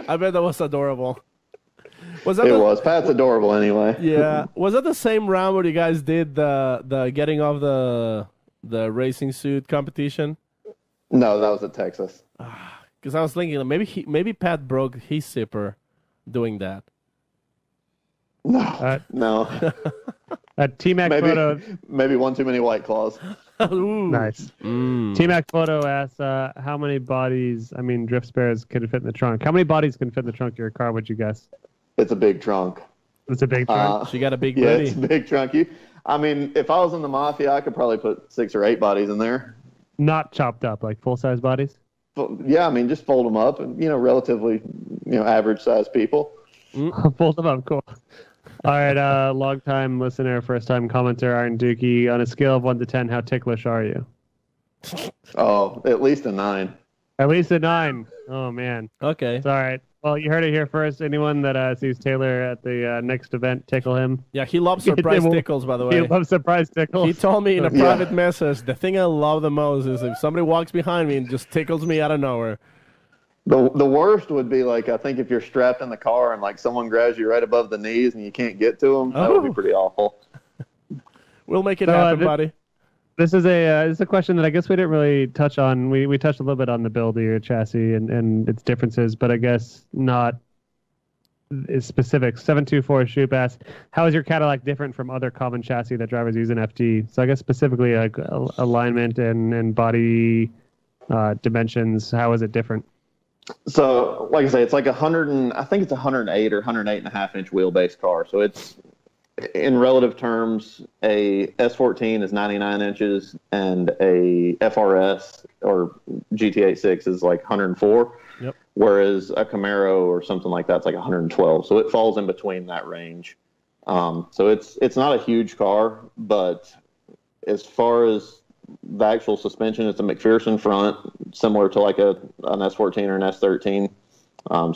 I bet that was adorable. Pat's adorable anyway. Yeah. Was that the same round where you guys did the getting off the racing suit competition? No, that was at Texas. Because I was thinking maybe Pat broke his zipper doing that. No. T-Mac photo. Maybe one too many White Claws. Nice. T-Mac Photo asks, how many bodies, drift spares can fit in the trunk? How many bodies can fit in the trunk of your car, would you guess? It's a big trunk. It's a big trunk? She got a big Yeah, booty. it's a big trunk. If I was in the Mafia, I could probably put 6 or 8 bodies in there. Not chopped up, like full-size bodies? Yeah, just fold them up and, relatively, average-sized people. Fold them up, cool. All right, long-time listener, first-time commenter, Iron Dookie. On a scale of 1 to 10, how ticklish are you? Oh, at least a 9. At least a 9. Oh, man. Okay. It's all right. Well, you heard it here first. Anyone that sees Taylor at the next event, tickle him. Yeah, he loves surprise tickles, by the way. He loves surprise tickles. He told me in a private message, the thing I love the most is if somebody walks behind me and just tickles me out of nowhere. The worst would be, I think if you're strapped in the car and, someone grabs you right above the knees and you can't get to them, that would be pretty awful. We'll make it happen, buddy. This is a question that I guess we didn't really touch on. We touched a little bit on the build of your chassis and its differences, but I guess not as specific. 724 Shoop asks, how is your Cadillac different from other common chassis that drivers use in FD? So I guess specifically alignment and body dimensions. How is it different? So, like I say, it's I think it's 108 or 108.5 inch wheelbase car. So it's, in relative terms, a S14 is 99 inches and a FRS or GT86 is 104. Yep. Whereas a Camaro or something like that's 112. So it falls in between that range. So it's not a huge car, but as far as the actual suspension, it's a McPherson front, similar to an S14 or an S13.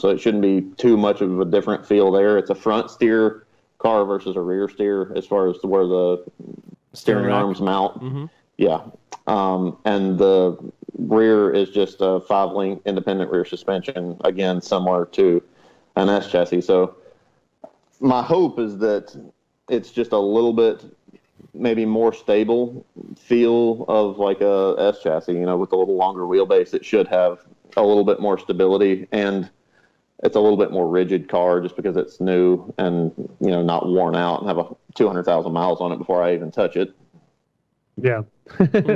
So it shouldn't be too much of a different feel there. It's a front steer car versus a rear steer as far as where the steering arms mount. Mm-hmm. Yeah. And the rear is just a 5-link independent rear suspension, again, similar to an S chassis. So my hope is that it's just a little bit maybe more stable feel of a S chassis, with a little longer wheelbase. It should have a little bit more stability, and it's a little bit more rigid car just because it's new and, not worn out and have 200,000 miles on it before I even touch it. Yeah.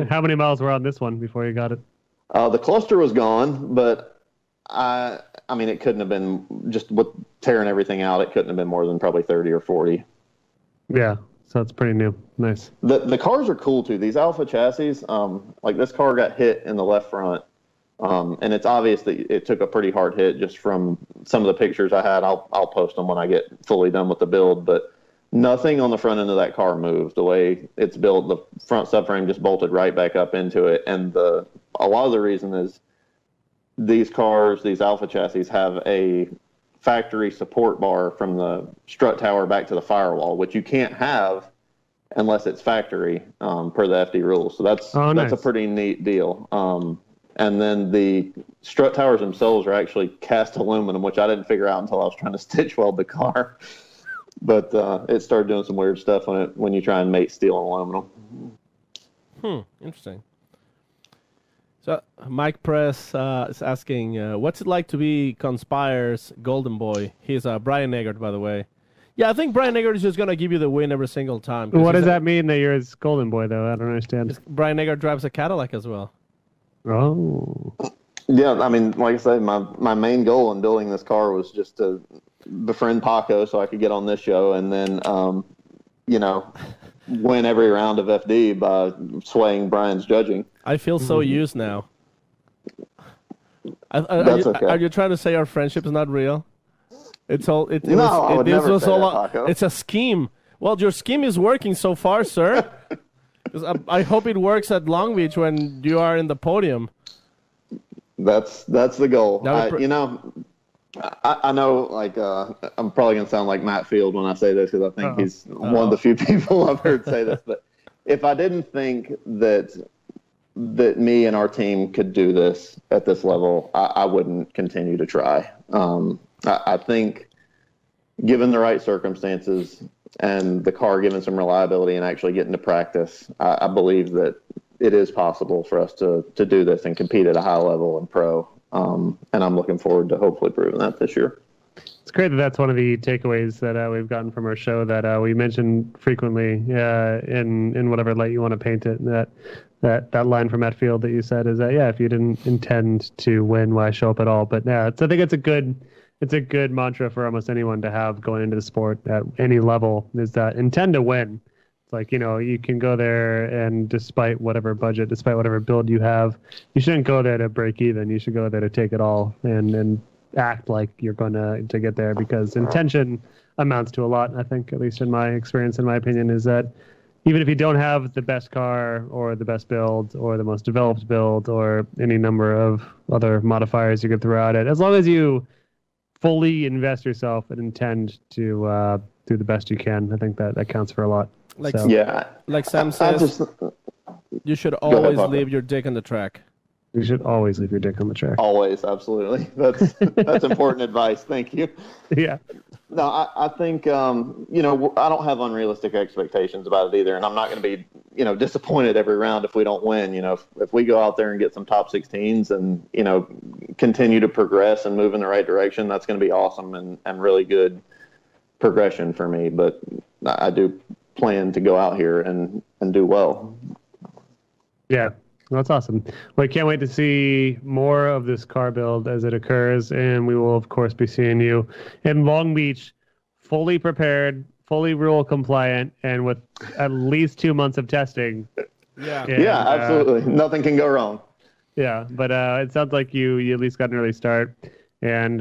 How many miles were on this one before you got it? The cluster was gone, but it couldn't have been, just with tearing everything out, it couldn't have been more than probably 30 or 40. Yeah. So it's pretty new. Nice. The cars are cool too. These Alpha chassis, this car got hit in the left front. And it's obvious that it took a pretty hard hit just from some of the pictures I had. I'll post them when I get fully done with the build, but nothing on the front end of that car moved. The way it's built, the front subframe just bolted right back up into it. And a lot of the reason is these cars, these Alpha chassis, have a factory support bar from the strut tower back to the firewall, which you can't have unless it's factory per the FD rules. So that's a pretty neat deal. And then the strut towers themselves are actually cast aluminum, which I didn't figure out until I was trying to stitch weld the car. But it started doing some weird stuff when you try and mate steel and aluminum. Interesting. So Mike Press is asking, what's it like to be Conspire's golden boy? He's Brian Eggert, by the way. Yeah, I think Brian Eggert is just going to give you the win every single time. What does that mean that you're his golden boy, though? I don't understand. Brian Eggert drives a Cadillac as well. Oh. Yeah, like I said, my main goal in building this car was just to befriend Paco so I could get on this show and then, win every round of FD by swaying Brian's judging. I feel so used now. That's okay. Are you trying to say our friendship is not real? It's all. I would never say that, Paco. It's a scheme. Well, your scheme is working so far, sir. I hope it works at Long Beach when you are in the podium. That's the goal. I know, I'm probably going to sound like Matt Field when I say this because I think he's one of the few people I've heard say this. But if I didn't think that me and our team could do this at this level, I wouldn't continue to try. I think given the right circumstances and the car given some reliability and actually getting to practice, I believe that it is possible for us to do this and compete at a high level in pro. And I'm looking forward to hopefully proving that this year. It's great that that's one of the takeaways that we've gotten from our show that we mentioned frequently in whatever light you want to paint it. That line from Etfield that you said is that, if you didn't intend to win, why show up at all? But I think it's a good mantra for almost anyone to have going into the sport at any level, is that intend to win. It's like, you can go there and despite whatever budget, despite whatever build you have, you shouldn't go there to break even. You should go there to take it all and act like you're going to get there, because intention amounts to a lot. I think, at least in my experience, in my opinion, is that even if you don't have the best car or the best build or the most developed build or any number of other modifiers you could throw at it, as long as you fully invest yourself and intend to do the best you can, I think that counts for a lot. Like Sam says, you should always leave your dick on the track. You should always leave your dick on the track. Always, absolutely. That's important advice. Thank you. Yeah. No, I think I don't have unrealistic expectations about it either, and I'm not going to be disappointed every round if we don't win. If we go out there and get some top 16s and continue to progress and move in the right direction, that's going to be awesome and really good progression for me. But I do plan to go out here and do well. Yeah. That's awesome. Well, I can't wait to see more of this car build as it occurs, and we will, of course, be seeing you in Long Beach, fully prepared, fully rule compliant, and with at least 2 months of testing. Yeah, absolutely. Nothing can go wrong. Yeah, but it sounds like you at least got an early start, and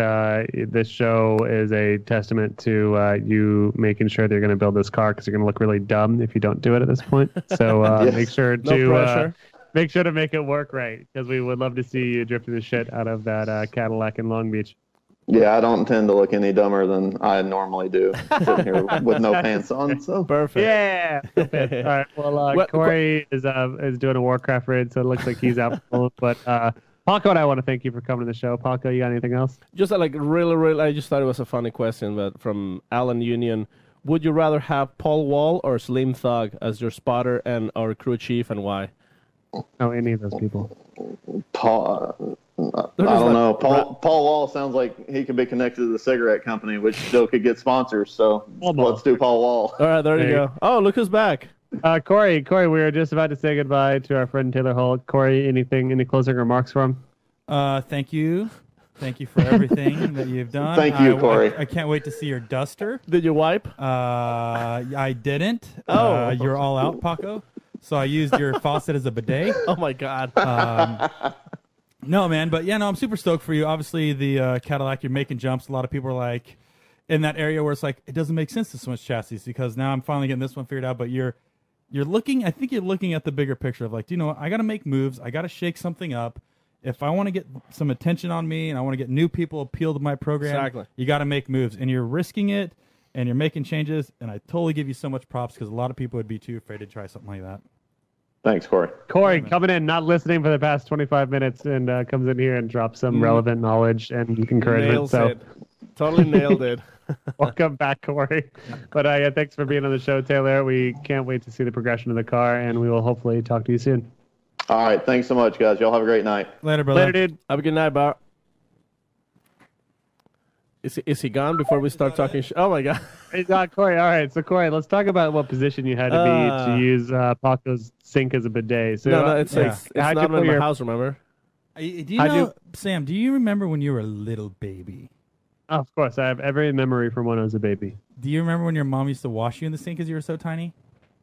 this show is a testament to you making sure that you're going to build this car, because you're going to look really dumb if you don't do it at this point. So Yes. Make sure No to... pressure. Make sure to make it work right, because we would love to see you drifting the shit out of that Cadillac in Long Beach. Yeah, I don't intend to look any dumber than I normally do, sitting here with no pants on. So Perfect. Yeah. All right. Well, Corey is doing a Warcraft raid, so it looks like he's out. But Paco and I want to thank you for coming to the show. Paco, you got anything else? Just really, I just thought it was a funny question, but from Alan Union. Would you rather have Paul Wall or Slim Thug as your spotter and our crew chief, and why? No, any of those people. Paul, I don't know. Paul Wall sounds like he could be connected to the cigarette company, which still could get sponsors. So let's do Paul Wall. All right, there you go. Oh, look who's back. Corey, we were just about to say goodbye to our friend Taylor Hall. Corey, any closing remarks from him? Thank you. Thank you for everything that you've done. Thank you, Corey. I can't wait to see your duster. Did you wipe? I didn't. Oh. You're all out, Paco. So I used your faucet as a bidet. Oh, my God. No, man. But, I'm super stoked for you. Obviously, the Cadillac, you're making jumps. A lot of people are like in that area where it's like, it doesn't make sense to switch chassis, because now I'm finally getting this one figured out. But you're looking, I think you're looking at the bigger picture of like, do you know what? I got to make moves. I got to shake something up. If I want to get some attention on me and I want to get new people appeal to my program, you got to make moves. And you're risking it, and you're making changes. And I totally give you so much props, because a lot of people would be too afraid to try something like that. Thanks, Corey. Corey coming in, not listening for the past 25 minutes, and comes in here and drops some relevant knowledge and encouragement. Nails it. Totally nailed it. Welcome back, Corey. But thanks for being on the show, Taylor. We can't wait to see the progression of the car, and we will hopefully talk to you soon. All right. Thanks so much, guys. Y'all have a great night. Later, brother. Later, dude. Have a good night, Bar. Is he gone before we start talking? Oh, my God. He's not Corey. All right. So, Corey, let's talk about what position you had to be to use Paco's sink as a bidet. So, no, it's not in my house, remember? Do you know, Sam, do you remember when you were a little baby? Oh, of course. I have every memory from when I was a baby. Do you remember when your mom used to wash you in the sink because you were so tiny?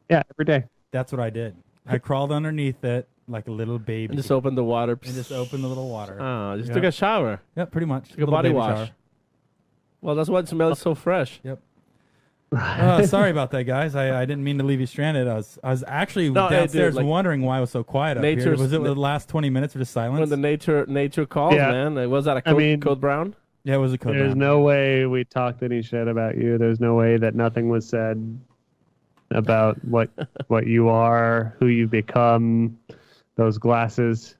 Yeah, every day. That's what I did. I crawled underneath it like a little baby. And just opened the water. And just opened the little water. Oh, just took a shower. Yep, pretty much. Took a body wash. Shower. Well, that's why it smells so fresh. Yep. Sorry about that, guys. I didn't mean to leave you stranded. I was actually downstairs wondering why it was so quiet up here. Was it the last 20 minutes of just silence? When the nature calls, man. Was that a code brown? Yeah, it was a code brown. There's no way we talked any shit about you. There's no way that nothing was said about what you are, who you've become, those glasses,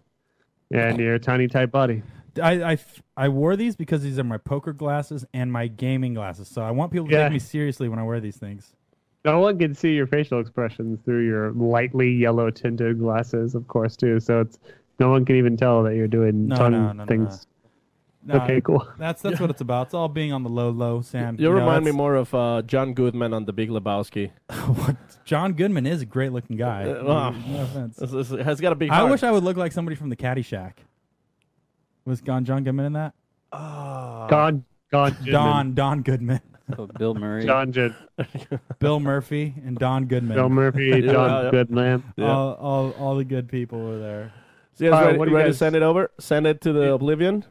and your tiny tight body. I wore these because these are my poker glasses and my gaming glasses. So I want people to take me seriously when I wear these things. No one can see your facial expressions through your lightly yellow tinted glasses, of course, too. So no one can even tell that you're doing things. No, Okay, cool. That's what it's about. It's all being on the low, Sam. You remind me more of John Goodman on The Big Lebowski. John Goodman is a great-looking guy. No offense. Has got a big heart. I wish I would look like somebody from the Caddyshack. Was John Goodman in that? Don Goodman. So Bill Murray. Bill Murphy and Don Goodman. Bill Murphy, John Goodman. Yeah. All the good people were there. So you guys ready to send it over? Send it to the Oblivion?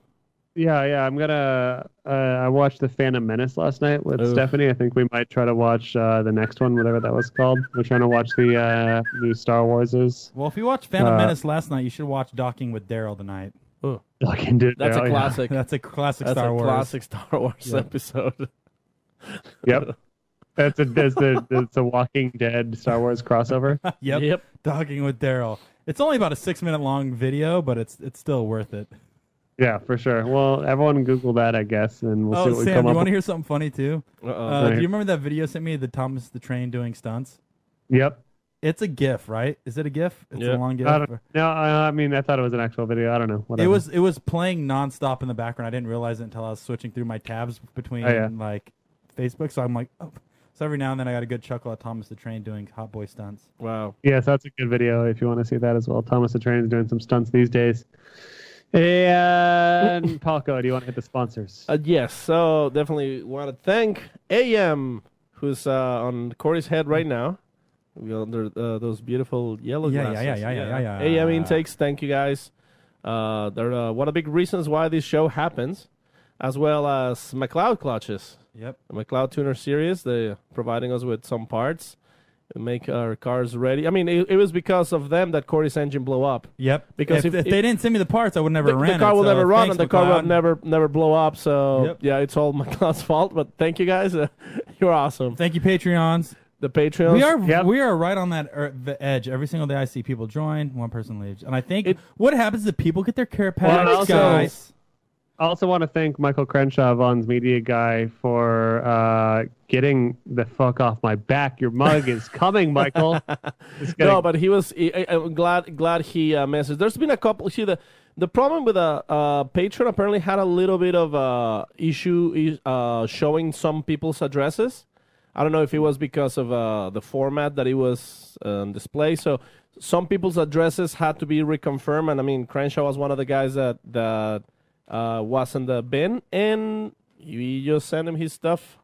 Yeah. I'm gonna. I watched The Phantom Menace last night with Stephanie. I think we might try to watch the next one, whatever that was called. We're trying to watch the new Star Warses. Well, if you watched Phantom Menace last night, you should watch Docking with Daryl tonight. That's a classic. That's a classic That's Star a Wars. classic Star Wars episode. Yep. It's a Walking Dead Star Wars crossover. Yep. Docking with Daryl. It's only about a 6-minute long video, but it's still worth it. Yeah, for sure. Well, everyone Google that, I guess, and we'll see what we Sam, come up you want to with. hear something funny too? Do you remember that video sent me, the Thomas the Train doing stunts? Yep. It's a GIF, right? Is it a GIF? It's a long GIF. I mean, I thought it was an actual video. I don't know. Whatever. It was playing nonstop in the background. I didn't realize it until I was switching through my tabs between like Facebook. So I'm like, oh. So every now and then I got a good chuckle at Thomas the Train doing Hot Boy stunts. Wow. Yes, that's a good video if you want to see that as well. Thomas the Train is doing some stunts these days. And Paco, do you want to hit the sponsors? Yes. So definitely want to thank AM, who's on Corey's head right now. Under those beautiful yellow glasses. Yeah. AM intakes, thank you guys. They're one of the big reasons why this show happens, as well as McLeod clutches. Yep. The McLeod Tuner Series, they're providing us with some parts to make our cars ready. I mean, it was because of them that Corey's engine blew up. Yep. Because if they didn't send me the parts, I would never ran the car will never run, and the car will McLeod. never blow up. So yeah, it's all McLeod's fault. But thank you guys, you're awesome. Thank you, Patreons. The Patreons. We are right on that the edge. Every single day I see people join, one person leaves, and I think what happens is that people get their care packs, guys. I also want to thank Michael Crenshaw, Vaughn's media guy, for getting the fuck off my back. Your mug is coming, Michael. No, but he was. I'm glad he messaged. There's been a couple. See, the problem with Patreon apparently had a little bit of issue showing some people's addresses. I don't know if it was because of the format that it was on display. So some people's addresses had to be reconfirmed, and I mean Crenshaw was one of the guys that was in the bin, and we just sent him his stuff.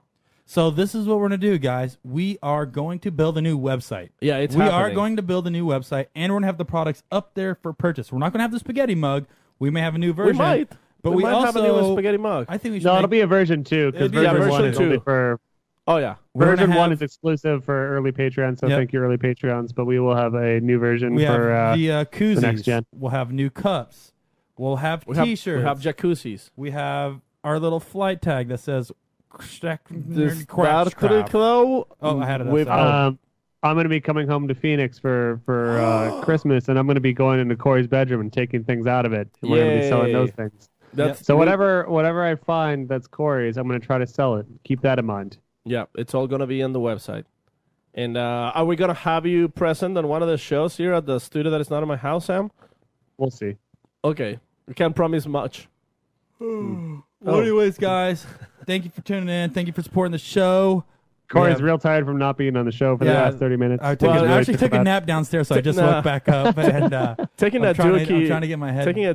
So this is what we're going to do, guys. We are going to build a new website. Yeah, we are going to build a new website, and we're going to have the products up there for purchase. We're not going to have the spaghetti mug. We may have a new version. We might. But we might also have a new spaghetti mug. I think we should. No, it'll be a version 2, because version 1 is only for... Oh, yeah. Version 1 is exclusive for early Patreons, so thank you, early Patreons. But we will have a new version for the koozies. the next gen. We'll have new cups. We'll have T-shirts. We have jacuzzis. We have our little flight tag that says... Oh, I had it up. I'm going to be coming home to Phoenix for Christmas, and I'm going to be going into Corey's bedroom and taking things out of it. And we're going to be selling those things. So whatever I find that's Corey's, I'm going to try to sell it. Keep that in mind. Yeah, it's all going to be on the website. And are we going to have you present on one of the shows here at the studio that is not in my house, Sam? We'll see. Okay. We can't promise much. Well, anyways, guys, thank you for tuning in. Thank you for supporting the show. Corey's real tired from not being on the show for the last 30 minutes. I actually took a nap downstairs, so I just woke back up. And taking I'm trying to get my head. Taking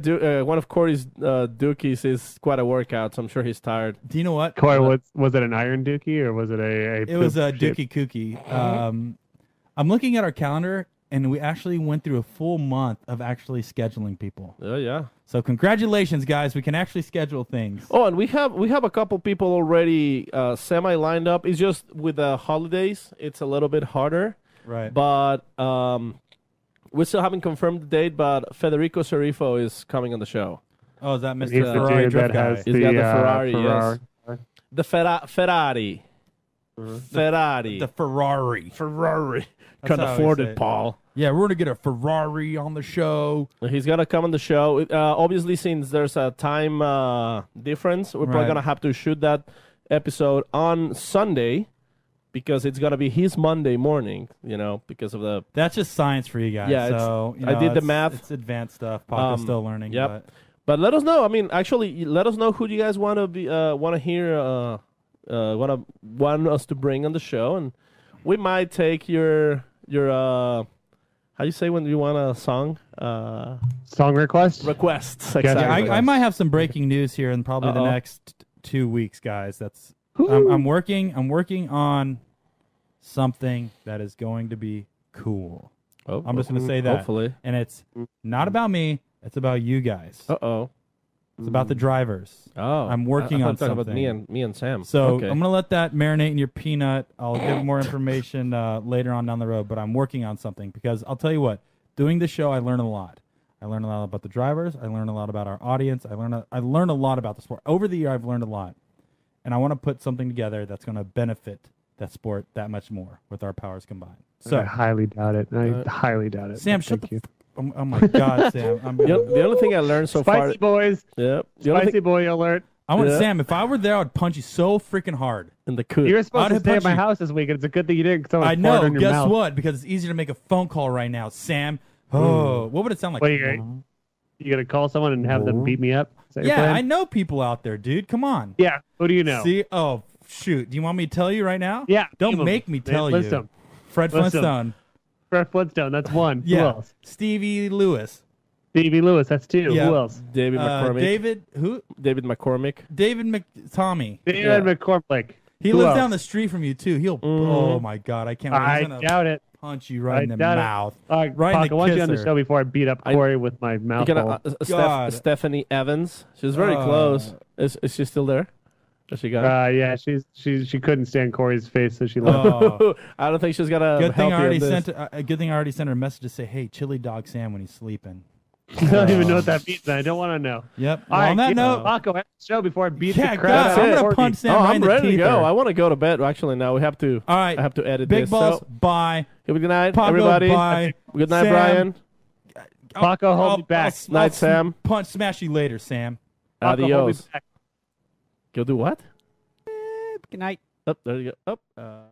one of Corey's dookies is quite a workout, so I'm sure he's tired. Do you know what? Corey, was it an iron dookie or was it a It was a dookie kookie. I'm looking at our calendar, and we actually went through a full month of actually scheduling people. Oh, yeah. So congratulations, guys. We can actually schedule things. Oh, and we have a couple people already semi lined up. It's just with the holidays, it's a little bit harder. Right. But we still haven't confirmed the date, but Federico Cerifo is coming on the show. Oh, is that Mr. Ferrari drift guy? He's got the Ferrari, yes. The Ferrari. Ferrari. The Ferrari. Ferrari. Can't afford it, Paul. Yeah, we're going to get a Ferrari on the show. He's going to come on the show. Obviously, since there's a time difference, we're probably going to have to shoot that episode on Sunday because it's going to be his Monday morning, because of the... That's just science for you guys. Yeah, so, I did the math. It's advanced stuff. Paco's still learning. Yep. But let us know. I mean, actually, let us know who you guys want to hear, want us to bring on the show, and we might take your how do you say when you want a song? Song requests. Requests. Yeah, Exactly. I might have some breaking news here in probably the next 2 weeks, guys. I'm working on something that is going to be cool. Oh, I'm just going to say that. Hopefully. And it's not about me. It's about you guys. It's about the drivers. I'm working on something. about me and Sam. So okay. I'm going to let that marinate in your peanut. I'll give more information later on down the road, but I'm working on something because I'll tell you what, doing this show, I learn a lot. I learn a lot about the drivers. I learn a lot about our audience. I learn a lot about the sport. Over the year, I've learned a lot. And I want to put something together that's going to benefit that sport that much more with our powers combined. So I highly doubt it. I highly doubt it. Sam, shut the oh my God, Sam. The only thing I learned so far. Spicy boys. Yep. Spicy boy alert. I want Sam. If I were there, I would punch you so freaking hard. In the coot. You were supposed to stay at my house this weekend. It's a good thing you didn't. I know. On your Guess mouth. what? Because it's easier to make a phone call right now, Sam. Oh, what would it sound like? What, you gonna call someone and have them beat me up? Is that your plan? I know people out there, dude. Come on. Yeah. Who do you know? See? Oh, shoot. Do you want me to tell you right now? Yeah. Don't make me tell you. Fred Flintstone. Fred Flintstone. That's one. Yeah. Who else? Stevie Lewis. Stevie Lewis. That's two. Yeah. Who else? David McCormick. David who? David McCormick. Tommy. David McCormick. He Who lives else? down the street from you too. He'll. Oh my God! I can't. Wait. I He's gonna doubt it. punch you right in the mouth. Right in the I want you on the kisser. show before I beat up Corey with my mouth. God. Stephanie Evans. She was very close. Is she still there? Is she got? Yeah, she couldn't stand Corey's face, so she left. I don't think she's gonna. Good thing help I you already in this. sent. Good thing I already sent her a message to say, "Hey, chili dog Sam when he's sleeping." I don't even know what that means. I don't want to know. Yep. All Well, right, on that note, Paco, end the show before I beat yeah, the crap God, out I'm of gonna Corey. punch Sam right in I'm the ready to teeth go. there. I want to go to bed. Actually, now we have to. All right. I have to edit Big this. balls. So, Bye. good night, Paco, everybody. bye. Good night, Sam. Brian. Paco, hold me back. Night, Sam. Smash you later, Sam. Paco, hold me Adios. back. Go do what? Good night. Oh, there you go. Oh.